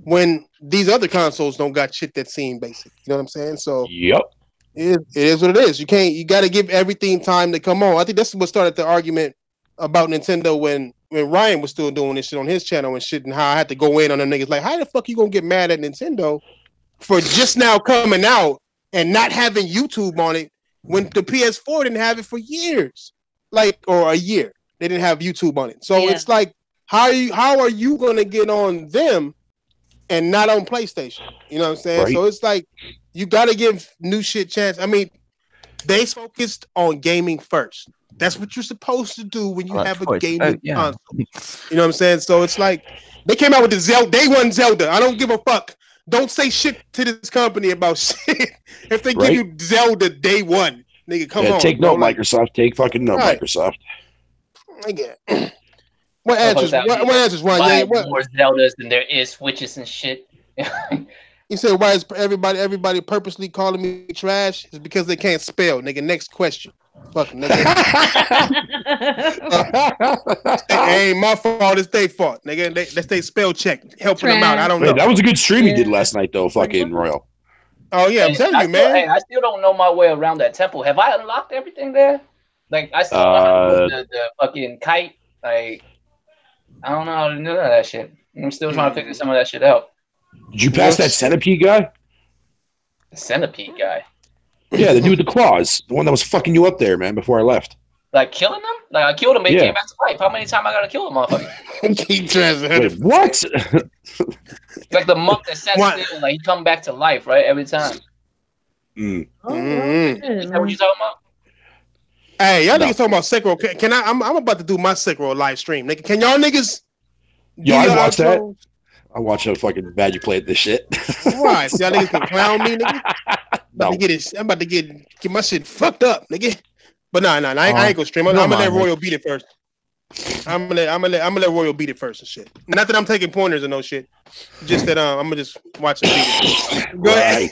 when these other consoles don't got shit that seem basic. You know what I'm saying? So yep, it is what it is. You got to give everything time to come on. I think that's what started the argument about Nintendo when Ryan was still doing this shit on his channel and shit, and how I had to go in on them niggas. Like, how the fuck you gonna get mad at Nintendo for just now coming out and not having YouTube on it when the PS4 didn't have it for years, like, or a year? They didn't have YouTube on it. So it's like, how are you gonna get on them and not on PlayStation? You know what I'm saying? Right. So it's like you got to give new shit chance. I mean, they focused on gaming first. That's what you're supposed to do when you have a gaming console. You know what I'm saying? So it's like they came out with the Zelda day one Zelda. I don't give a fuck. Don't say shit to this company about shit if they give you Zelda day one. Nigga, come on. Take note, Microsoft. Take fucking note, Microsoft. Nigga. What answers? What answers? Why more Zeldas than there is Switches and shit? You said why is everybody purposely calling me trash? It's because they can't spell, nigga. Next question. Fuck nigga. It ain't my fault, it's their fault. Nigga, that's their spell check. Helping them out. I don't know. That was a good stream you did last night though, fucking Royal. Oh yeah, I'm telling you, man. I still don't know my way around that temple. Have I unlocked everything there? Like I still know how to do the fucking kite. Like I don't know how to do none of that shit. I'm still trying to figure some of that shit out. Did you pass that centipede guy? The centipede guy? Yeah, the dude with the claws. The one that was fucking you up there, man, before I left. Like killing him? Like I killed him and he came back to life. How many times I gotta kill him, motherfucker? Keep trying. Wait, what? Like the monk that sat still, like he come back to life, right? Every time. Mm. Is that what you talking about? Hey, y'all niggas talking about Sekiro. Can I? I'm about to do my Sekiro live stream, nigga. Can y'all niggas? Yo, I watched that. I watched how fucking bad you played this shit. Right, so y'all niggas can clown me, nigga. I'm about to get my shit fucked up, nigga. But nah, I ain't gonna stream. I'm gonna let Royal beat it first. I'm gonna let Royal beat it first and shit. Not that I'm taking pointers and no shit. Just that I'm gonna just watch him beat it. Go ahead.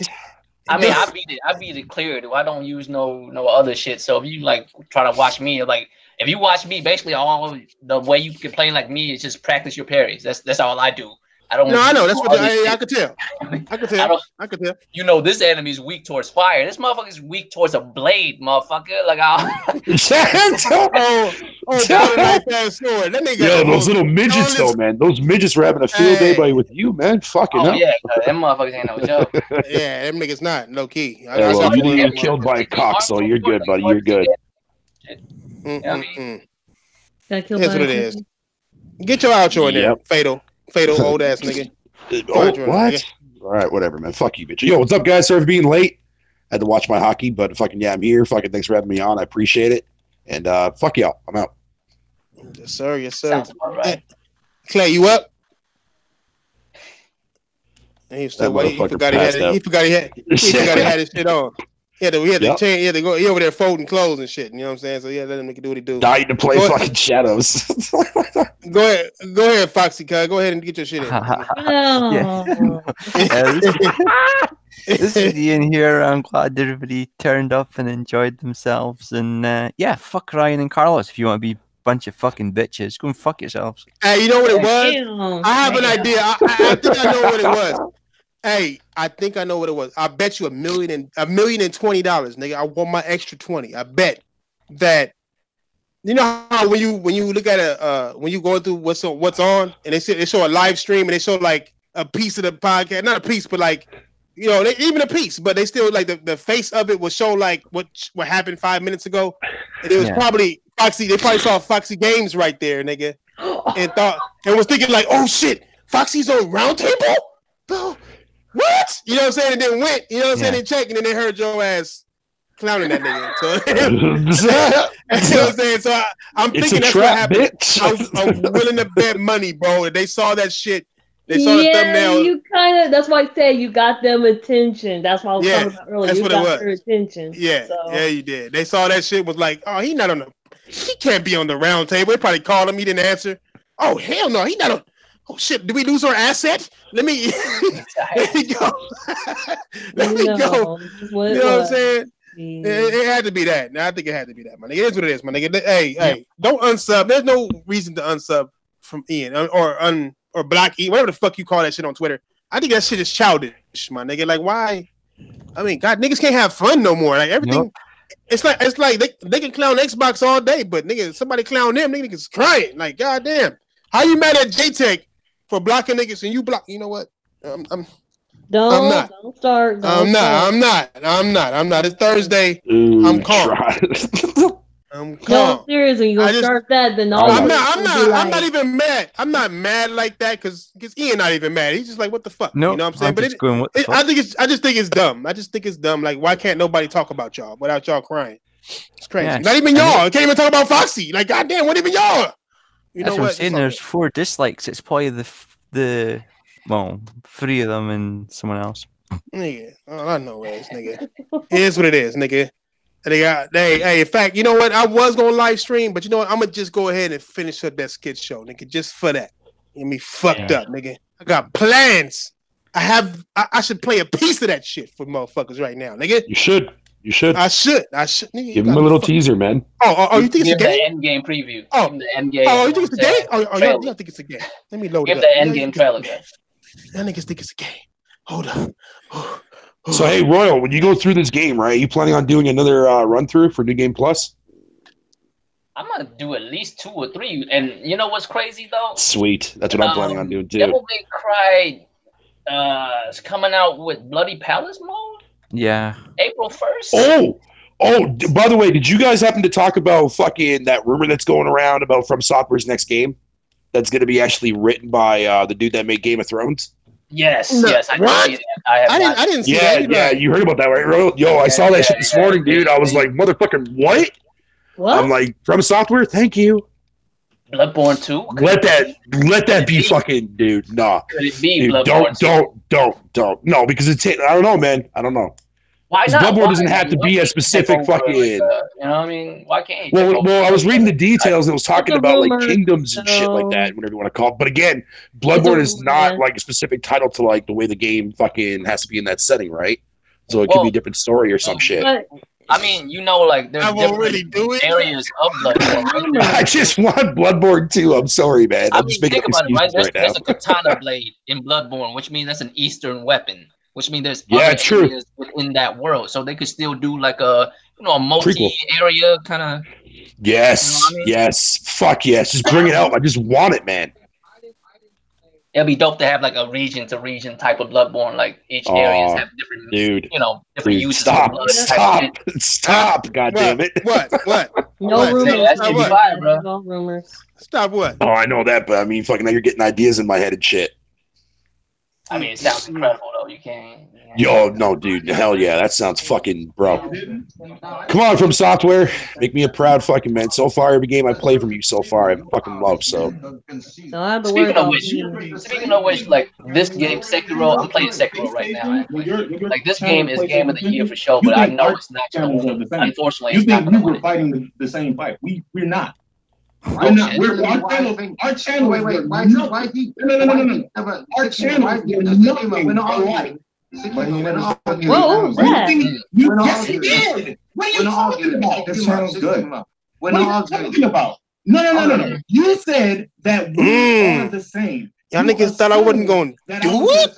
I mean, I beat it clear, dude. I don't use no other shit. So if you like try to watch me, like if you watch me, basically all the way you can play like me is just practice your parries. That's all I do. I don't. No, I know. That's what I could tell. I could tell. You know, this enemy's weak towards fire. This motherfucker's weak towards a blade, motherfucker. Like, sword. That nigga. Yo, those little midgets, though, man. Those midgets were having a field day with you, man. Fucking hell. Yeah, them motherfuckers ain't no joke. Yeah, them niggas not low key. Yeah, well, you didn't get killed by a cock, so you're good, buddy. You're good. Got killed That's what it is. Get your outro in there, Fatal old ass nigga. What? All right, whatever, man. Fuck you, bitch. Yo, what's up, guys? Sorry for being late. I had to watch my hockey, but fucking yeah, I'm here. Fucking thanks for having me on. I appreciate it. And fuck y'all. I'm out. Yes, sir. Yes, sir. Right. Clay, you up? And he still waiting. He forgot he had his shit on. He had to change. He had to go. He over there folding clothes and shit. You know what I'm saying? So yeah, let him do what he do. Dying to play fucking Shadows. Go ahead, Foxy. Go ahead and get your shit in. This is Ian here. I'm glad everybody turned up and enjoyed themselves. And fuck Ryan and Carlos. If you want to be a bunch of fucking bitches, go and fuck yourselves. Hey, you know what it was? I have an idea. I think I know what it was. Hey, I think I know what it was. I bet you $1,020, nigga. I want my extra 20. I bet that. You know how when you look at when you going through what's on, and they show a live stream and they show like a piece of the podcast, not a piece, but like even a piece, but they still like the face of it will show like what happened 5 minutes ago, and it was probably Foxy. They probably saw Foxy Games right there, nigga, and was thinking like, oh shit, Foxy's on Roundtable, bro. What? You know what I'm saying? And then went, you know what I'm saying? They checked, and then they heard your ass clowning that nigga. So, you know what I'm saying? So I'm thinking that's what happened. I'm willing to bet money, bro. If they saw that shit, they saw the thumbnail. You kind of. That's why I said you got them attention. That's why I was talking about earlier. That's what got their attention. Yeah, you did. They saw that shit. Was like, oh, he can't be on the round table. They probably called him. He didn't answer. Oh hell no, he not on. Oh shit! Did we lose our asset? Let me go. Let me go. You know what I'm saying? It had to be that. I think it had to be that, my nigga. It is what it is, my nigga. Hey, don't unsub. There's no reason to unsub from Ian or block Ian, whatever the fuck you call that shit on Twitter. I think that shit is childish, my nigga. Like, why? I mean, God, niggas can't have fun no more. Like everything. Nope. It's like they can clown Xbox all day, but nigga, somebody clown them, niggas crying. Like, goddamn, how you mad at JTech for blocking niggas and you block? You know what? I'm not. I'm not. It's Thursday. I'm calm. I'm calm. No, seriously, you gonna start that? Then I'm not even mad. I'm not mad like that because Ian not even mad. He's just like, what the fuck? No, you know what I'm saying? I just think it's dumb. I just think it's dumb. Like, why can't nobody talk about y'all without y'all crying? It's crazy. Yeah, not even y'all. I can't even talk about Foxy. Like, goddamn, what even y'all? You know what? I'm saying there's 4 dislikes. It's probably the 3 of them and someone else. Nigga, I know ways, nigga. It is what it is, nigga. Hey, in fact, you know what? I was gonna live stream, but you know what? I'm gonna just go ahead and finish up that skit show, nigga, just for that. Get me fucked up, nigga. I got plans. I should play a piece of that shit for motherfuckers right now, nigga. You should. I should. Nigga, give him a little teaser, man. Oh, you think it's a game? The end game preview. Oh, the end game. Oh, you think it's a game? Oh, you think it's a game? Let me load it up. Give the end game trailer. Y'all niggas think it's a game. Hold up. So hey, Royal, when you go through this game, right? Are you planning on doing another run through for New Game Plus? I'm gonna do at least 2 or 3, and you know what's crazy though? Sweet, that's what I'm planning on doing too. Devil May Cry is coming out with Bloody Palace mode. Yeah. April 1st. Oh! By the way, did you guys happen to talk about fucking that rumor that's going around about From Software's next game? That's going to be actually written by the dude that made Game of Thrones. Yes, I did see that. I didn't see that. Yeah, you heard about that, right? Yo, I saw that shit this morning, dude. I was like, motherfucking what? I'm like, From Software, thank you. Bloodborne 2? Let that be fucking, dude. Nah. Could it be dude, Bloodborne don't. No, because it's, I don't know, man. I don't know. Why not? Bloodborne doesn't have to be a specific fucking. you know what I mean? Why can't you? Well, I was reading the details and it was talking about like kingdoms and shit like that, whatever you want to call it. But again, Bloodborne is not like a specific title to like the way the game fucking has to be in that setting, right? So it could be a different story or some shit. I mean, you know, like there's different areas of Bloodborne. I just want Bloodborne 2. I'm sorry, man. I'm just making excuses right now. There's a katana blade in Bloodborne, which means that's an Eastern weapon. Which means there's other areas within that world, so they could still do like a a multi-area kind of. Yes, yes, fuck yes, just bring it out. I just want it, man. It'll be dope to have like a region to region type of Bloodborne, like each areas have different, different uses. Stop, of blood stop! God damn it! What? No rumors. That's fire, bro. No rumors. Stop what? Oh, I know that, but I mean, fucking now you're getting ideas in my head and shit. I mean, it sounds incredible though. You can't. Yo, no, dude. Hell yeah, that sounds fucking bro. Come on, From Software, make me a proud fucking man. So far, every game I played from you so far, I fucking love. So. Speaking of which, like this game, Sekiro, I'm playing Sekiro right now. Like this game is game of the year for sure, but I know it's not gonna win. Unfortunately, you think we were fighting the same fight? We're not. Our channel. Wait. Why he? No. Our channel is nothing alike. Whoa, yes, he did. What are you talking about? This channel's good. What are you talking about? No. You said that we are the same. Y'all niggas thought I wasn't going to do it?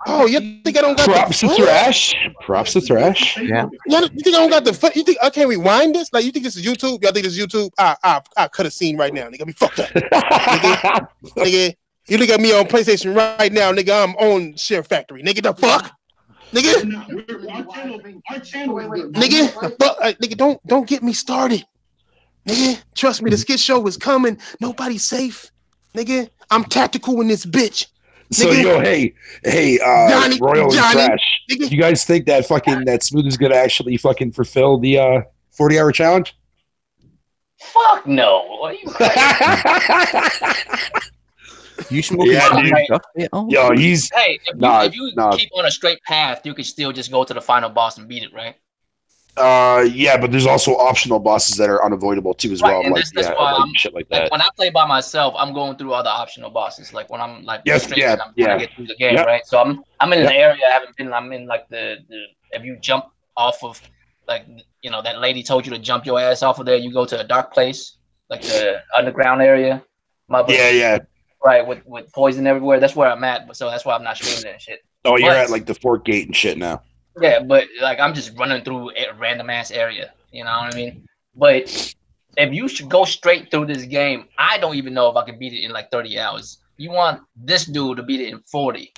Oh, you think I don't got props to Thrash? Props to Thrash. Yeah. You think I don't got the foot? You think I can't rewind this? Like you think this is YouTube? Y'all think this is YouTube? I cut a scene right now. Nigga, be fucked up. nigga, you look at me on PlayStation right now, nigga. I'm on Share Factory. Nigga, the fuck? Nigga. Our channel. Nigga, the fuck? Nigga, don't get me started. Nigga, trust me, the skit show is coming. Nobody's safe. Nigga, I'm tactical in this bitch. So nigga. Yo, hey, Johnny, Royal and Johnny, Thrash. nigga. You guys think that Smooth is gonna actually fucking fulfill the 40-hour challenge? Fuck no. What are you You smoking stuff? Yo, he's hey. If you keep on a straight path, you can still just go to the final boss and beat it, right? Yeah, but there's also optional bosses that are unavoidable too as well. And like that's why like shit like that. When I play by myself, I'm going through other optional bosses. Like when I'm like I'm trying to get through the game, right? So I'm in an area I haven't been. I'm in like the if you jump off of like that lady told you to jump your ass off of there. You go to a dark place, like the underground area. Yeah. Right, with poison everywhere. That's where I'm at, so that's why I'm not streaming that shit. Oh, you're at like the Fort Gate and shit now. Yeah, but like I'm just running through a random ass area. You know what I mean? But if you should go straight through this game, I don't even know if I can beat it in like 30 hours. You want this dude to beat it in 40.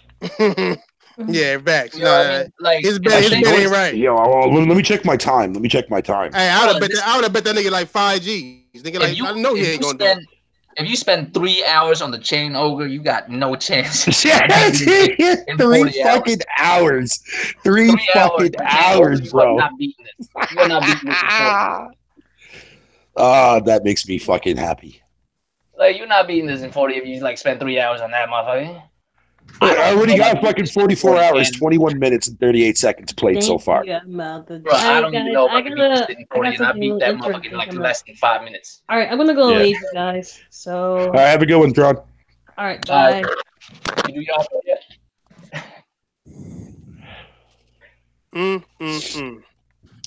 Yeah, facts. You know what I mean? Like his bet ain't right. Yo, let me check my time. Hey, I would have bet that nigga like 5Gs. Nigga, like I know he ain't gonna do it. If you spend 3 hours on the chain ogre, you got no chance. 3 fucking hours. 3 fucking hours, bro. You're not beating this. You're not beating this. That makes me fucking happy. Like you're not beating this in 40 if you like spend 3 hours on that motherfucker. I already got fucking 44 hours, 21 minutes, and 38 seconds played so far. Bro, I don't even know if I can beat this in 40 and I beat that motherfucker in like less than 5 minutes. All right, I'm gonna go leave you guys. So. All right, have a good one, Tron. All right, bye. You do y'all yet?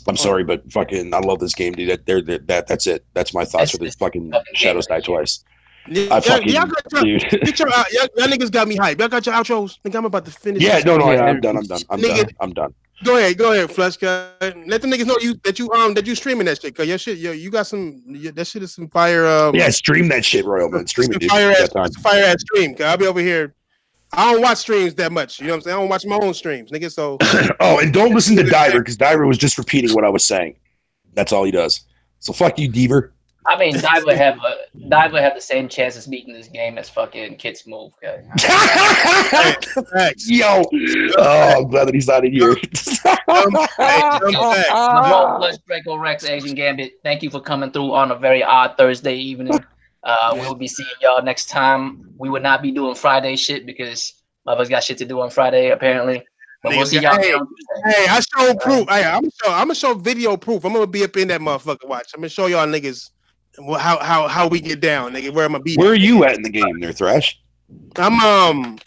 I'm sorry, but fucking, I love this game, dude. That's it. That's my thoughts for this fucking Shadows Die Twice. Y'all niggas got me hyped. Y'all got your outros. Think I'm about to finish. Yeah, no, I'm done. I'm done. Go ahead, Flush. Let the niggas know that you streaming that shit. Cause your shit, you got some. That shit is some fire. Yeah, stream that shit, Royal man. Stream it, dude. Fire ass stream. Cause I'll be over here. I don't watch streams that much. You know what I'm saying? I don't watch my own streams, nigga. So. Oh, and don't listen to Diver because Diver was just repeating what I was saying. That's all he does. So fuck you, Deaver. I mean, Dive would have the same chance of beating this game as fucking Kid's Move. Okay? Yo, I'm glad that he's not in here. Plus Draco Rex, Asian Gambit. Thank you for coming through on a very odd Thursday evening. We'll be seeing y'all next time. We would not be doing Friday shit because motherfuckers got shit to do on Friday apparently. But we'll see y'all. Hey, I show proof. Hey, I'm gonna show video proof. I'm gonna be up in that motherfucker. Watch. I'm gonna show y'all niggas. How we get down, nigga? Where am I be? Where are you at in the game, there, Thrash? I'm on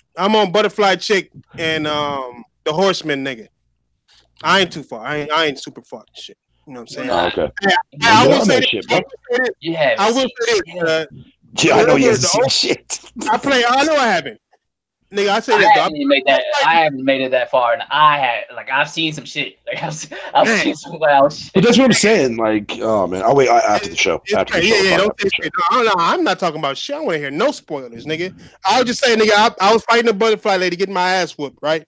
Butterfly Chick and the Horseman, nigga. I ain't too far. I ain't super far. Shit, you know what I'm saying? Oh, okay. I will say shit, bro. I will say this. Yeah, I know you haven't seen shit. I know I haven't. Nigga, I say I haven't made it that far, and I've seen some shit. Like I've seen some wild shit. But that's what I'm saying. Like, oh man, I'll wait after the show. Don't say shit. No, I'm not talking about shit. I want to hear no spoilers, nigga. I was just saying, nigga, I was fighting a butterfly lady, getting my ass whooped, right?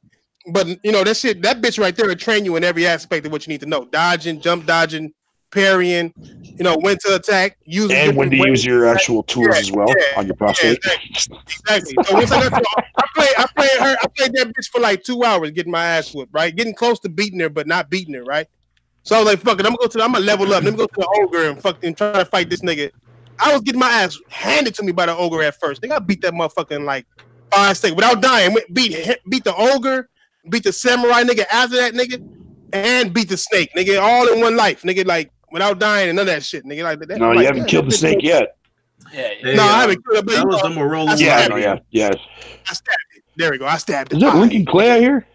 But that bitch right there will train you in every aspect of what you need to know: dodging, jump dodging, parrying. When to attack, and when to use your actual tools as well on your prostate. Exactly. So once I played that bitch for like 2 hours, getting my ass whooped, right? Getting close to beating her, but not beating her, right? So I was like, fuck it, I'm gonna level up. Let me go to the ogre and fucking try to fight this nigga. I was getting my ass handed to me by the ogre at first. I beat that motherfucker in like 5 seconds without dying. Beat the ogre, beat the samurai nigga after that nigga, and beat the snake, nigga, all in one life, nigga, like without dying and none of that shit, nigga. Like that. No, you haven't killed the snake yet. Yeah. No, I haven't killed it. Yeah. I stabbed it. There we go. I stabbed it. Is that Lincoln Clay out here?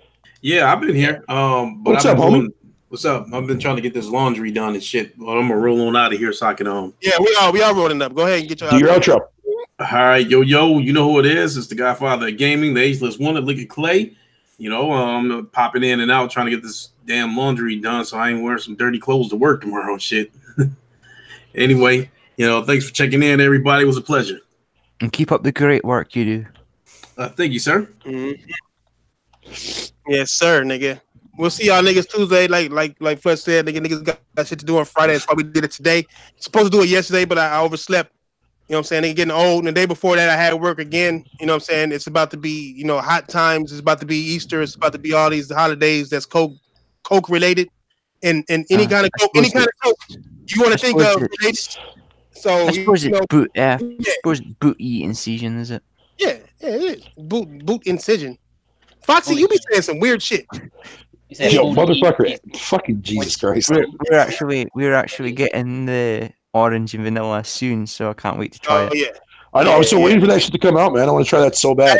Yeah, I've been here. But what's up, homie? What's up? I've been trying to get this laundry done and shit. But I'm gonna roll on out of here so I can Yeah, we are rolling up. Go ahead and get your outro. All right, yo, you know who it is? It's the Godfather of Gaming, the Ageless One, Lincoln Clay. I'm popping in and out trying to get this damn laundry done so I ain't wearing some dirty clothes to work tomorrow and shit. Anyway, thanks for checking in, everybody. It was a pleasure. And keep up the great work you do. Thank you, sir. Mm-hmm. Yes, sir, nigga. We'll see y'all niggas Tuesday, like Fletch said. Niggas got shit to do on Friday. That's why we did it today. Supposed to do it yesterday, but I overslept. You know what I'm saying? Nigga getting old. And the day before that, I had to work again. You know what I'm saying? It's about to be, hot times. It's about to be Easter. It's about to be all these holidays that's Coke related. And any kind of Coke you want to think of related. So I suppose it's boot. I suppose boot eating season, is it? Yeah, it is. Boot incision. Foxy, you be saying some weird shit. Yo, motherfucker! Fucking Jesus Christ! We're actually getting the orange and vanilla soon, so I can't wait to try it. Yeah, I know. I was still waiting for that shit to come out, man. I want to try that so bad.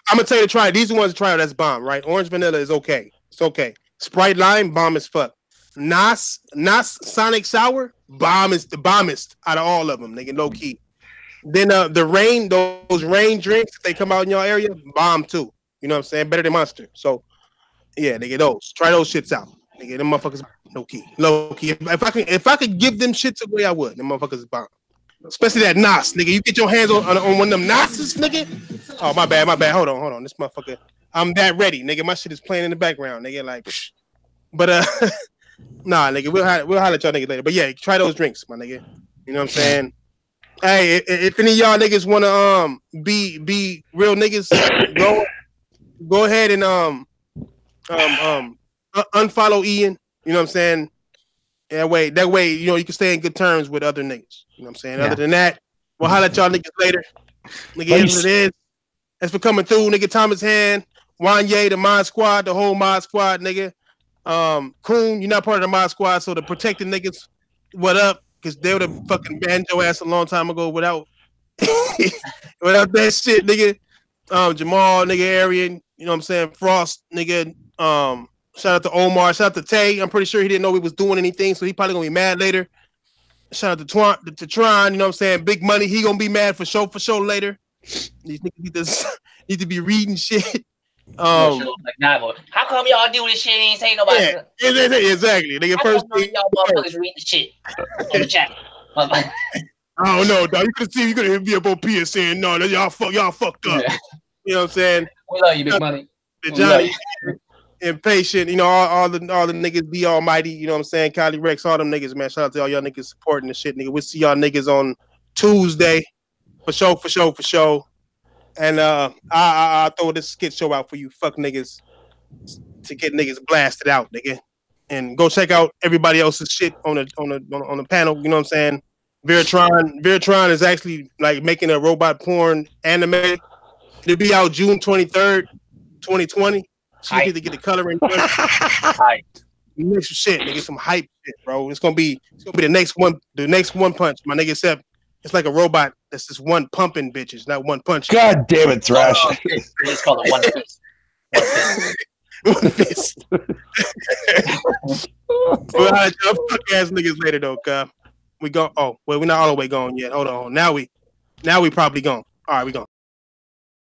I'm gonna tell you to try it. These are the ones to try it. That's bomb, right? Orange vanilla is okay. It's okay. Sprite lime, bomb as fuck. Nas Sonic Sour, is the bombest out of all of them, nigga, low key. Then the rain, those rain drinks, if they come out in your area, bomb too. You know what I'm saying? Better than Monster. So yeah, nigga, those. Try those shits out. Nigga, them motherfuckers low key. If I could give them shits away, I would. Them motherfuckers bomb. Especially that Nas, nigga. You get your hands on one of them Nas's, nigga. Oh, my bad. Hold on. This motherfucker. I'm that ready, nigga. My shit is playing in the background, nigga. Like, psh. But nah, nigga. We'll holler at y'all niggas later. But yeah, try those drinks, my nigga. You know what I'm saying? Hey, if any of y'all niggas wanna be real niggas, go ahead and unfollow Ian. You know what I'm saying? That way, you know, you can stay in good terms with other niggas. You know what I'm saying? Yeah. Other than that, we'll holler at y'all niggas later. Nigga, as it is. That's for coming through, nigga. Thomas Hand, Wanye, the Mod Squad, the whole Mod Squad, nigga. Coon, you're not part of the Mod Squad, so the protected niggas, what up? Because they would have fucking banned your ass a long time ago without that shit, nigga. Jamal, nigga, Arian, you know what I'm saying? Frost, nigga. Shout out to Omar. Shout out to Tay. I'm pretty sure he didn't know we was doing anything, so he probably gonna be mad later. Shout out to Tron, you know what I'm saying? Big money. He gonna be mad for sure later. These niggas need to be reading shit. How come y'all do this shit and ain't saying nobody? Yeah, exactly. Nigga, first thing y'all motherfuckers read the shit on the chat. I don't know, dog. You could be up on P saying no, y'all fucked up. Yeah. You know what I'm saying? We love you, Big Money. Johnny Impatient, you know, all the niggas be almighty, you know what I'm saying? Kylie Rex, all them niggas, man. Shout out to all y'all niggas supporting the shit, nigga. We'll see y'all niggas on Tuesday. For sure. And I throw this skit show out for you fuck niggas to get niggas blasted out, nigga. And go check out everybody else's shit on the panel, you know what I'm saying? Veritron is actually like making a robot porn anime. It'll be out June 23rd, 2020. So you get to get the coloring done. Hype. Next shit, nigga, some hype shit, bro. It's gonna be the next one punch, my nigga. Except it's like a robot that's just one pumping bitches, not one punch. God damn it, Thrash. It's called a one fist. One fist. Well, fuck ass niggas later though, cuz. We go. Oh, well, we're not all the way gone yet. Hold on. Now we probably gone. All right, we gone.